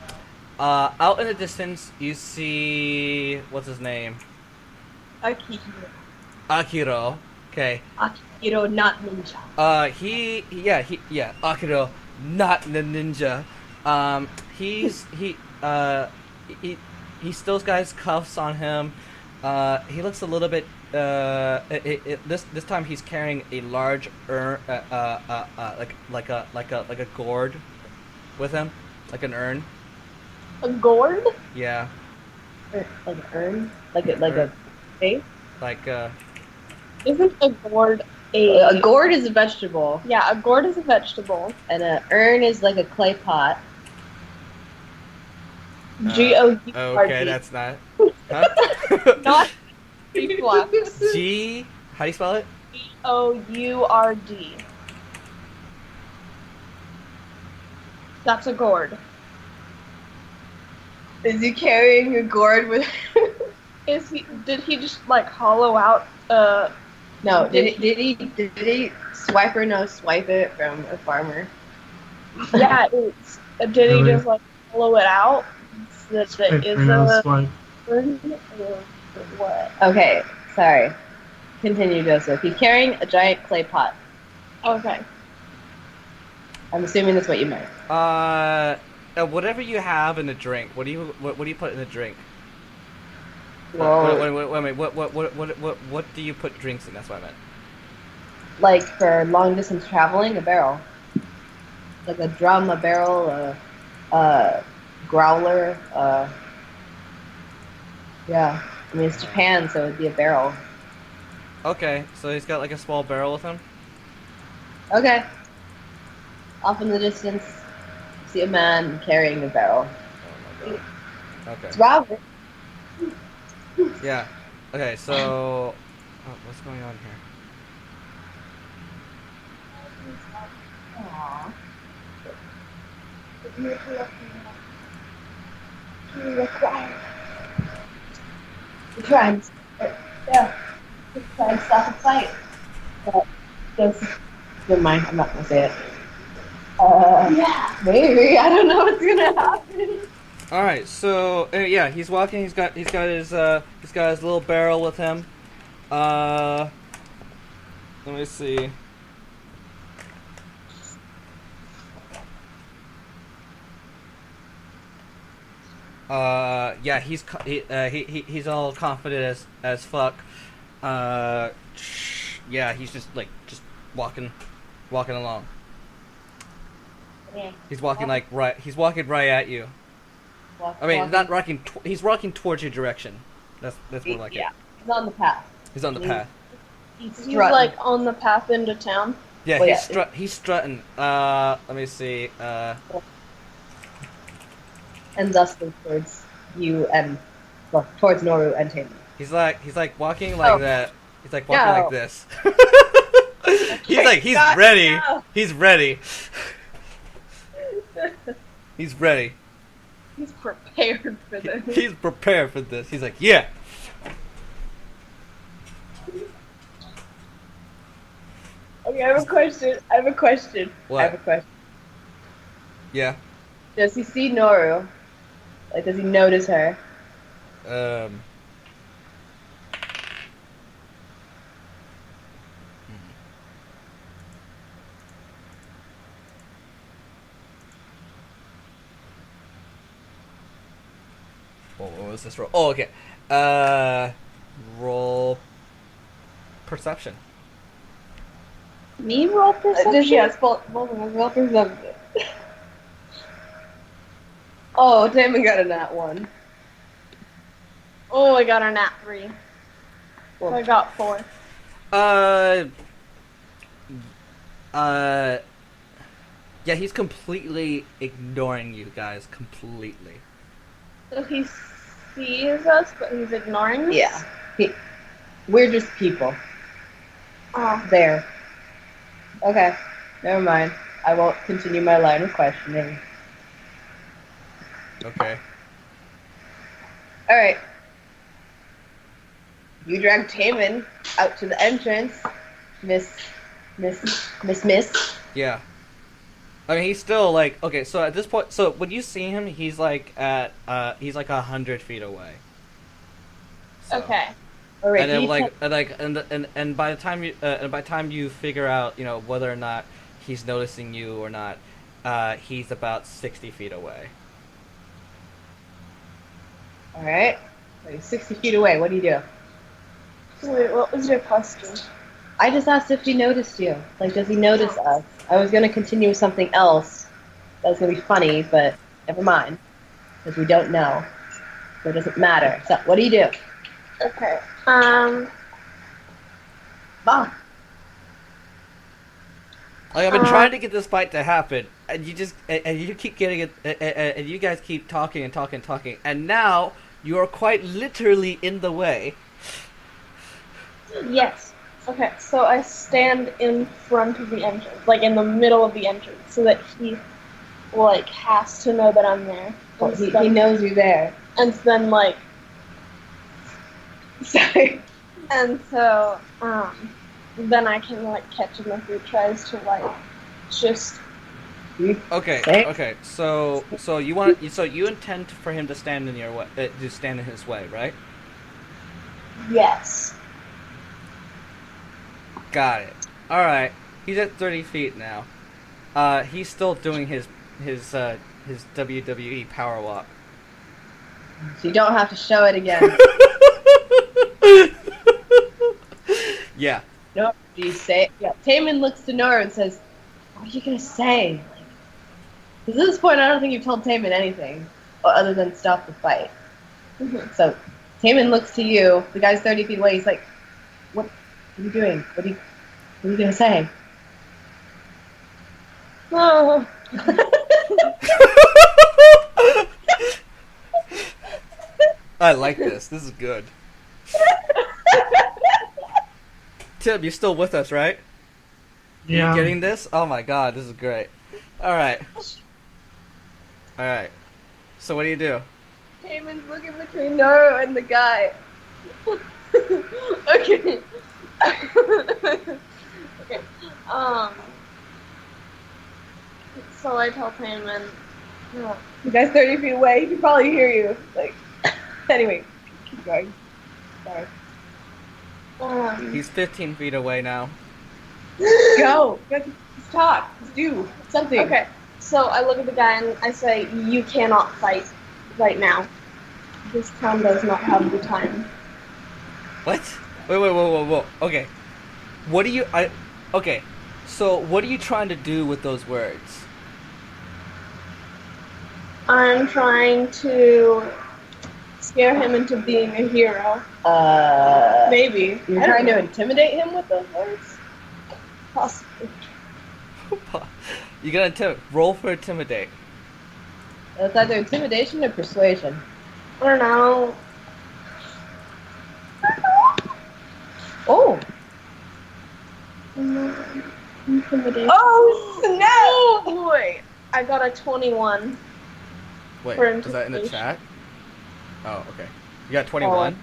out in the distance, you see what's his name? Akihiro. Akiro. Okay. Akihiro, not ninja. He Akiro, not the ninja. He still's got his cuffs on him. He looks a little bit. This time he's carrying a large urn, like a gourd, with him, like an urn. A gourd? Yeah, Like an urn? Like a face? like Isn't a gourd A gourd is a vegetable, Yeah, a gourd is a vegetable. and an urn is like a clay pot. G-O-U-R-D. okay, that's not. Huh? Not reflux. G. How do you spell it? G-O-U-R-D. That's a gourd. Is he carrying a gourd with? Did he just like hollow out No. Did he swipe or no swipe it from a farmer? yeah, did he Really? just like hollow it out? That Swipe is or no a swipe. gourd or what? Okay, sorry. Continue, Joseph. He's carrying a giant clay pot. Okay. I'm assuming that's what you meant. Whatever you have in the drink. What do you put in the drink? Well, Wait, what do you put drinks in? That's what I meant. like for long distance traveling, a barrel. Like a drum, a barrel, a growler, yeah. I mean, it's Japan, so it'd be a barrel. Okay, so he's got like a small barrel with him. Okay. Off in the distance, you see a man carrying a barrel. Oh my god. It's Okay. Robert. Yeah. Okay, so what's going on here? Aww. We're trying. Yeah. Just try and stop a fight. But just never mind. I'm not gonna say it. Yeah. Maybe I don't know what's gonna happen. All right, so yeah, he's walking. He's got his little barrel with him. Let me see. Yeah, he's all confident as fuck. Yeah, he's just walking along. Yeah. He's walking He's walking right at you. I mean, not walking. He's walking towards your direction. That's more like Yeah. it. He's on the path. He's on the path. He's He's strutting. like on the path into town. Yeah, Well, he's yeah. he's strutting. Let me see. And thusly towards you and well, towards Noru and Tamer. He's walking like Oh. that. He's like walking No. like this. He's God, ready. no. He's ready. He's ready. He's prepared for this. He's prepared for this. He's like, yeah. Okay, I have a question. I have a question. What? I have a question. Yeah. Does he see Noru? Like, does he notice her? Um. What was this roll? Oh, okay. Roll perception. Me roll perception? Yes, roll perception. Oh, Damon got a nat 1. Oh, I got a nat 3. So I got 4. Yeah, he's completely ignoring you guys. Completely. So he sees us, but he's ignoring us? Yeah. We're just people. Oh. There. Okay. Never mind. I won't continue my line of questioning. Okay. Alright. You drag Taman out to the entrance. Miss. Yeah. I mean, he's still like, okay, so at this point, so when you see him, he's like at, he's like 100 feet away. So. Okay. Alright, And then and by the time you figure out, you know, whether or not he's noticing you or not, he's about 60 feet away. Alright. 60 feet away. What do you do? Wait, what was your question? I just asked if he noticed you. Like, does he notice us? I was gonna continue with something else. That was gonna be funny, but never mind. Because we don't know. So it doesn't matter. So, what do you do? Okay. Mom. Like, I've been trying to get this fight to happen, and you just and you keep getting it, and you guys keep talking, and now you are quite literally in the way. Yes. Okay, so I stand in front of the entrance, like in the middle of the entrance, so that he, like, has to know that I'm there. Well, And he then- knows you're there. And then, like, Sorry. and so, then I can, like, catch him if he tries to, like, just, Okay, Okay. okay. So you intend for him to stand in your way, to stand in his way, right? yes. Got it. All right. He's at 30 feet now. He's still doing his WWE power walk. So you don't have to show it again. Yeah. No, do you say? Yeah. Taman looks to Nora and says, "What are you gonna say?" Because at this point, I don't think you've told Taman anything other than stop the fight. Mhm. So Taman looks to you. The guy's 30 feet away. He's like, "What are you doing? What are you gonna say?" Oh, I like this. This is good. Tim, you're still with us, right? Yeah. You getting this? Oh my god, this is great. All right. All right. So what do you do? Taman's looking between Nora and the guy. Okay. Okay. So I tell Payman, You guys 30 feet away, he can probably hear you. Like, anyway, keep going. Sorry. He's 15 feet away now. Go. Just talk. Just do something. okay. So I look at the guy and I say, you cannot fight right now. This town does not have the time. What? Wait, whoa. Okay. What are you... Okay. So, what are you trying to do with those words? I'm trying to scare him into being a hero. Maybe. You're trying to intimidate him with those words? Possibly. You gotta roll for intimidate. It's either intimidation or persuasion. I don't know. Oh. Intimidation. Oh, no! Wait, I got a 21. Wait, For is that in the intimidation. chat? Oh, okay. You got 21?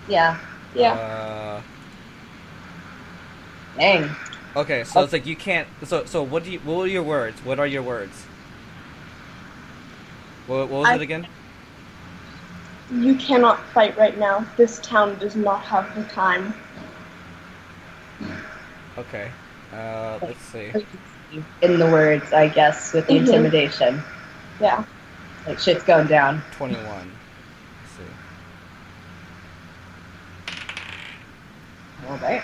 Yeah. Yeah. Dang. Okay, so it's like you can't... So what are your words? What are your words? What was it again? You cannot fight right now. This town does not have the time. Okay. Let's see. In the words, I guess, with the Mhm. intimidation. Yeah. Like, shit's going down. 21. Let's see. All right.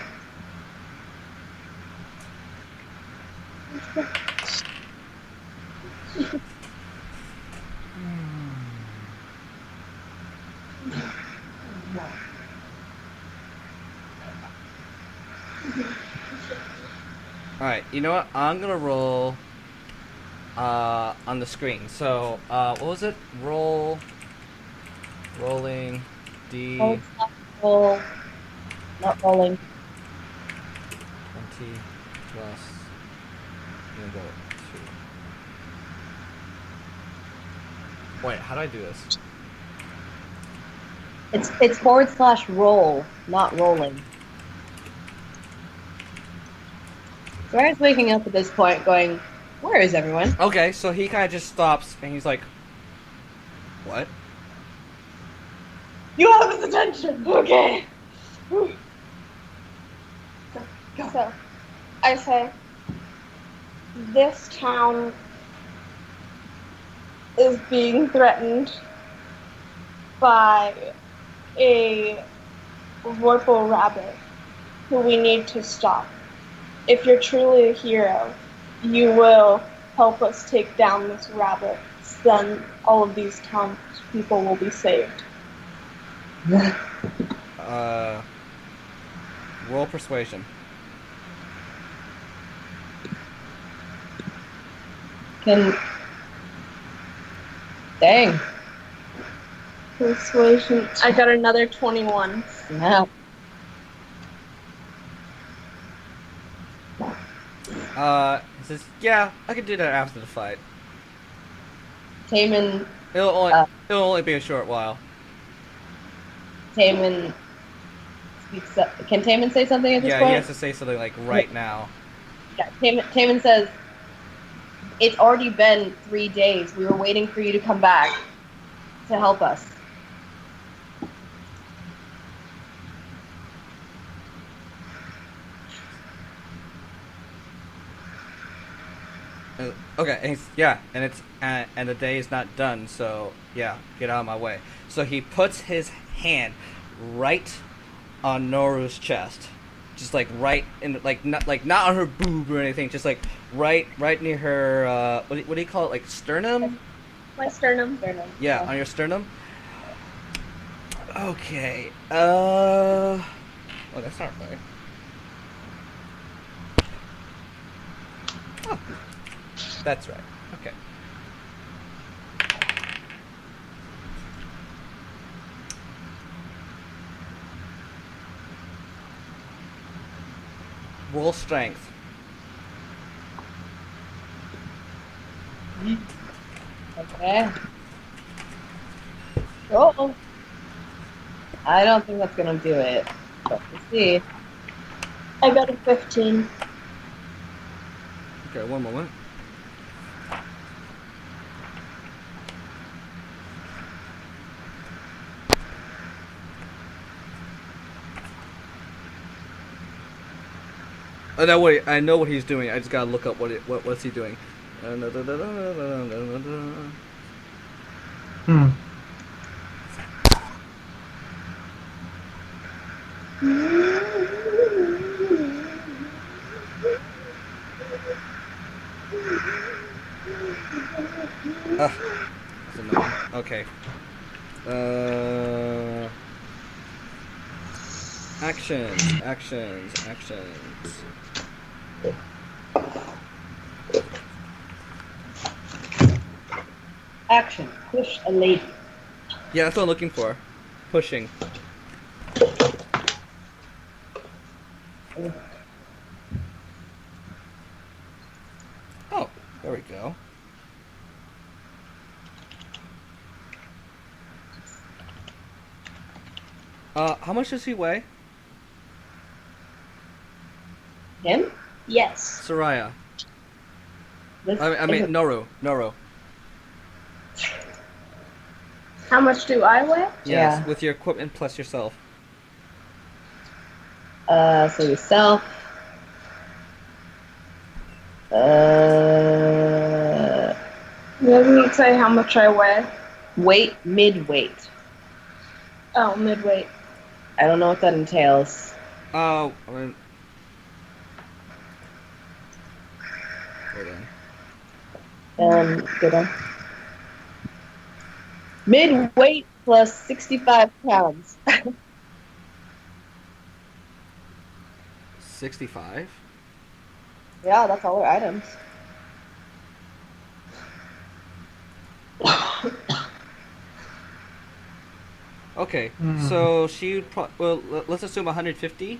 Alright, you know what? I'm gonna roll on the screen. So, what was it? Rolling D Roll. Not rolling. 20 plus. I'm gonna go 2. Wait, how do I do this? It's /roll, not rolling. So I was waking up at this point going, where is everyone? Okay, so he kind of just stops and he's like, what? You have his attention! Okay! So, I say, this town is being threatened by a Vorpal rabbit who we need to stop. If you're truly a hero, you will help us take down this rabbit. Then all of these townspeople will be saved. Roll persuasion. Dang. Persuasion. I got another 21. Snap. He says, yeah, I can do that after the fight. Taman It'll only be a short while. speaks up. Can Taman say something at this Yeah, point? he has to say something like right now. Yeah, Taman says, it's already been 3 days. We were waiting for you to come back to help us. Okay, and and the day is not done, so yeah, get out of my way. So he puts his hand right on Noru's chest, just like right in, like not on her boob or anything, just like right near her. What do you call it? Like sternum? My sternum. Yeah, on your sternum. Okay. Oh, that's not right. Oh. That's right. Okay. Roll strength. Okay. Oh. I don't think that's gonna do it. Let's see. I got a 15. Okay, one moment. Oh, no, wait, I know what he's doing. I just gotta look up what's he doing. Hmm. That's annoying. Okay. Actions. Action. Push a lady. Yeah, that's what I'm looking for. Pushing. Oh, there we go. How much does he weigh? Him? Yes. Soraya. This I mean, Noru. How much do I weigh? Yes, Yeah. with your equipment plus yourself. So yourself. Let me say how much I weigh. Weight, mid-weight. Oh, midweight. I don't know what that entails. Oh, I mean, hold on. Good on. Mid-weight plus 65 pounds. 65? Yeah, that's all our items. Okay, so she would well, let's assume 150.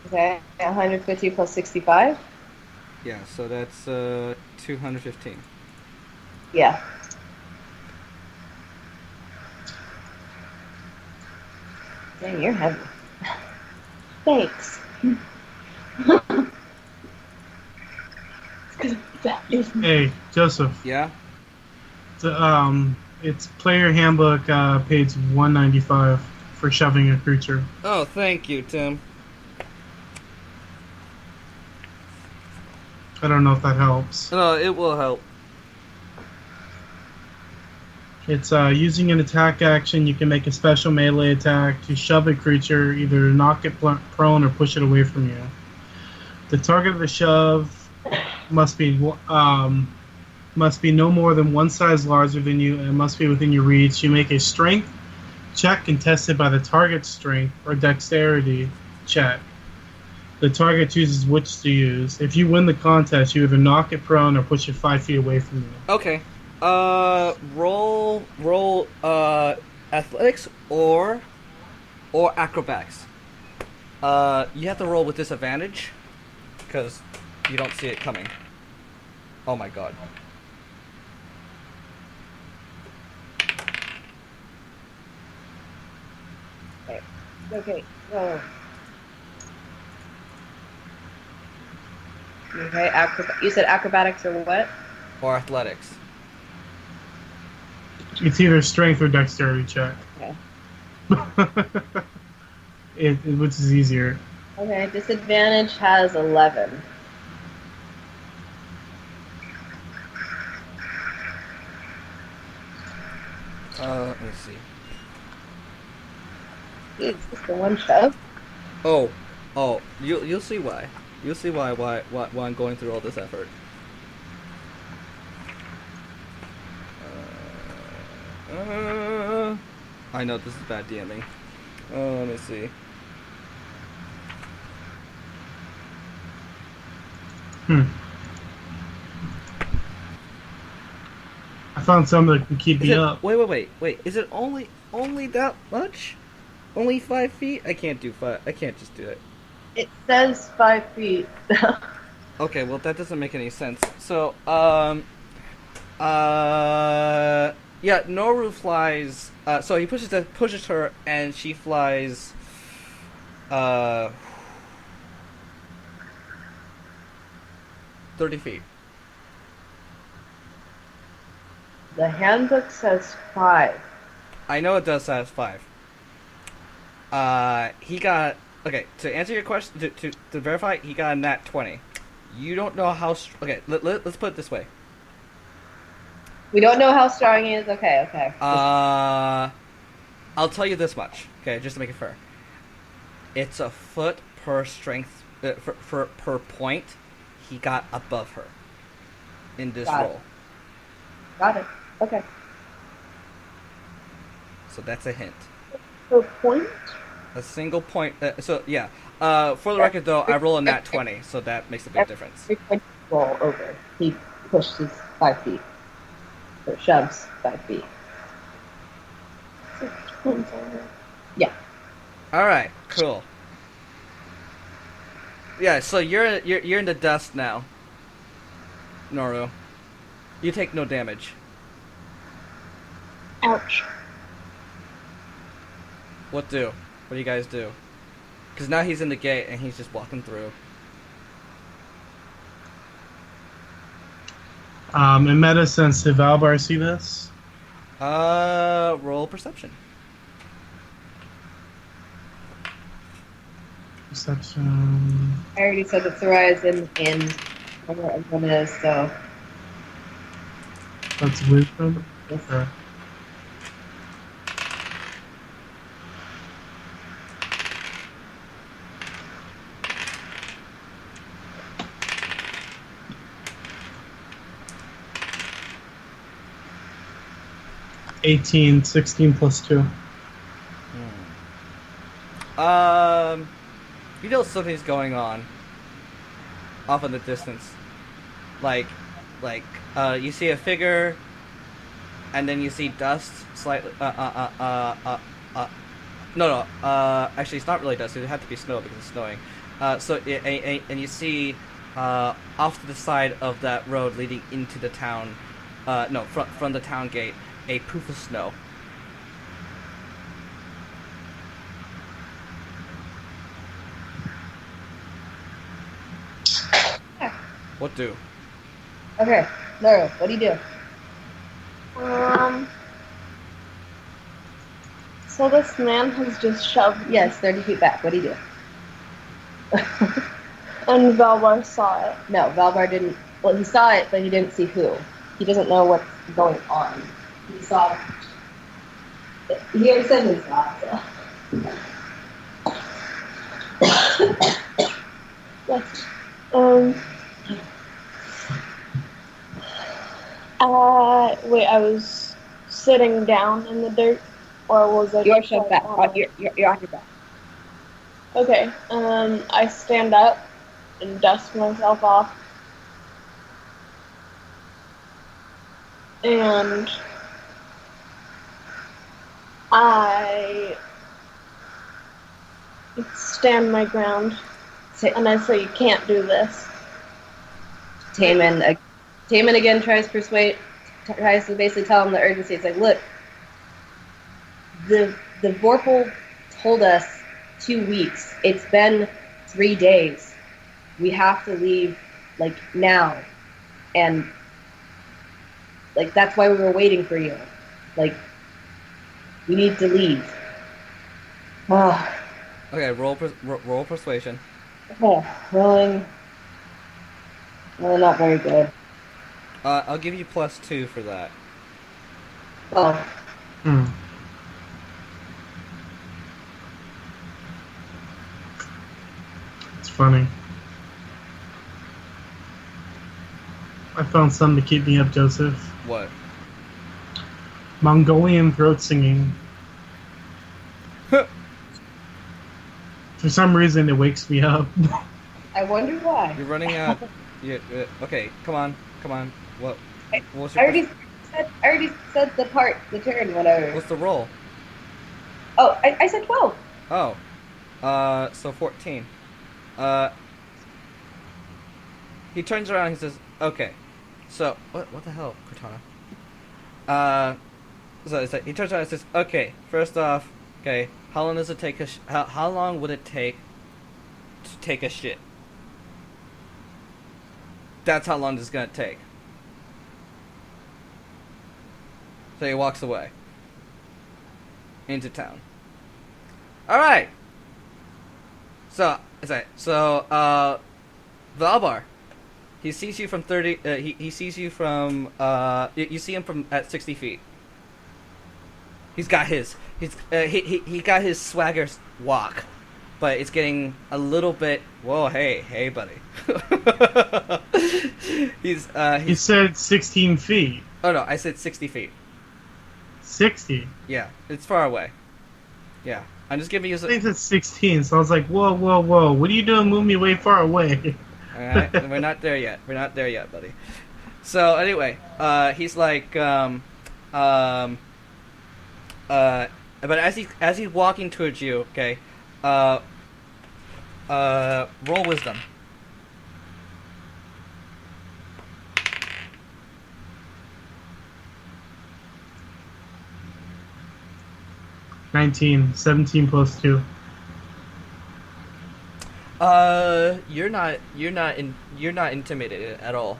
Okay, 150 plus 65? Yeah, so that's 215. Yeah. Dang, you're heavy. Thanks. Hey, Joseph. Yeah? It's player handbook, page 195 for shoving a creature. Oh, thank you, Tim. I don't know if that helps. No, it will help. It's using an attack action. You can make a special melee attack to shove a creature, either knock it prone or push it away from you. The target of the shove must be no more than one size larger than you and must be within your reach. You make a strength check contested by the target's strength or dexterity check. The target chooses which to use. If you win the contest, you either knock it prone or push it 5 feet away from you. Okay. Roll athletics or acrobatics. You have to roll with disadvantage because you don't see it coming. Oh my god. Okay. Oh. Okay, you said acrobatics or what? Or athletics. It's either strength or dexterity check. Okay. Which is easier. Okay, disadvantage has 11. Let me see. It's just the one shove. Oh, you'll see why. You'll see why I'm going through all this effort. I know this is bad DMing. Let me see. I found something that can keep Is you it, up. wait. Is it only that much? Only 5 feet? I can't do 5. I can't just do it. It says 5 feet. Okay, well that doesn't make any sense. So, yeah, Noru flies. So he pushes her, and she flies Uh, 30 feet. The handbook says 5. I know it does size 5. He got... Okay, to answer your question, to verify, he got a nat 20. You don't know how... Okay, let's put it this way. We don't know how strong he is. Okay, okay. I'll tell you this much, okay, just to make it fair. It's a foot per strength, per point. He got above her in this Got it. roll. Got it. Okay. So that's a hint. Per point? A single point. So yeah. For the record, though, I roll a nat 20, so that makes a big difference. Every point you roll over, he pushes 5 feet. Or shoves 5 feet. 6 points over. All right, cool. Yeah, so you're in the dust now, Noru. You take no damage. Ouch. What do? What do you guys do? Because now he's in the gate and he's just walking through. In meta sense, did Valbar see this? Roll perception. Perception. I already said that Soraya is in where everyone is, so. That's wisdom. Yes. Okay. $18, 16 plus 2. You know something's going on. Off in the distance. Like, you see a figure, and then you see dust slightly, no, actually it's not really dust, it had to be snow because it's snowing. And you see, off to the side of that road leading into the town, from the town gate, a poof of snow. What do? Okay, Laura, what do you do? So this man has just shoved me, Yes, 30 feet back. What do you do? and Valvar saw it. No, Valvar didn't. Well, he saw it, but he didn't see who. He doesn't know what's going on. He saw. He already said he saw it, so. Yes. Wait, I was sitting down in the dirt, or was I? You're just, shoved like, back. on it? You're on your back. Okay. I stand up and dust myself off, and I stand my ground, and I say, "You can't do this." Taman again tries to basically tell him the urgency. It's like, look, the Vorpal told us 2 weeks. It's been 3 days. We have to leave, like, now. And, like, that's why we were waiting for you. Like, we need to leave. Ah, Okay, roll persuasion. rolling. Well, not very good. I'll give you +2 for that. Oh, Hmm. It's funny. I found something to keep me up, Joseph. What? Mongolian throat singing. For some reason, it wakes me up. I wonder why. You're running out. Okay, come on. What's I your already said the turn, whatever. What's the roll? Oh, I said 12. Oh, so 14. He turns around and he says, "Okay, so what the hell, Cortana?" So it's like he turns around and says, "Okay, first off, okay, How long does it take how long would it take to take a shit? That's how long this is gonna take. So he walks away. Into town. Alright. So Valbar. He sees you from 30 he sees you from you see him from at 60 feet. He got his swagger walk, but it's getting a little bit. Whoa, hey, buddy. he's You said 16 feet. Oh no, I said 60 feet. 60. Yeah, it's far away. Yeah, I'm just giving you. I think it's 16, so I was like, whoa. What are you doing? Move me way far away. All right, we're not there yet. We're not there yet, buddy. So anyway, he's like, but as he's walking towards you, okay, roll wisdom. $19, 17 plus 2. You're not intimidated at all.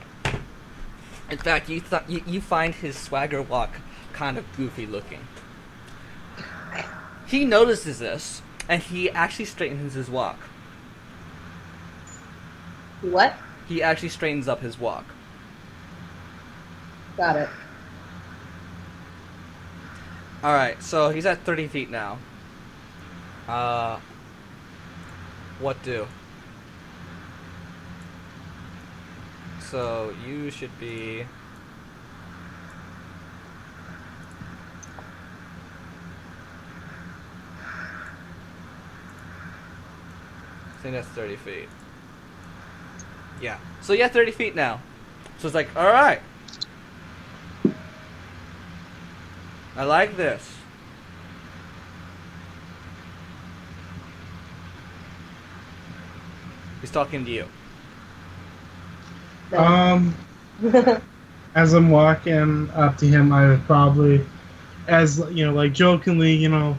In fact, you find his swagger walk kind of goofy looking. He notices this, and he actually straightens his walk. What? He actually straightens up his walk. Got it. Alright, so he's at 30 feet now. What do? So you should be... I think that's 30 feet. Yeah. So yeah, 30 feet now. So it's like, alright. I like this. He's talking to you. As I'm walking up to him, I would probably, as you know, like jokingly, you know,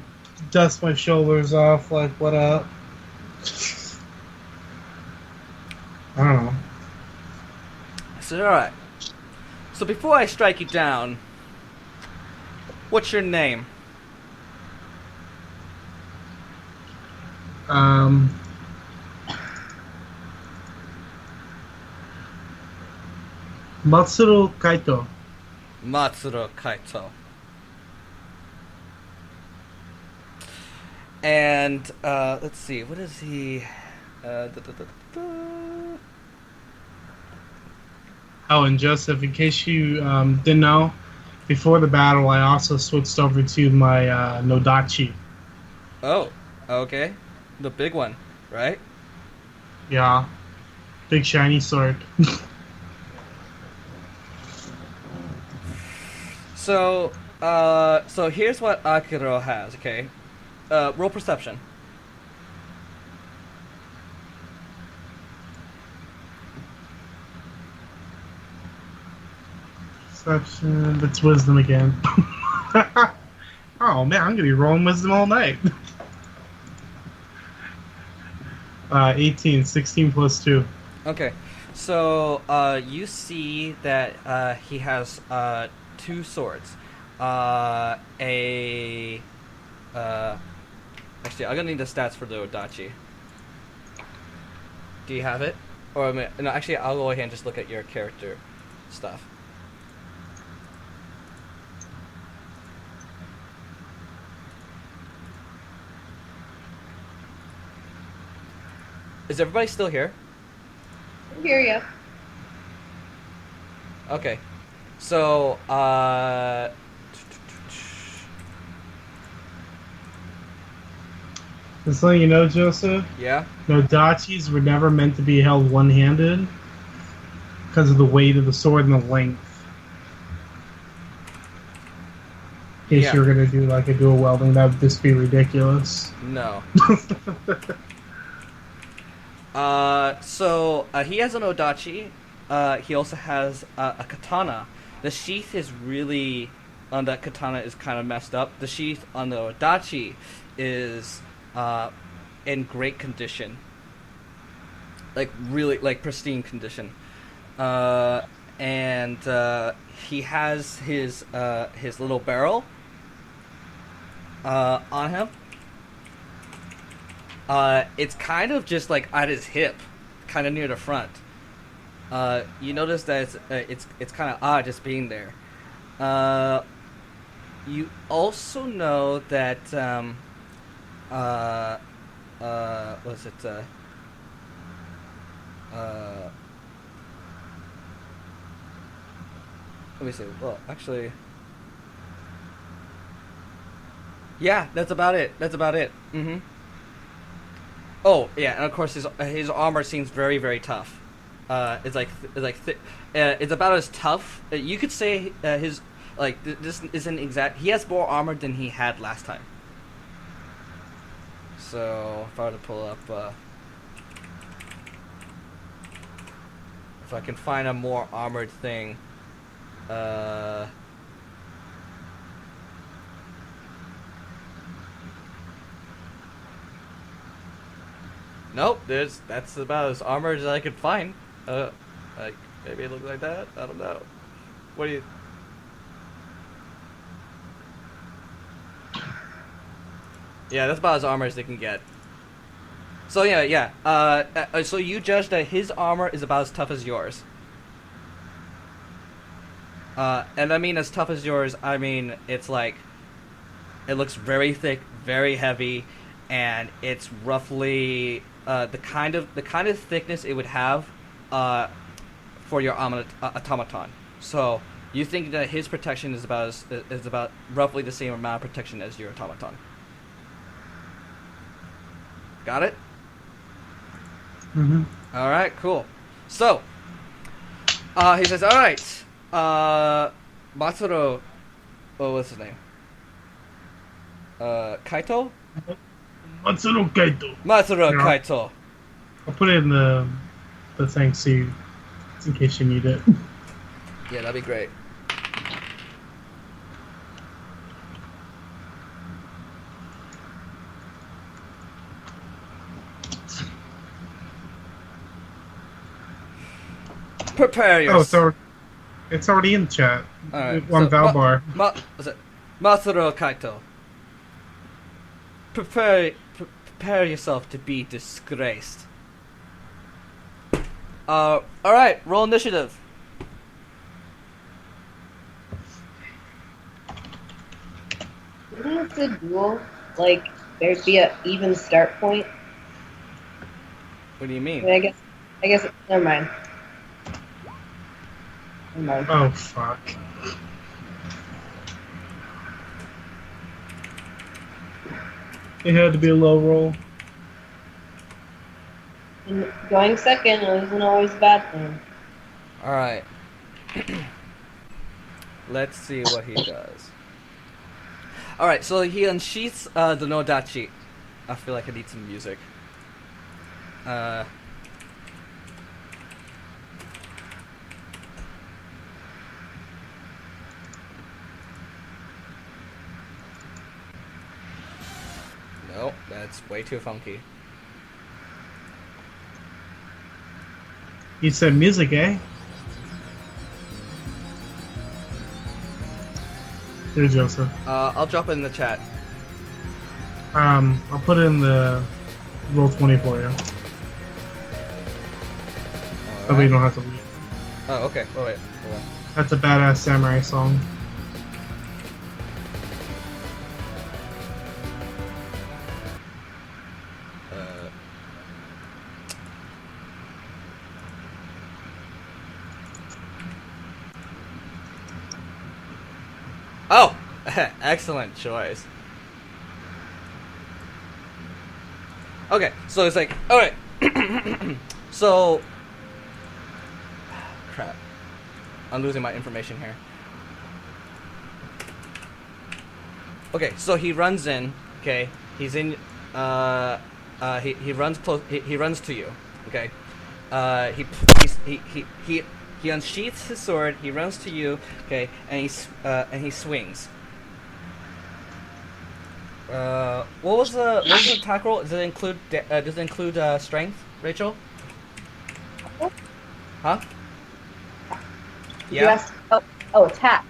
dust my shoulders off, like, what up? I don't know. I said, alright. So before I strike you down, what's your name? Matsuru Kaito. Matsuro Kaito. And, let's see, what is he? Oh, and Joseph, in case you didn't know, before the battle, I also switched over to my Nodachi. Oh, okay. The big one, right? Yeah. Big shiny sword. So, so here's what Akiro has, okay? Roll perception. Perception, that's wisdom again. Oh man, I'm gonna be rolling wisdom all night. 18, 16 plus 2. Okay, so you see that he has two swords. Actually, I'm gonna need the stats for the Odachi. Do you have it? Or no, actually, I'll go ahead and just look at your character stuff. Is everybody still here? I hear you. Okay. So, Just letting you know, Joseph, yeah? Nodachis were never meant to be held one-handed because of the weight of the sword and the length. In case Yeah. you were gonna do like a dual welding, that would just be ridiculous. No. So he has an Odachi. He also has a katana. The sheath is really on that katana is kind of messed up. The sheath on the Odachi is in great condition, like really like pristine condition, and he has his little barrel on him. It's kind of just like at his hip, kind of near the front. You notice that it's kind of odd just being there. You also know that what is it? Let me see. Well, actually, yeah, that's about it. That's about it. Mm-hmm. Oh, yeah, and of course his armor seems very, very tough. It's about as tough. You could say his this isn't exact. He has more armor than he had last time. So if I were to pull up, if I can find a more armored thing, nope, that's about as armored as I could find. Like maybe it looks like that. I don't know. What do you? Yeah, that's about as armored as they can get. So yeah. So you judge that his armor is about as tough as yours. And I mean as tough as yours. I mean it's like it looks very thick, very heavy, and it's roughly the kind of thickness it would have for your automaton. So you think that his protection is about roughly the same amount of protection as your automaton. Got it? Mm-hmm. All right, cool. So he says, "All right, Matsuro, what's his name? Kaito? Matsuro Kaito. Matsuro Yeah. Kaito. I'll put it in the thing so you, in case you need it. Yeah, that'd be great. Prepare Oh, yourself. it's already in the chat. All right, On so, Valbar. What's it? Matsuro Kaito. Prepare yourself to be disgraced. All right, roll initiative. Wouldn't the duel, like, there'd be an even start point? What do you mean? I mean, I guess, never mind. Never mind. Oh, fuck. It had to be a low roll. And going second isn't always a bad thing. All right. Let's see what he does. All right, so he unsheaths the Nodachi. I feel like I need some music. No, that's way too funky. You said music, eh? Here, Joseph. I'll drop it in the chat. I'll put it in the roll 20 for you. That way you don't have to leave. Oh, okay. Oh, wait. Hold on. That's a badass samurai song. Oh! Excellent choice. Okay, so it's like, alright. So... Crap. I'm losing my information here. Okay, so he runs in, okay? He's in, he runs close, he runs to you, okay? He unsheaths his sword, he runs to you, okay, and he swings. What was the attack roll? Does it include strength, Rachel? Huh? You Yeah. asked- oh, attack.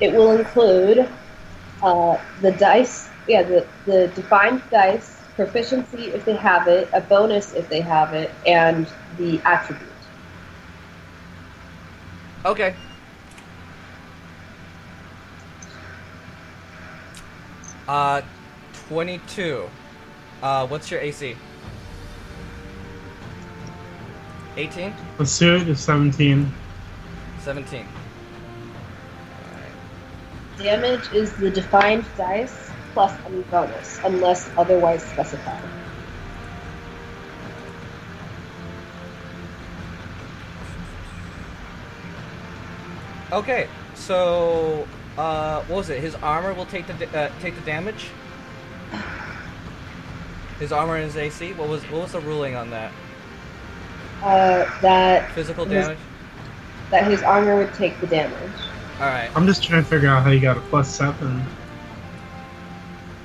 It will include the dice. Yeah, the defined dice, proficiency if they have it, a bonus if they have it, and the attribute. Okay. Uh, 22. What's your AC? 18? The suit is 17. 17. Damage is the defined dice plus any bonus, unless otherwise specified. Okay, so what was it? His armor will take the damage. His armor and his AC. What was the ruling on that? That Physical his- damage. that his armor would take the damage. All right, I'm just trying to figure out how you got a +7.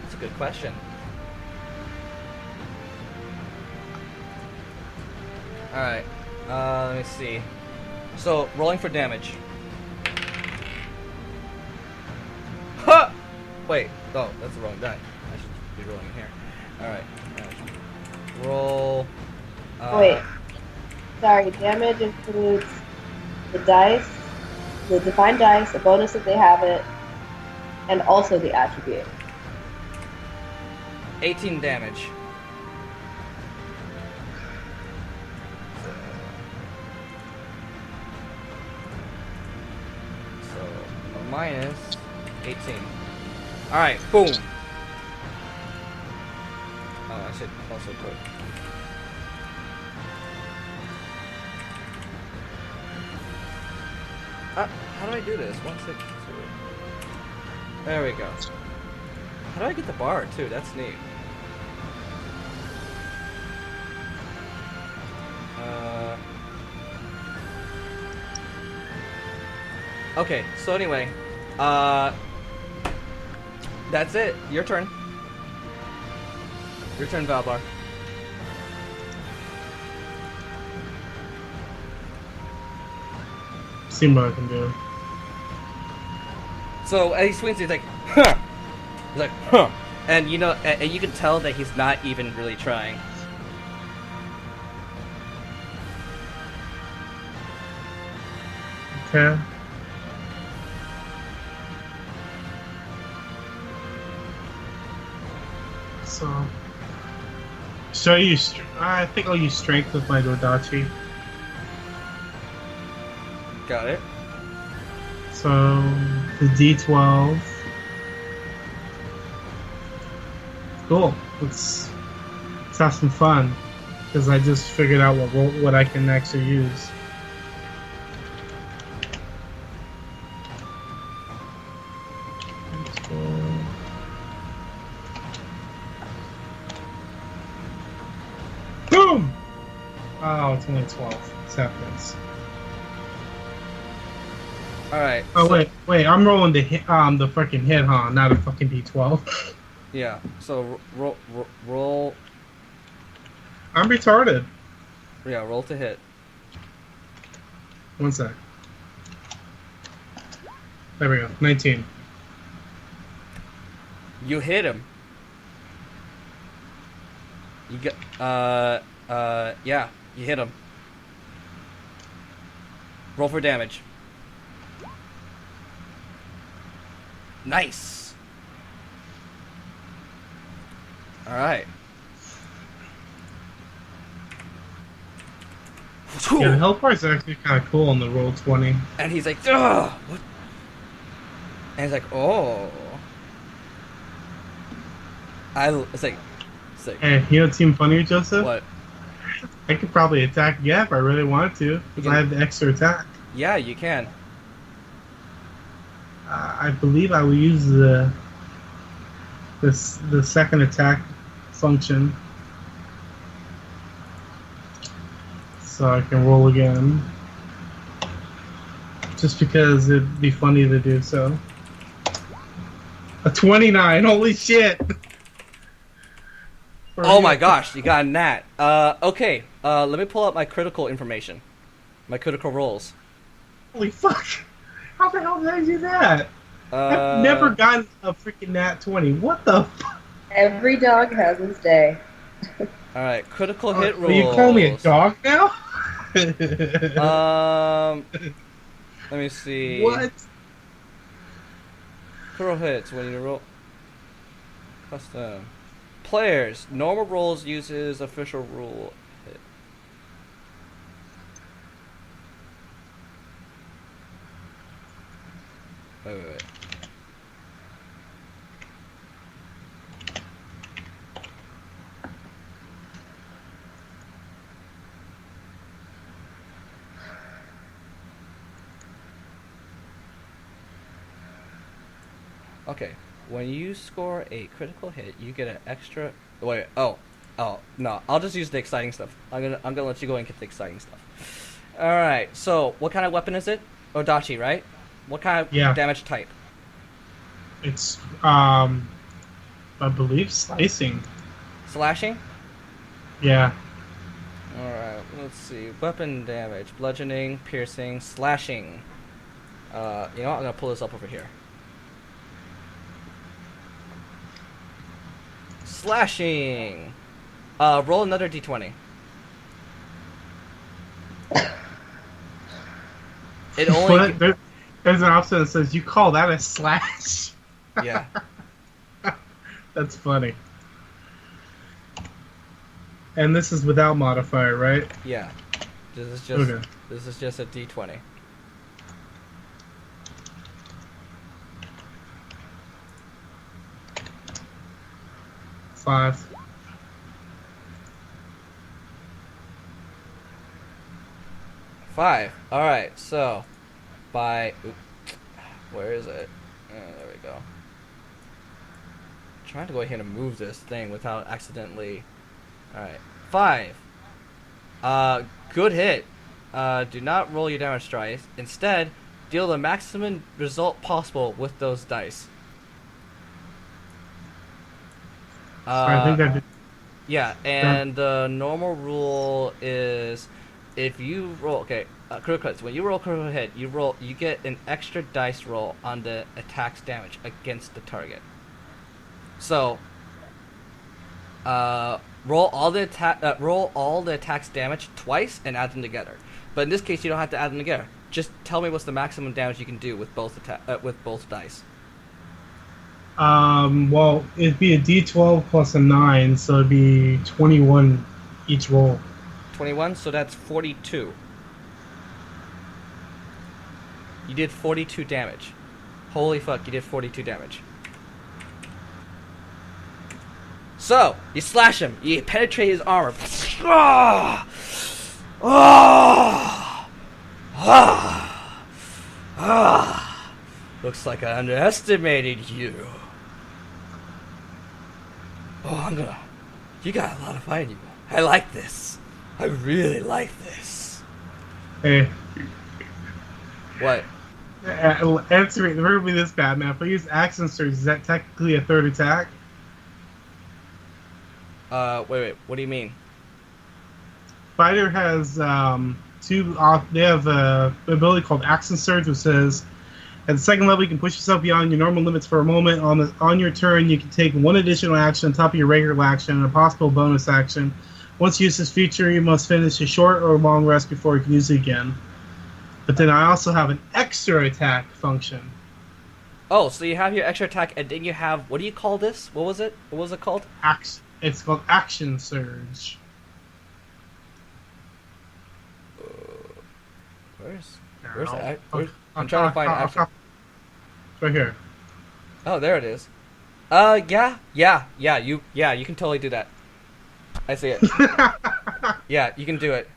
that's a good question. All right, let me see. So rolling for damage. Ha! Wait, oh, that's the wrong die. I should be rolling it here. All right. Roll. Wait. Sorry, damage includes the dice, the defined dice, a bonus if they have it, and also the attribute. 18 damage. So a minus 18. Alright, boom. Oh, I should also put. How do I do this? 1, 6, 2. There we go. How do I get the bar too? That's neat. Okay, so anyway, that's it. Your turn. Your turn, Valbar. See what I can do. So as he swings, he's like, huh. He's like, huh. And you know, and you can tell that he's not even really trying. Okay. So, should I use? I think I'll use strength with my Dodachi. Got it. So the D12. Cool. Let's have some fun because I just figured out what I can actually use. Boom! Oh, it's only 12 seconds. All right. Oh so- wait! I'm rolling the hit, the freaking hit, huh? Not a fucking D12. Yeah. So roll. I'm retarded. Yeah, roll to hit. One sec. There we go. 19. You hit him. You get. Yeah. You hit him. Roll for damage. Nice. All right. Yeah, the health bar is actually kind of cool on the roll 20. And he's like, ugh. What? And he's like, oh. It's like, Hey, you know what seemed funny, Joseph? what? I could probably attack again if I really wanted to, because I have the extra attack. Yeah, you can. I believe I will use the second attack function, so I can roll again. just because it'd be funny to do so. A 29. Holy shit! Oh my gosh, you got a nat. Okay. Let me pull up my critical information. My critical rolls. Holy fuck! How the hell did I do that? I've never gotten a freaking nat 20. What the fuck? Every dog has his day. Alright, critical hit rolls. Will you call me a dog now? Let me see. What? Critical hits when you roll. Custom. Players. Normal rolls uses official rule hit. Wait. Okay, when you score a critical hit, you get an extra. Wait, oh, no, I'll just use the exciting stuff. I'm gonna let you go and get the exciting stuff. All right, so what kind of weapon is it? Odachi, right? What kind of damage type? It's I believe slicing. Slashing. Yeah. All right, let's see. Weapon damage: bludgeoning, piercing, slashing. You know what? I'm gonna pull this up over here. Slashing. Roll another d20. It only. There's an option that says you call that a slash. Yeah. That's funny. And this is without modifier, right? Yeah. This is just a d20. Five. Alright, so where is it? There we go. I'm trying to go ahead and move this thing without accidentally. Alright. 5. Good hit. Do not roll your damage dice. Instead, deal the maximum result possible with those dice. I think I did. Yeah, and the normal rule is if you roll critical hits. When you roll critical hit, you get an extra dice roll on the attack's damage against the target. So, roll all the attack's damage twice and add them together. But in this case, you don't have to add them together. Just tell me what's the maximum damage you can do with both dice. Well, it'd be a D12 plus a 9, so it'd be 21 each roll. 21, so that's 42. You did 42 damage. Holy fuck, you did 42 damage. So, you slash him, you penetrate his armor. Looks like I underestimated you. Oh, you got a lot of fight in you. I like this. I really like this. Hey. What? Remember me this, Batman. If I use action surge, is that technically a third attack? Wait. What do you mean? Fighter has they have a ability called Action Surge, which says at the second level you can push yourself beyond your normal limits for a moment. On your turn, you can take one additional action on top of your regular action and a possible bonus action. Once you use this feature, you must finish a short or long rest before you can use it again. But then I also have an extra attack function. Oh, so you have your extra attack, and then you have, what do you call this? What was it? What was it called? It's called Action Surge. Where's the I'm trying to find action. It's right here. Oh, there it is. Yeah, you can totally do that. I see it. Yeah, you can do it.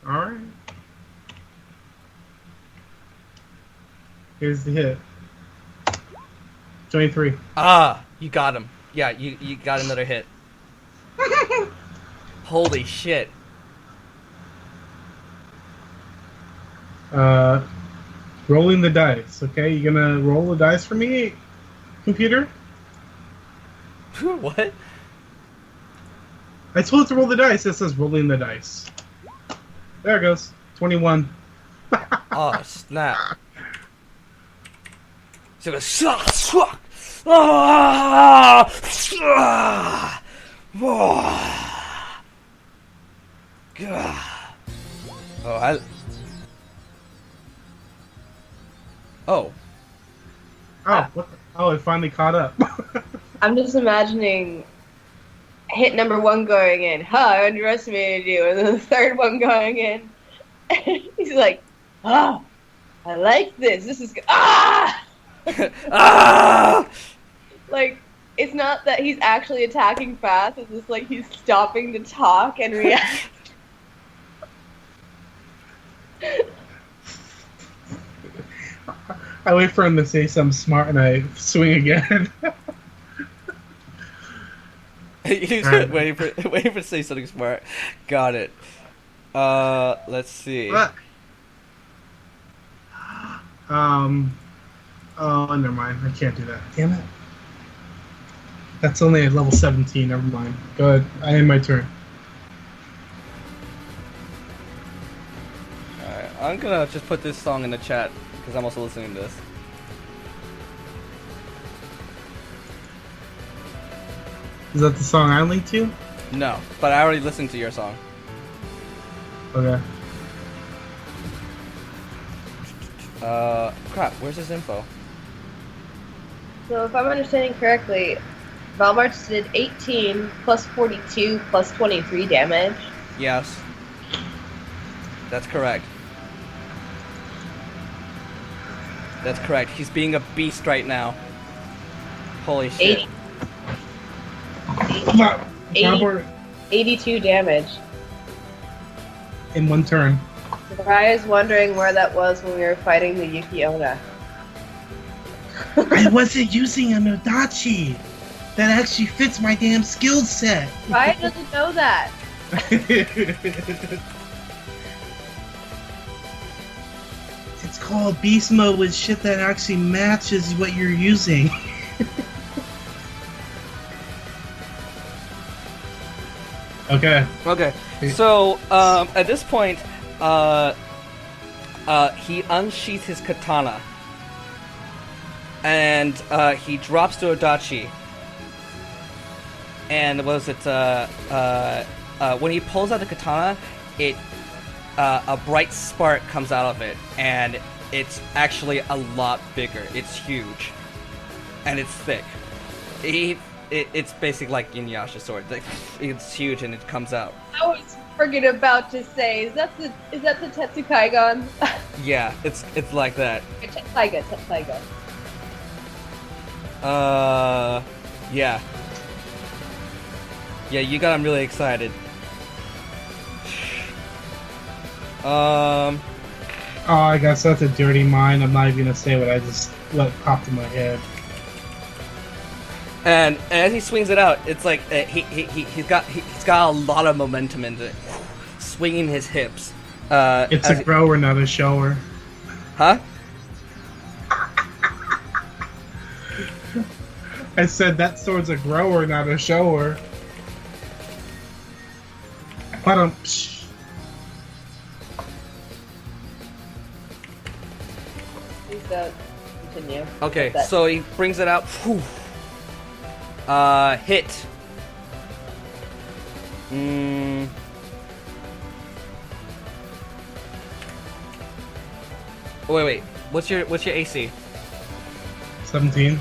Alright. Here's the hit. 23. You got him. Yeah, you got another hit. Holy shit. Rolling the dice, okay? You gonna roll the dice for me, computer? What? I told it to roll the dice. It says rolling the dice. There it goes. 21. Oh, snap. So it goes, ah, ah, ah. Oh, Oh. Oh, what the? Oh, it finally caught up. I'm just imagining hit number 1 going in. I underestimated you. And then the third one going in. He's like, oh, I like this. This is good. Ah! Ah! Like, it's not that he's actually attacking fast. It's just like he's stopping to talk and react. I wait for him to say something smart and I swing again. He's waiting for to say something smart. Got it. Let's see. What? Oh, never mind. I can't do that. Damn it. That's only at level 17. Never mind. Go ahead. I end my turn. Alright, I'm gonna just put this song in the chat because I'm also listening to this. Is that the song I linked to? No, but I already listened to your song. Okay. Crap, where's his info? So if I'm understanding correctly, Valmarch did 18 plus 42 plus 23 damage. Yes. That's correct. That's correct. He's being a beast right now. Holy shit. 80, Robert, 82 damage. in one turn. I was wondering where that was when we were fighting the Yuki Onna. I wasn't using a Nodachi. That actually fits my damn skill set. Ryan doesn't know that. It's called beast mode with shit that actually matches what you're using. Okay. Okay, so at this point, he unsheaths his katana, and he drops to Odachi. And what was it? When he pulls out the katana, a bright spark comes out of it, and it's actually a lot bigger. It's huge, and it's thick. It's basically like Inuyasha's sword. Like, it's huge and it comes out. I was friggin' about to say, is that the Tetsukaigon? Yeah, it's like that. Tetsukaiga. Yeah. Yeah, you got him really excited. Oh, I got such a dirty mind. I'm not even gonna say what I just let popped in my head. And as he swings it out, it's like he's got a lot of momentum into it, swinging his hips. It's a grower, not a shower. Huh? I said that sword's a grower, not a shower. But Please don't continue. Okay, That- so he brings it out. Whew. Hit. Oh, wait. What's your AC? 17.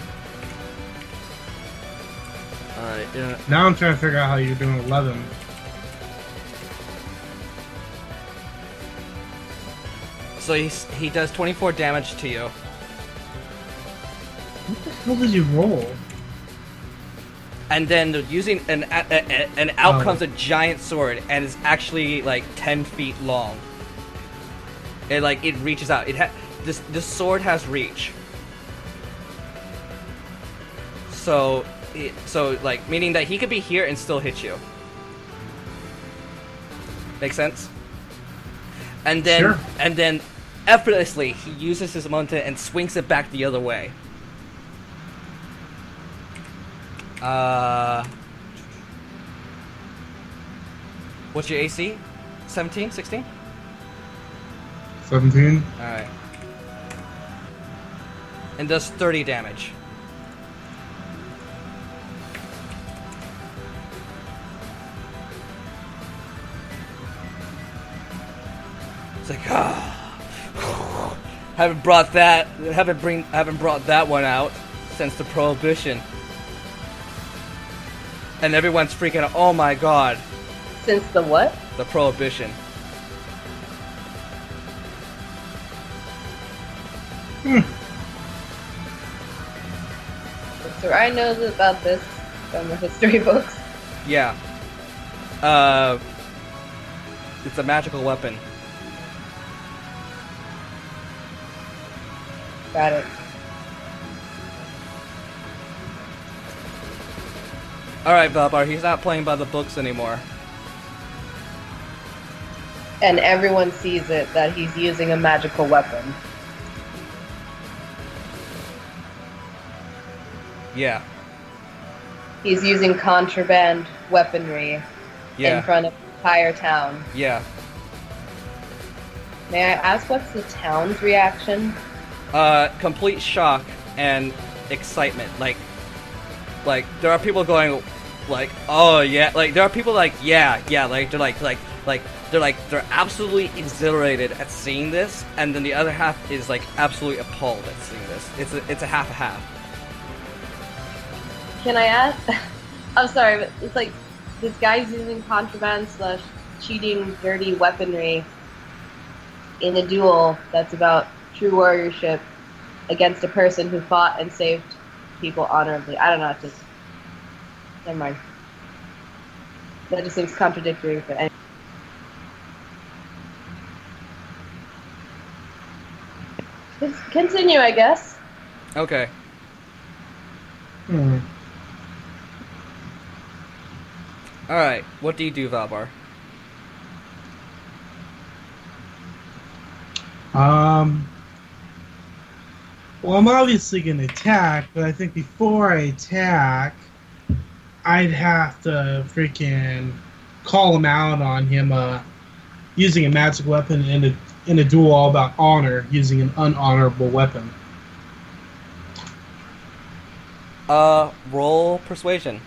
Alright, yeah. Now I'm trying to figure out how you're doing 11. So he does 24 damage to you. What the hell did you roll? And then using and out Oh. comes a giant sword, and it's actually like 10 feet long. It reaches out. This sword has reach. So meaning that he could be here and still hit you. Make sense? And then Sure. and then effortlessly, he uses his momentum and swings it back the other way. What's your AC? 17? 16? 17. Alright. And does 30 damage. It's like, haven't brought that one out since the Prohibition. And everyone's freaking out, oh my god, Since the what? the Prohibition. So I knows about this from the history books. Yeah. It's a magical weapon. Got it. Alright, Valbar, he's not playing by the books anymore. And everyone sees it that he's using a magical weapon. Yeah. He's using contraband weaponry Yeah. in front of the entire town. Yeah. May I ask what's the town's reaction? Complete shock and excitement. Like there are people going, like, oh yeah, like there are people like, yeah, like they're absolutely exhilarated at seeing this, and then the other half is like absolutely appalled at seeing this. It's a half a half. Can I ask? I'm sorry, but it's like this guy's using contraband / cheating, dirty weaponry in a duel that's about true warriorship against a person who fought and saved people honorably. I don't know, just never mind. That just seems contradictory for any. Continue, I guess. Okay. Hmm. All right. What do you do, Valbar? Well, I'm obviously going to attack, but I think before I attack, I'd have to freaking call him out on him using a magic weapon in a duel all about honor, using an unhonorable weapon. Roll persuasion.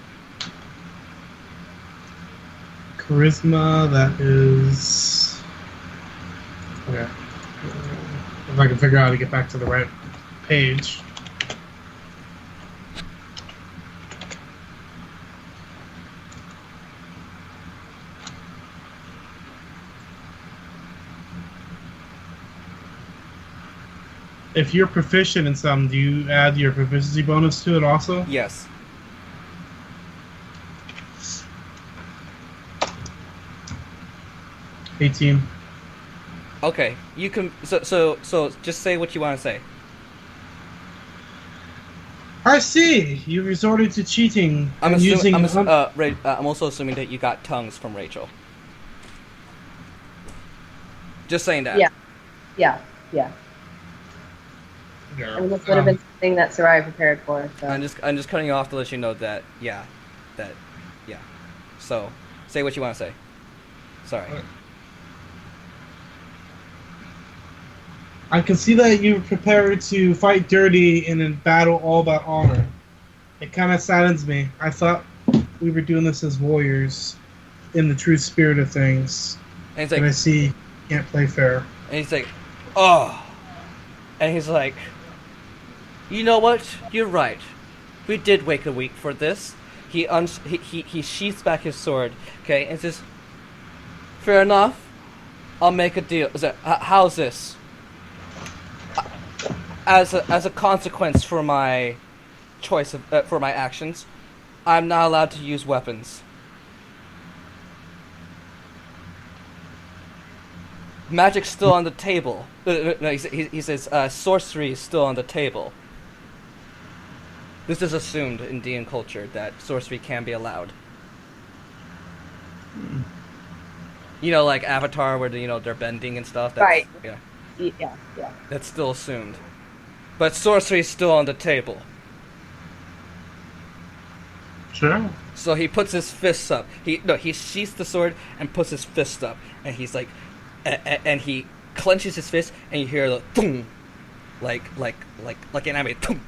Charisma, that is... Okay. If I can figure out how to get back to the right page. If you're proficient in something, do you add your proficiency bonus to it also? Yes. $18. Okay. You can. So just say what you want to say. I see. You resorted to cheating I'm and using. I'm also assuming that you got tongues from Rachel. Just saying that. Yeah. Yeah. I mean, this would have been something that Sarai prepared for. So. I'm just cutting you off to let you know that yeah. So say what you want to say. Sorry. I can see that you're prepared to fight dirty in a battle all about honor. It kind of saddens me. I thought we were doing this as warriors in the true spirit of things. And he's And I like, see you can't play fair. and he's like, oh, and he's like, you know what? You're right. We did wait a week for this. He sheaths back his sword, okay, and says, fair enough. I'll make a deal. How's this? As a consequence for my choice of for my actions, I'm not allowed to use weapons. Magic's still on the table. No, he says sorcery is still on the table. This is assumed in D&D culture that sorcery can be allowed. You know, like Avatar, where they're bending and stuff. Right. Yeah. Yeah, yeah. That's still assumed. But sorcery's still on the table. Sure. So he puts his fists up. He sheaths the sword and puts his fist up, and he's like, and he clenches his fist, and you hear the boom, like an anime, boom,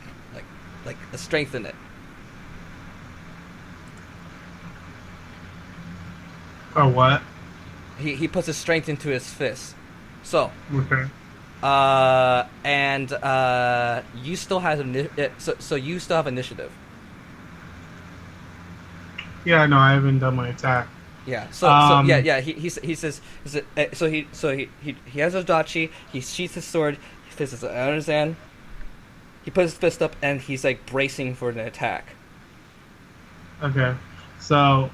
like a strength in it. Or what? He puts his strength into his fist. So, Okay. and you still have so you still have initiative. Yeah, no, I haven't done my attack. Yeah. So yeah. He says so he has his dachi. He sheaths his sword. He says, "I understand." He puts his fist up and he's like bracing for an attack. Okay. So,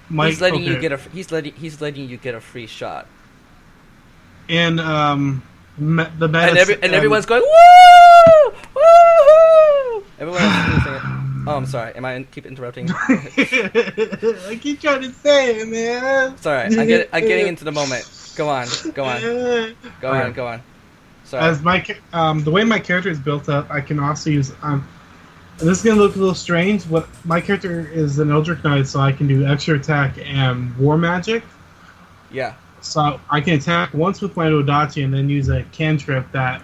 Mike. He's letting okay. you get he's letting you get a free shot. And the And everyone's going woo woo. Everyone's losing it. Oh, I'm sorry. Am I keep interrupting? I keep trying to say it, man. Sorry. I'm getting into the moment. Go on. Okay. Go on. Sorry. As the way my character is built up, I can also use and this is gonna look a little strange. What my character is an Eldritch Knight, so I can do extra attack and war magic. Yeah. So I can attack once with my Odachi and then use a cantrip that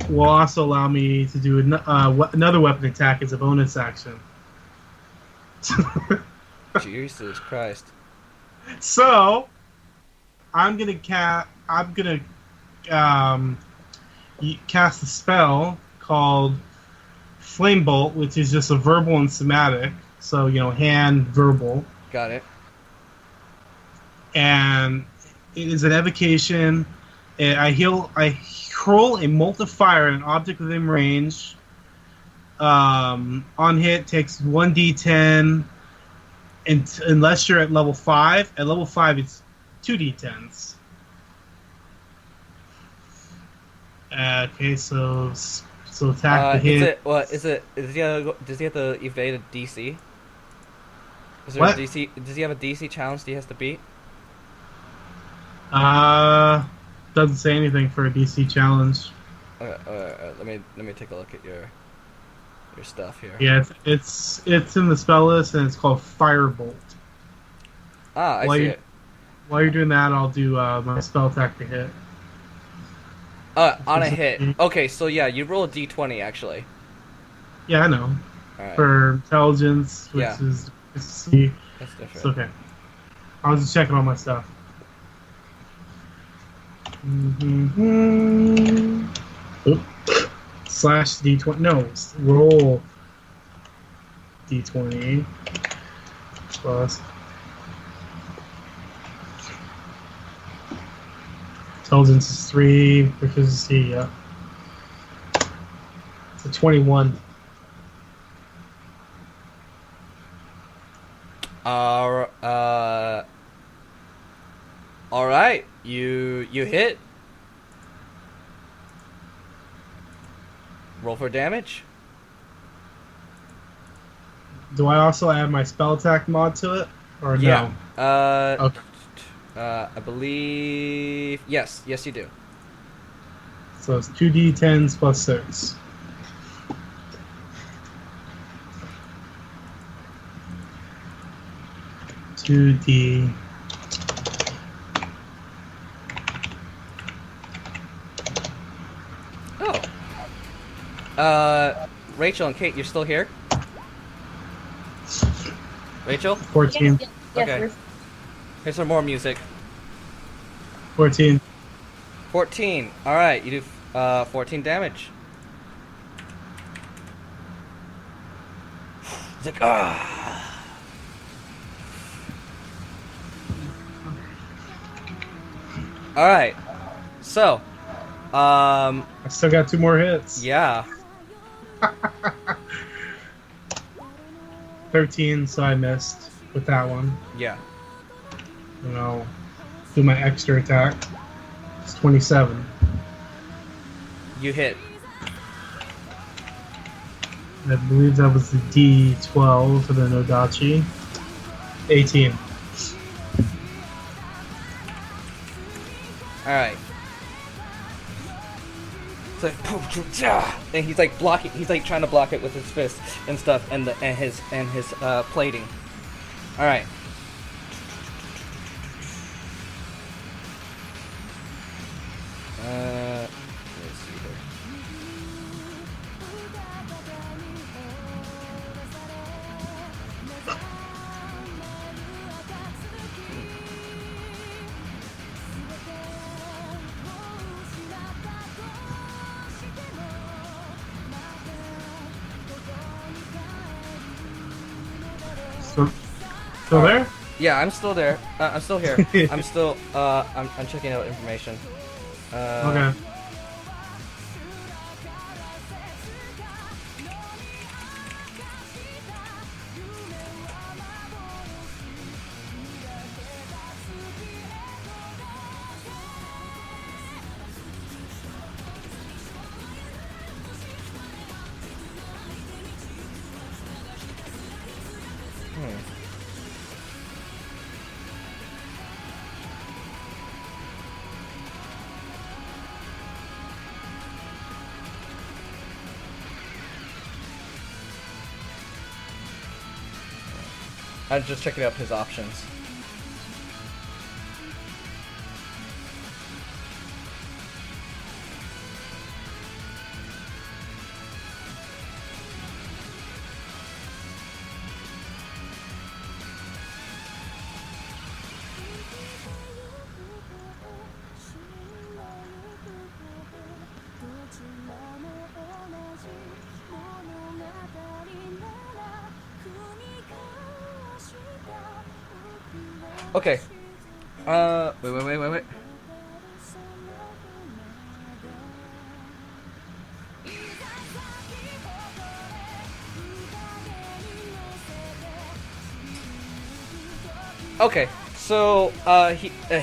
will also allow me to do another weapon attack as a bonus action. Jesus Christ. So I'm gonna cast a spell called Flame Bolt, which is just a verbal and somatic. So hand verbal. Got it. And it is an evocation. And I hurl a molt of fire at an object within range. On hit, takes 1d10, unless you're at level 5. At level 5, it's 2d10s. Okay, so attack the hit. Does he have to evade a DC? Is there What? a DC? Does he have a DC challenge he has to beat? Doesn't say anything for a DC challenge. Let me take a look at your stuff here. Yeah, it's in the spell list and it's called Firebolt. Ah, I While see you- it. While you're doing that, I'll do my spell attack to hit. On a hit. Okay, so yeah, you roll a d20 actually. Yeah, I know. Alright, For intelligence, which Yeah. is C. that's different. It's okay. I was just checking all my stuff. Oop. Slash D20. No, roll D20 plus intelligence is 3, proficiency, yeah. It's a 21. All right, you hit. Roll for damage. Do I also add my spell attack mod to it? Or Yeah. no? Okay. I believe yes, you do. So it's 2d10s plus 6. Two D. Oh. Rachel and Kate, you're still here? Rachel? 14. Yes, Okay. we're- Here's some more music. 14. 14. All right, you do 14 damage. It's like All right. So, I still got 2 more hits. yeah. 13, so I missed with that one. Yeah. And I'll do my extra attack. It's 27. You hit. I believe that was the D12 for the Nodachi. 18. All right. like, and he's like blocking. He's like trying to block it with his fist and stuff, and his plating. All right. Let's see here. Still there? Yeah, I'm still there. I'm still here. I'm still. I'm checking out information. Okay. I'm just checking out his options. Okay. Wait. Okay, so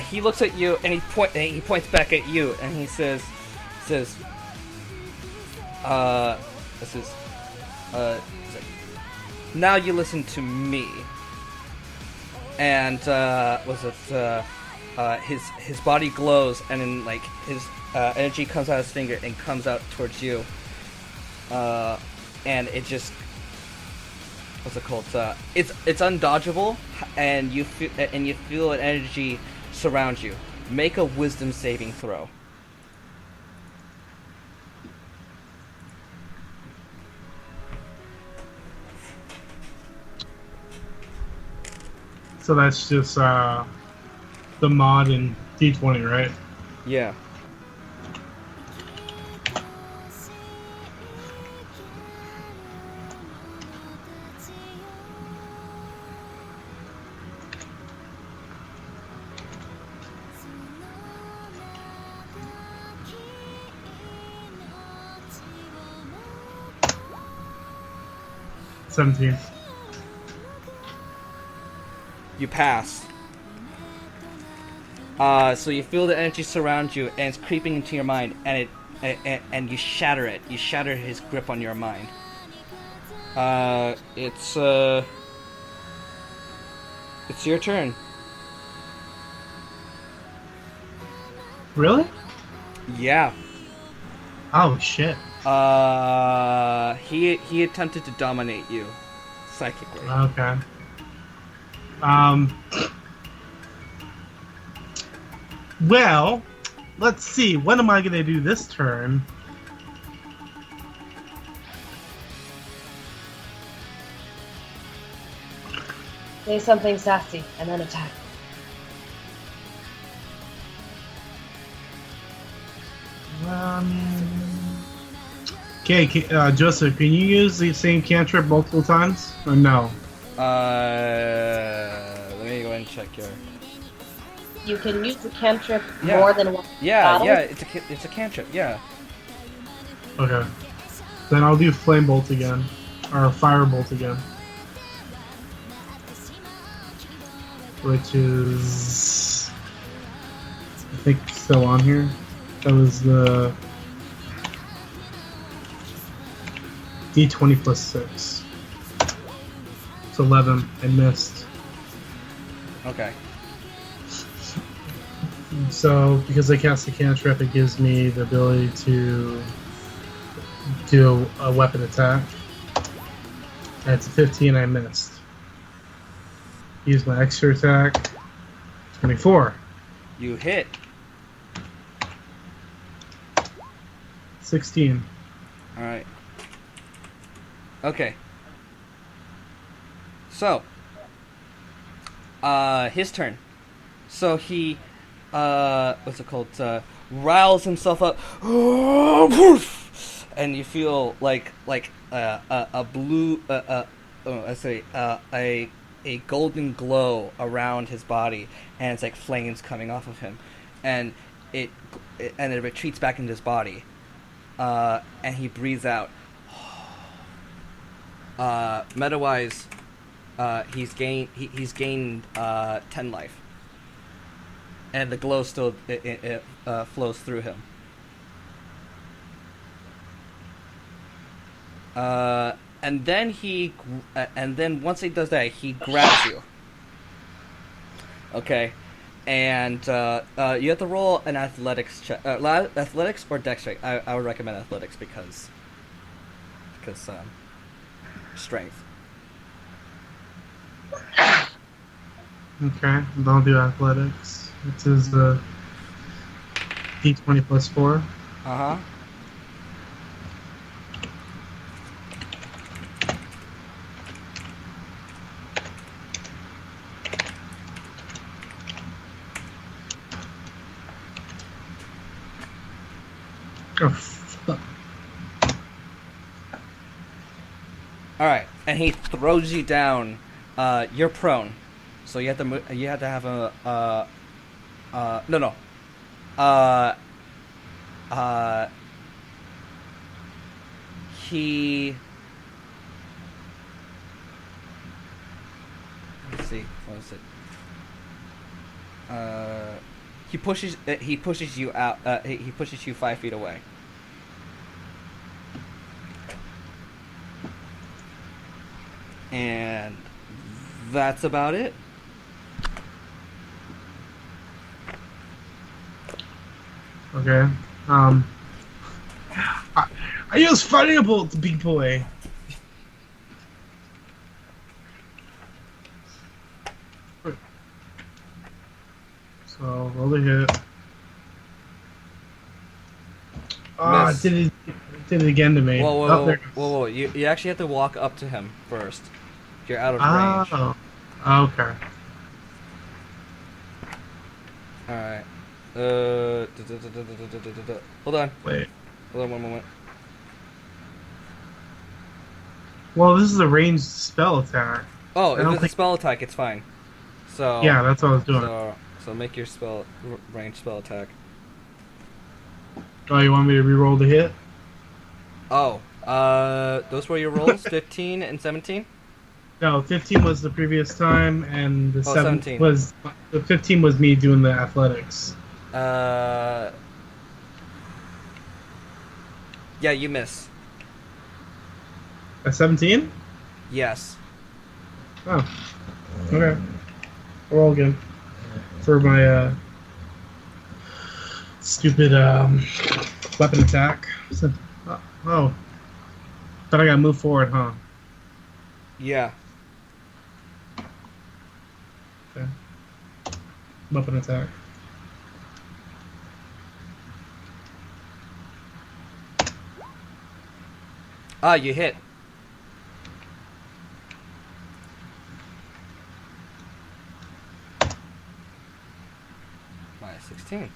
he looks at you and he points back at you and he says, this is now you listen to me. And his body glows and then like his energy comes out of his finger and comes out towards you. And it just what's it called? It's undodgeable, and you feel an energy surround you. Make a wisdom saving throw. So that's just the mod in D20, right? Yeah. $17. You pass. So you feel the energy surround you, and it's creeping into your mind, and and you shatter it. You shatter his grip on your mind. It's your turn. Really? Yeah. Oh shit. He attempted to dominate you psychically. Okay. Well, let's see. What am I gonna do this turn? Say something sassy and then attack. Okay, Joseph, can you use the same cantrip multiple times, or no? Let me go ahead and check your. You can use the cantrip Yeah. more than one battle. Yeah, it's a cantrip. Yeah. Okay. Then I'll do Flame Bolt again, or Fire Bolt again. Which is, I think, still on here. That was the D20 plus 6. It's 11. I missed. Okay. So, because I cast the cantrip, it gives me the ability to do a weapon attack. That's a 15. I missed. Use my extra attack. 24. You hit. 16. All right. Okay. So, his turn. So he, what's it called? Riles himself up, and you feel like a blue, a golden glow around his body, and it's like flames coming off of him, and it retreats back into his body, and he breathes out. Meta-wise, he's gained 10 life, and the glow still flows through him. And then once he does that, he grabs you. Okay, and you have to roll an athletics check, athletics or dex check. I would recommend athletics because strength. Okay, don't do athletics. It is D20 plus 4. Uh-huh. Oh, fuck. All right, and he throws you down. You're prone, so you have to have a no. He. Let's see. What is it? He pushes you out. He pushes you 5 feet away. And that's about it. Okay. I use Firebolt, big boy. So roll the hit. Ah, Miss. did it again to me. Oh, there it goes. Whoa! You actually have to walk up to him first. You're out of range. Oh, okay. All right. Hold on. Wait. Hold on one moment. Well, this is a ranged spell attack. Oh, I if don't it's a think- spell attack, it's fine. So Yeah, that's what I was doing. So make your range spell attack. Oh, you want me to re-roll the hit? Oh, those were your rolls, 15 and 17. No, 15 was the previous time, and the 17 was the 15 was me doing the athletics. Yeah, you miss. A 17? Yes. Oh, okay. Roll again for my stupid weapon attack. Oh, but I gotta move forward, huh? Yeah. Okay. Weapon attack. Ah, you hit. Minus 16.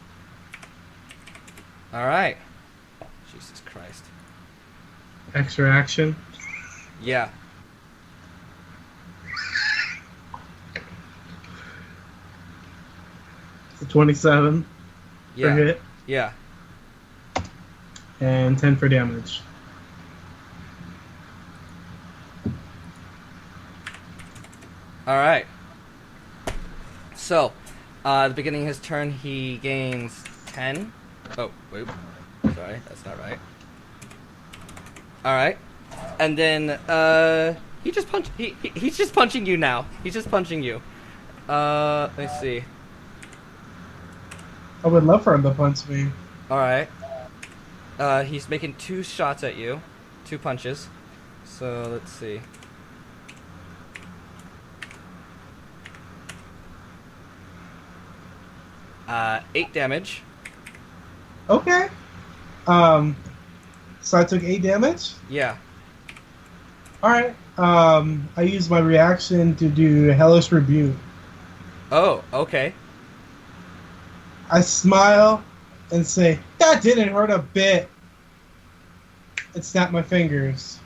All right. Jesus Christ. Extra action. Yeah. It's a 27 for Yeah. hit Yeah. and 10 for damage. All right. So, at the beginning of his turn, he gains 10. Oh, wait. Sorry, that's not right. All right. And then he's just punching you now. He's just punching you. Let's see. I would love for him to punch me. All right. He's making 2 shots at you. 2 punches. So, let's see. Uh, 8 damage. Okay. So I took 8 damage. Yeah. All right. I used my reaction to do Hellish Rebuke. Oh, okay. I smile and say, "That didn't hurt a bit," and snap my fingers.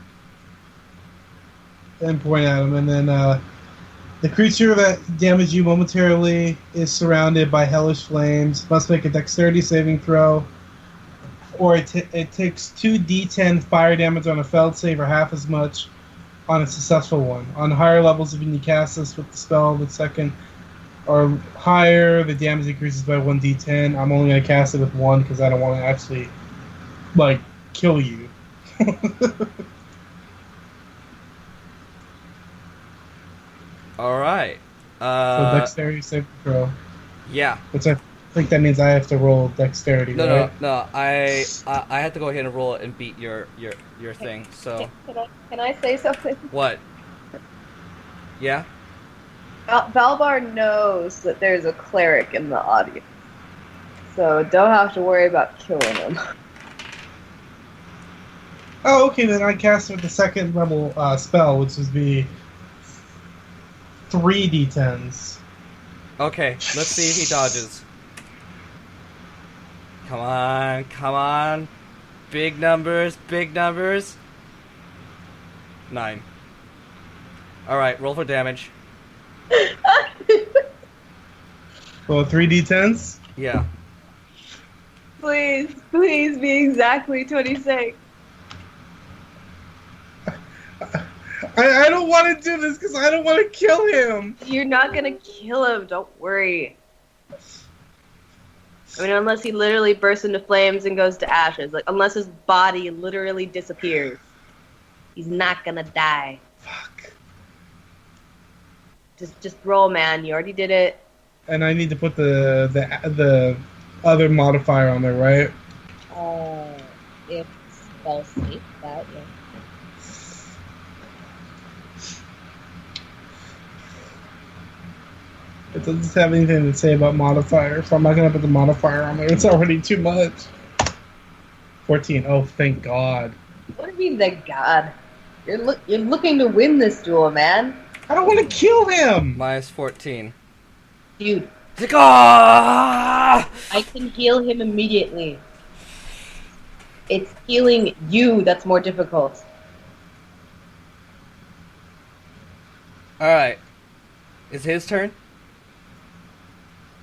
Then point at him, and then the creature that damaged you momentarily is surrounded by hellish flames. Must make a dexterity saving throw, or it takes 2d10 fire damage on a failed save, or half as much on a successful one. On higher levels, if you cast this with the spell the second or higher, the damage increases by 1d10. I'm only going to cast it with 1 because I don't want to actually, like, kill you. Alright. So dexterity saving throw. Yeah. Which I think that means I have to roll dexterity, No, right? no. I had to go ahead and roll it and beat your thing. So Can I say something? what? Yeah. Valbar knows that there's a cleric in the audience, so don't have to worry about killing him. Oh, okay, then I cast it with the second level spell, which would be 3d10s. Okay. Let's see if he dodges. Come on, come on. Big numbers, big numbers. 9. Alright, roll for damage. Well, 3d10s? Yeah. Please be exactly 26. I don't want to do this because I don't want to kill him. You're not gonna kill him, don't worry. I mean, unless he literally bursts into flames and goes to ashes. Like, unless his body literally disappears. He's not gonna die. Fuck. Just roll, man. You already did it. And I need to put the other modifier on there, right? If spell safe, that, yeah. It doesn't have anything to say about modifier, so I'm not gonna put the modifier on there. It's already too much. 14. Oh, thank God. What do you mean, thank God? You're looking to win this duel, man. I don't want to kill him. Minus 14. Dude, Ah! I can heal him immediately. It's healing you that's more difficult. Alright. It's his turn?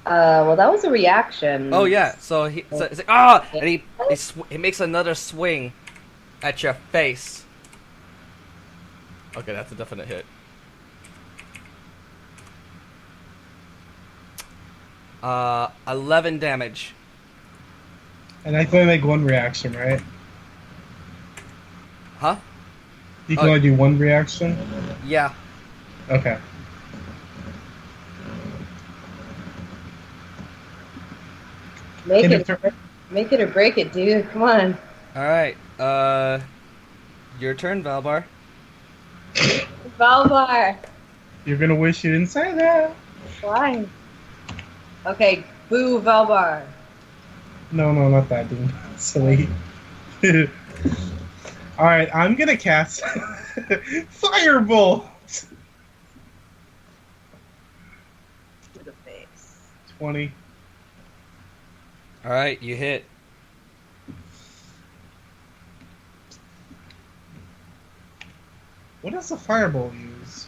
Well, that was a reaction. Oh yeah, so it's like, ah! And he makes another swing at your face. Okay, that's a definite hit. 11 damage. And I can only make one reaction, right? Huh? You can Oh. only do one reaction? Yeah. Okay. Make Can it, it make it or break it, dude. Come on. Alright, your turn, Valbar. Valvar. You're gonna wish you didn't say that. Why? Okay, boo, Valvar. No, not that, dude. Silly. Alright, I'm gonna cast Firebolt! To the face. 20. Alright, you hit. What does the Firebolt use?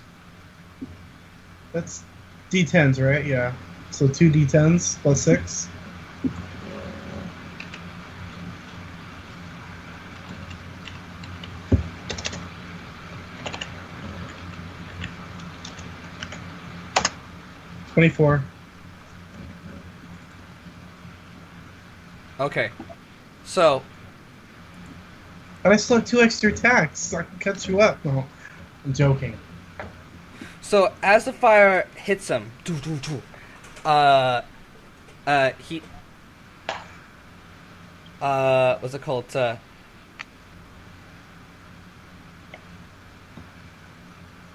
That's D10s, right? Yeah. So 2 D10s plus 6. $24. Okay. So, But I still have 2 extra attacks, so I can cut you up. No, I'm joking. so as the fire hits him, he what's it called?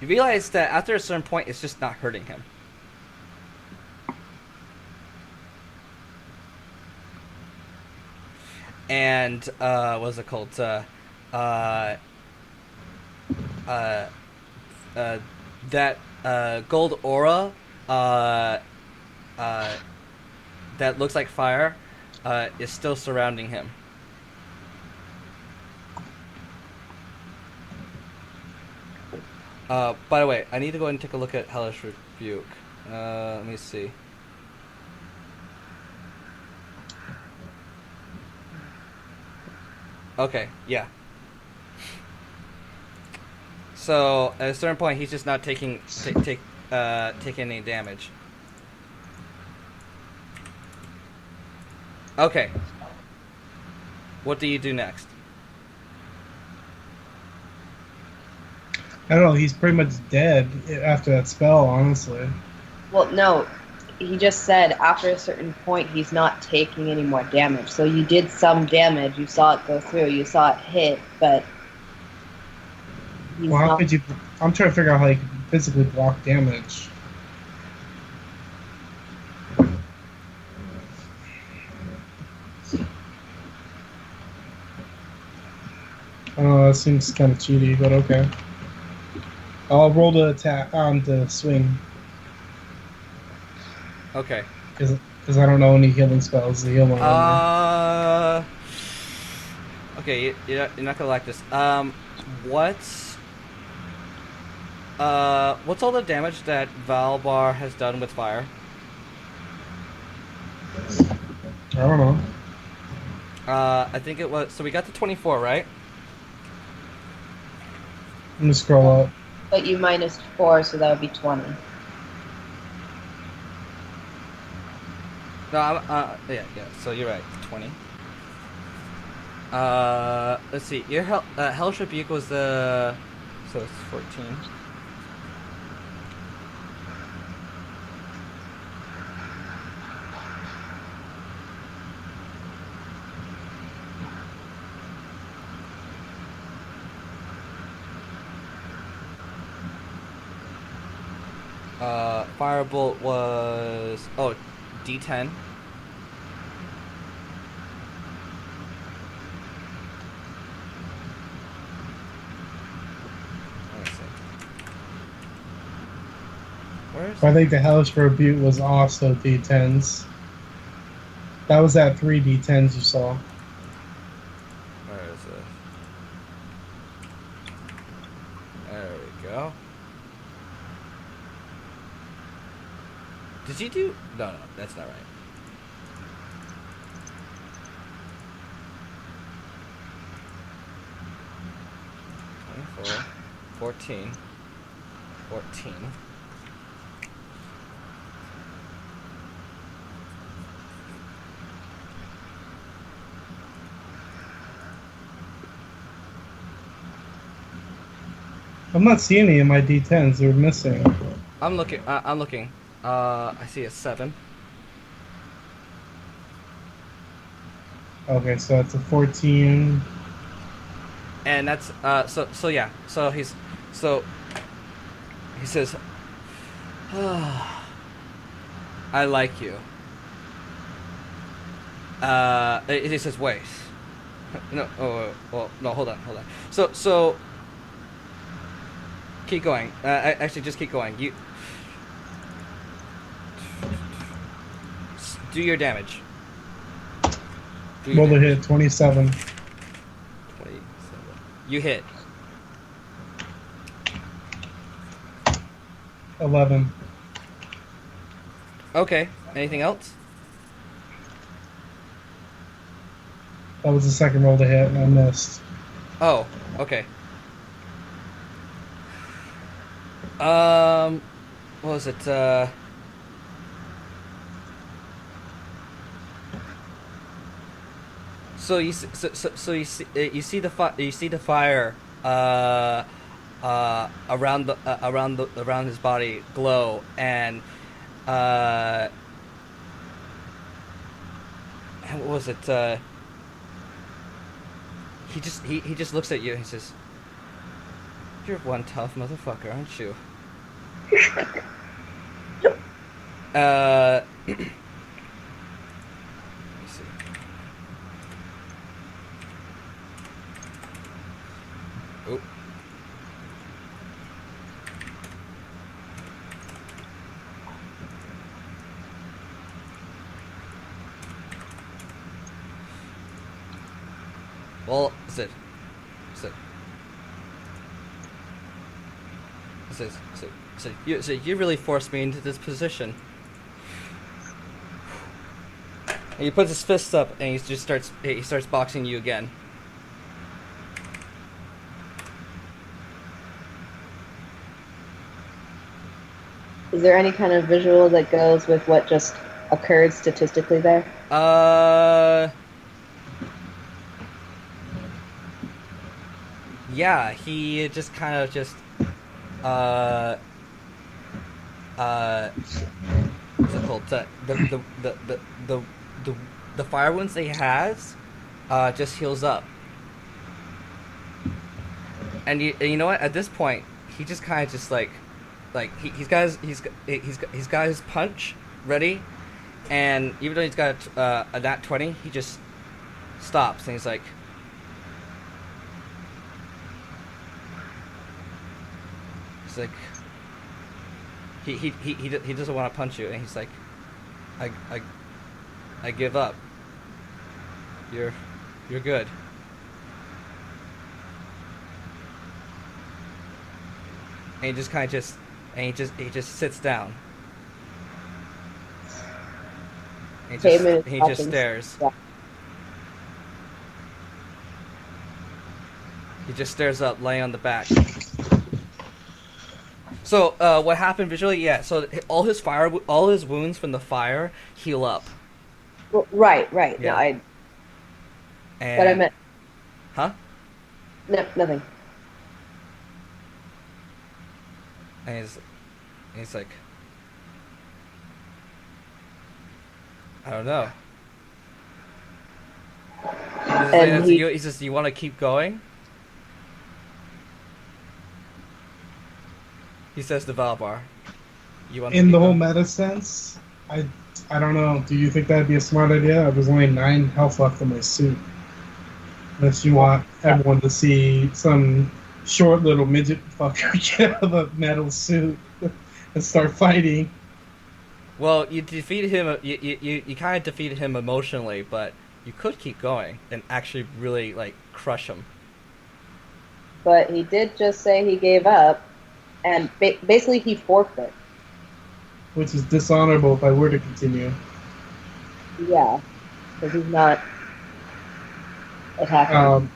You realize that after a certain point, it's just not hurting him. And what's it called? Uh, uh, that gold aura uh, that looks like fire is still surrounding him. By the way, I need to go ahead and take a look at Hellish Rebuke. Let me see. Okay, yeah. So at a certain point, he's just not taking taking any damage. Okay. What do you do next? I don't know. He's pretty much dead after that spell, honestly. Well, no, he just said after a certain point he's not taking any more damage. So you did some damage. You saw it go through. You saw it hit, but he's Well, how not. could you? I'm trying to figure out how you could physically block damage. Oh, that seems kind of cheaty, but okay. I'll roll the attack the swing Okay. because I don't know any healing spells to heal on. Okay, you're not gonna like this. What's all the damage that Valbar has done with fire? I don't know. I think it was. So we got to 24, right? I'm gonna scroll up. But you minus 4, so that would be 20. No, yeah. So you're right. 20. Let's see. Your Hellish Rebuke was the. So it's 14. Firebolt was D10. Let's see. Where's I think the Hellish Rebuke was also D10s. That was at 3 D10s you saw. where is it? There we go. Did you do? No, that's not right. "24, 14, 14. I'm not seeing any of my D10s. They're missing. I'm looking. I'm looking. I see a 7. Okay, so it's a 14. And that's so yeah. So he says, I like you. He says, wait. No, well, no, hold on. So keep going. Actually, just keep going. You do your damage. Roll the hit, 27. 27. You hit. 11. Okay. Anything else? That was the second roll to hit, and I missed. Oh, okay. What was it? So you you see the fire around his body glow, and what was it? he just looks at you and he says, "You're one tough motherfucker, aren't you?" Let me see. Oh. Well, sit. You really forced me into this position. And he puts his fists up and he starts boxing you again. Is there any kind of visual that goes with what just occurred statistically there? Yeah, he just kind of just what's it called? The fire wounds that he has just heals up. And you know what? At this point, he just kind of just like he's got his punch ready, and even though he's got a nat 20, he just stops and he's like, he doesn't want to punch you, and he's like, I give up. You're good. And he just kind of he just sits down. And he just stares. Yeah. He just stares up, laying on the back. So, what happened visually? Yeah. So all his wounds from the fire heal up. Well, right. Yeah. No, And, what I meant. Huh? No, nothing. And he's like, I don't know. And He says, "Do you want to keep going?" He says to Valbar, "You want to In keep the whole going?" meta sense, I don't know. Do you think that'd be a smart idea? There's only 9 health left in my suit. Unless you want everyone to see some short little midget fucker get out of a metal suit and start fighting. Well, you defeated him. You kind of defeated him emotionally, but you could keep going and actually really like crush him. But he did just say he gave up, and basically he forfeit. Which is dishonorable if I were to continue. Yeah, because he's not attacking.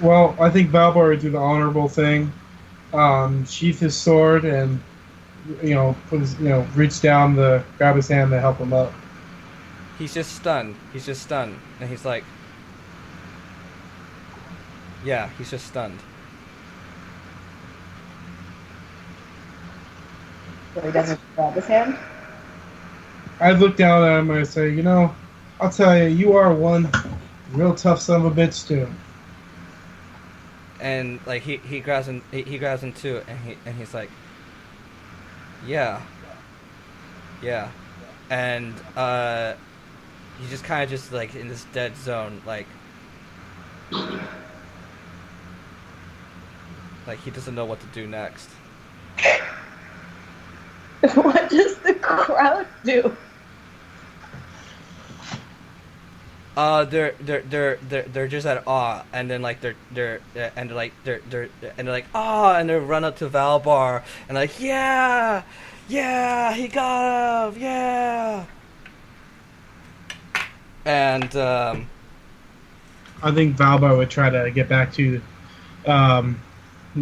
Well, I think Valbar would do the honorable thing. Sheath his sword and, put his, reach down to grab his hand to help him up. He's just stunned, and he's like, yeah, he's just stunned. So he doesn't grab his hand. I'd look down at him and I'd say, I'll tell you, you are one real tough son of a bitch too. And like he grabs him too, and he's like, yeah, and he's just kind of just like in this dead zone, like he doesn't know what to do next. What does the crowd do? They're just at awe, and then like they're like ah, and they run up to Valbar and like yeah, he got him, yeah. And I think Valbar would try to get back to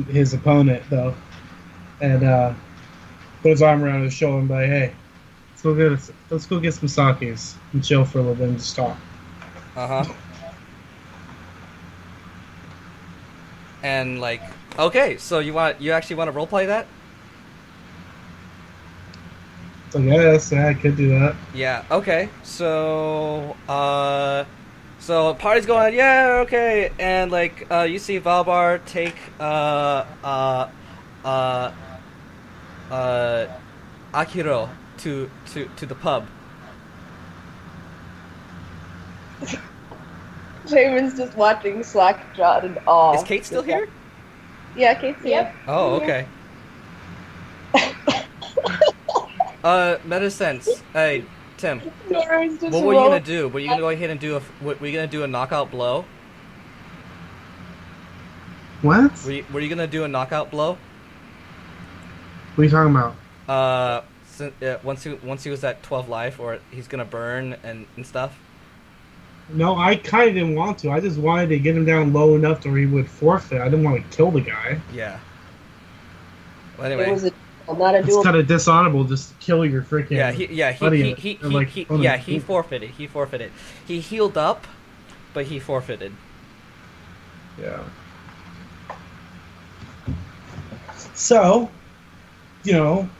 his opponent though, and put his arm around his shoulder and be like, hey, let's go get some sakes and chill for a little bit and just talk. And like, okay, so you actually want to roleplay that? So yes, yeah, I could do that. Yeah. Okay. So So party's going on, yeah, okay, and like you see Valbar take uh Akiro to the pub. Jamin's just watching Slackjawed in awe. Is Kate still here? Yeah, Kate's here. Yep. Oh, okay. Metasense. Hey, Tim. Nora's just What were you gonna rolled- do? Were you gonna go ahead and do were you gonna do a knockout blow? What? Were you gonna do a knockout blow? What are you talking about? Once he was at 12 life, or he's gonna burn and stuff. No, I kind of didn't want to. I just wanted to get him down low enough to where he would forfeit. I didn't want to kill the guy. Yeah. Well, It anyway. was a not a It's duel. kind of dishonorable just to kill your freaking. buddy. He forfeited. He forfeited. He healed up, but he forfeited. Yeah. So,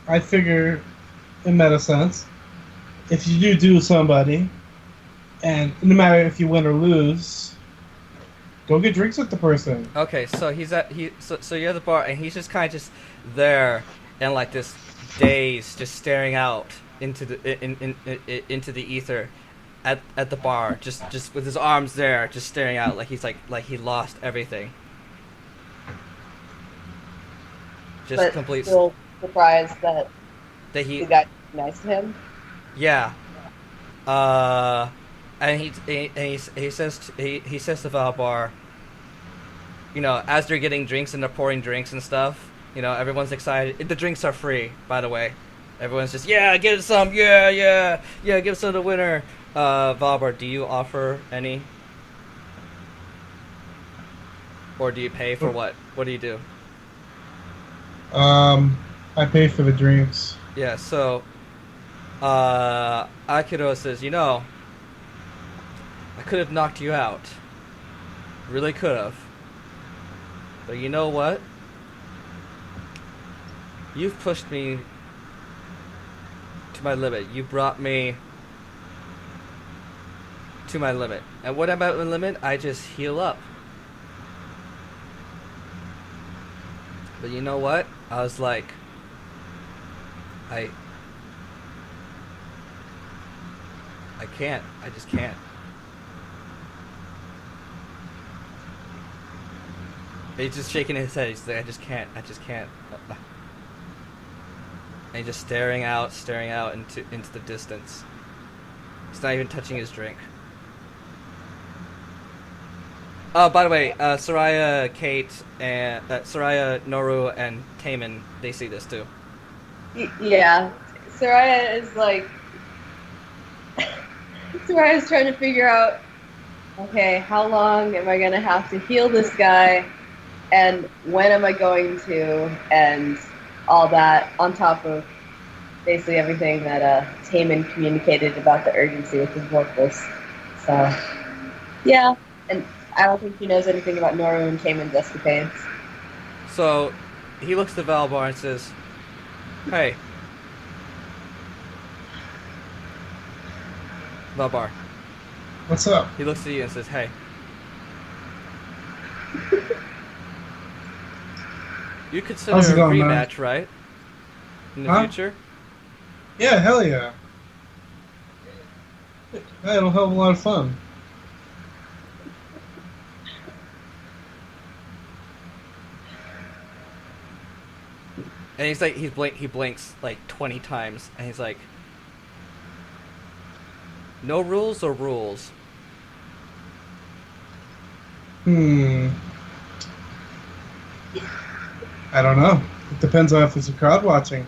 I figure, in meta sense, if you do somebody, and no matter if you win or lose, go get drinks with the person. Okay, so so you're at the bar, and he's just kind of just there, and like this daze, just staring out into the into the ether, at the bar, just with his arms there, just staring out like he's like he lost everything. Just But complete still surprised that that he the guy was nice to him. Yeah. And he says to Valbar, as they're getting drinks and they're pouring drinks and stuff, everyone's excited. The drinks are free, by the way. Everyone's just, yeah, give some, yeah, give some to the winner. Valbar, do you offer any? Or do you pay for what? What do you do? I pay for the drinks. Yeah, so Akiro says, I could have knocked you out. Really could have. But you know what? You've pushed me to my limit. You brought me to my limit. And when I'm at my limit, I just heal up. But you know what? I was like, I can't. I just can't. He's just shaking his head. He's like, I just can't. I just can't. And he's just staring out into the distance. He's not even touching his drink. Oh, by the way, Soraya, Kate, and Soraya, Noru, and Taemin, they see this too. Yeah, Soraya is like, Soraya's trying to figure out, okay, how long am I gonna have to heal this guy, and when am I going to, and all that, on top of basically everything that Taemin communicated about the urgency with his workforce. So, yeah, and I don't think he knows anything about Noru and Taemin's escapades. So he looks to Valbar and says, "Hey, Valbar." What's up? He looks at you and says, "Hey." You consider How's it a going, man? rematch, right? In the Huh? future? Yeah, hell yeah. Yeah, it'll have a lot of fun. And he's like, he blinks like 20 times, and he's like, "No rules or rules?" I don't know. It depends on if there's a crowd watching.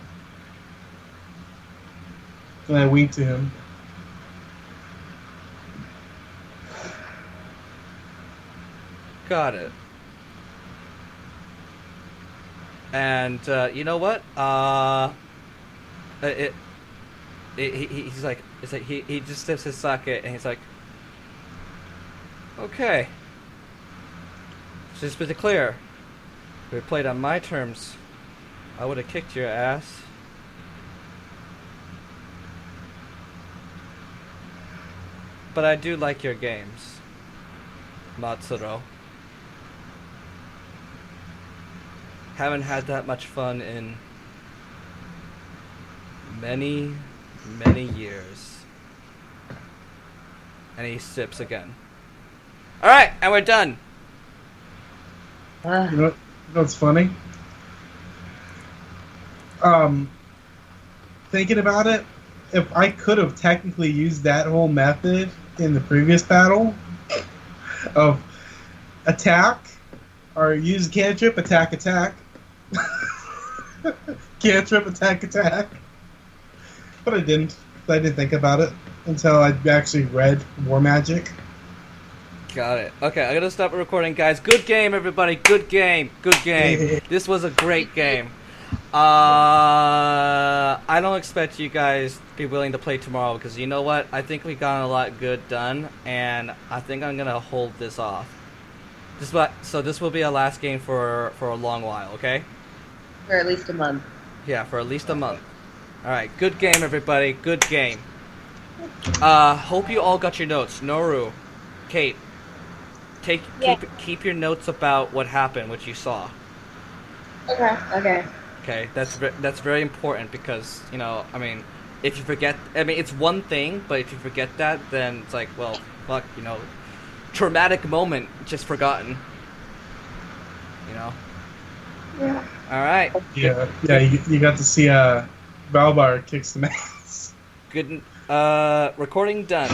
Then I wink to him. Got it. And you know what? He's like, it's like he just sips his sake and he's like, okay. Just to be clear, if we played on my terms, I would have kicked your ass. But I do like your games. Matsuro. Haven't had that much fun in many, many years. And he sips again. Alright, and we're done. You know what's funny? Thinking about it, if I could have technically used that whole method in the previous battle of attack, or use cantrip, attack, cantrip, attack. But I didn't. I didn't think about it until I actually read War Magic. Got it. Okay, I gotta stop recording, guys. Good game, everybody. Good game. Good game. This was a great game. I don't expect you guys to be willing to play tomorrow because you know what? I think we got a lot good done, and I think I'm gonna hold this off. So this will be our last game for a long while. Okay? For at least a month. Yeah, for at least a month. All right. Good game, everybody. Good game. Hope you all got your notes. Noru, Kate. Keep your notes about what happened, what you saw. Okay. Okay. Okay, that's very important because I mean, if you forget, I mean, it's one thing, but if you forget that, then it's like, well, fuck, traumatic moment just forgotten. Yeah. All right. Yeah, you got to see Valbar kick some ass. Good. Recording done.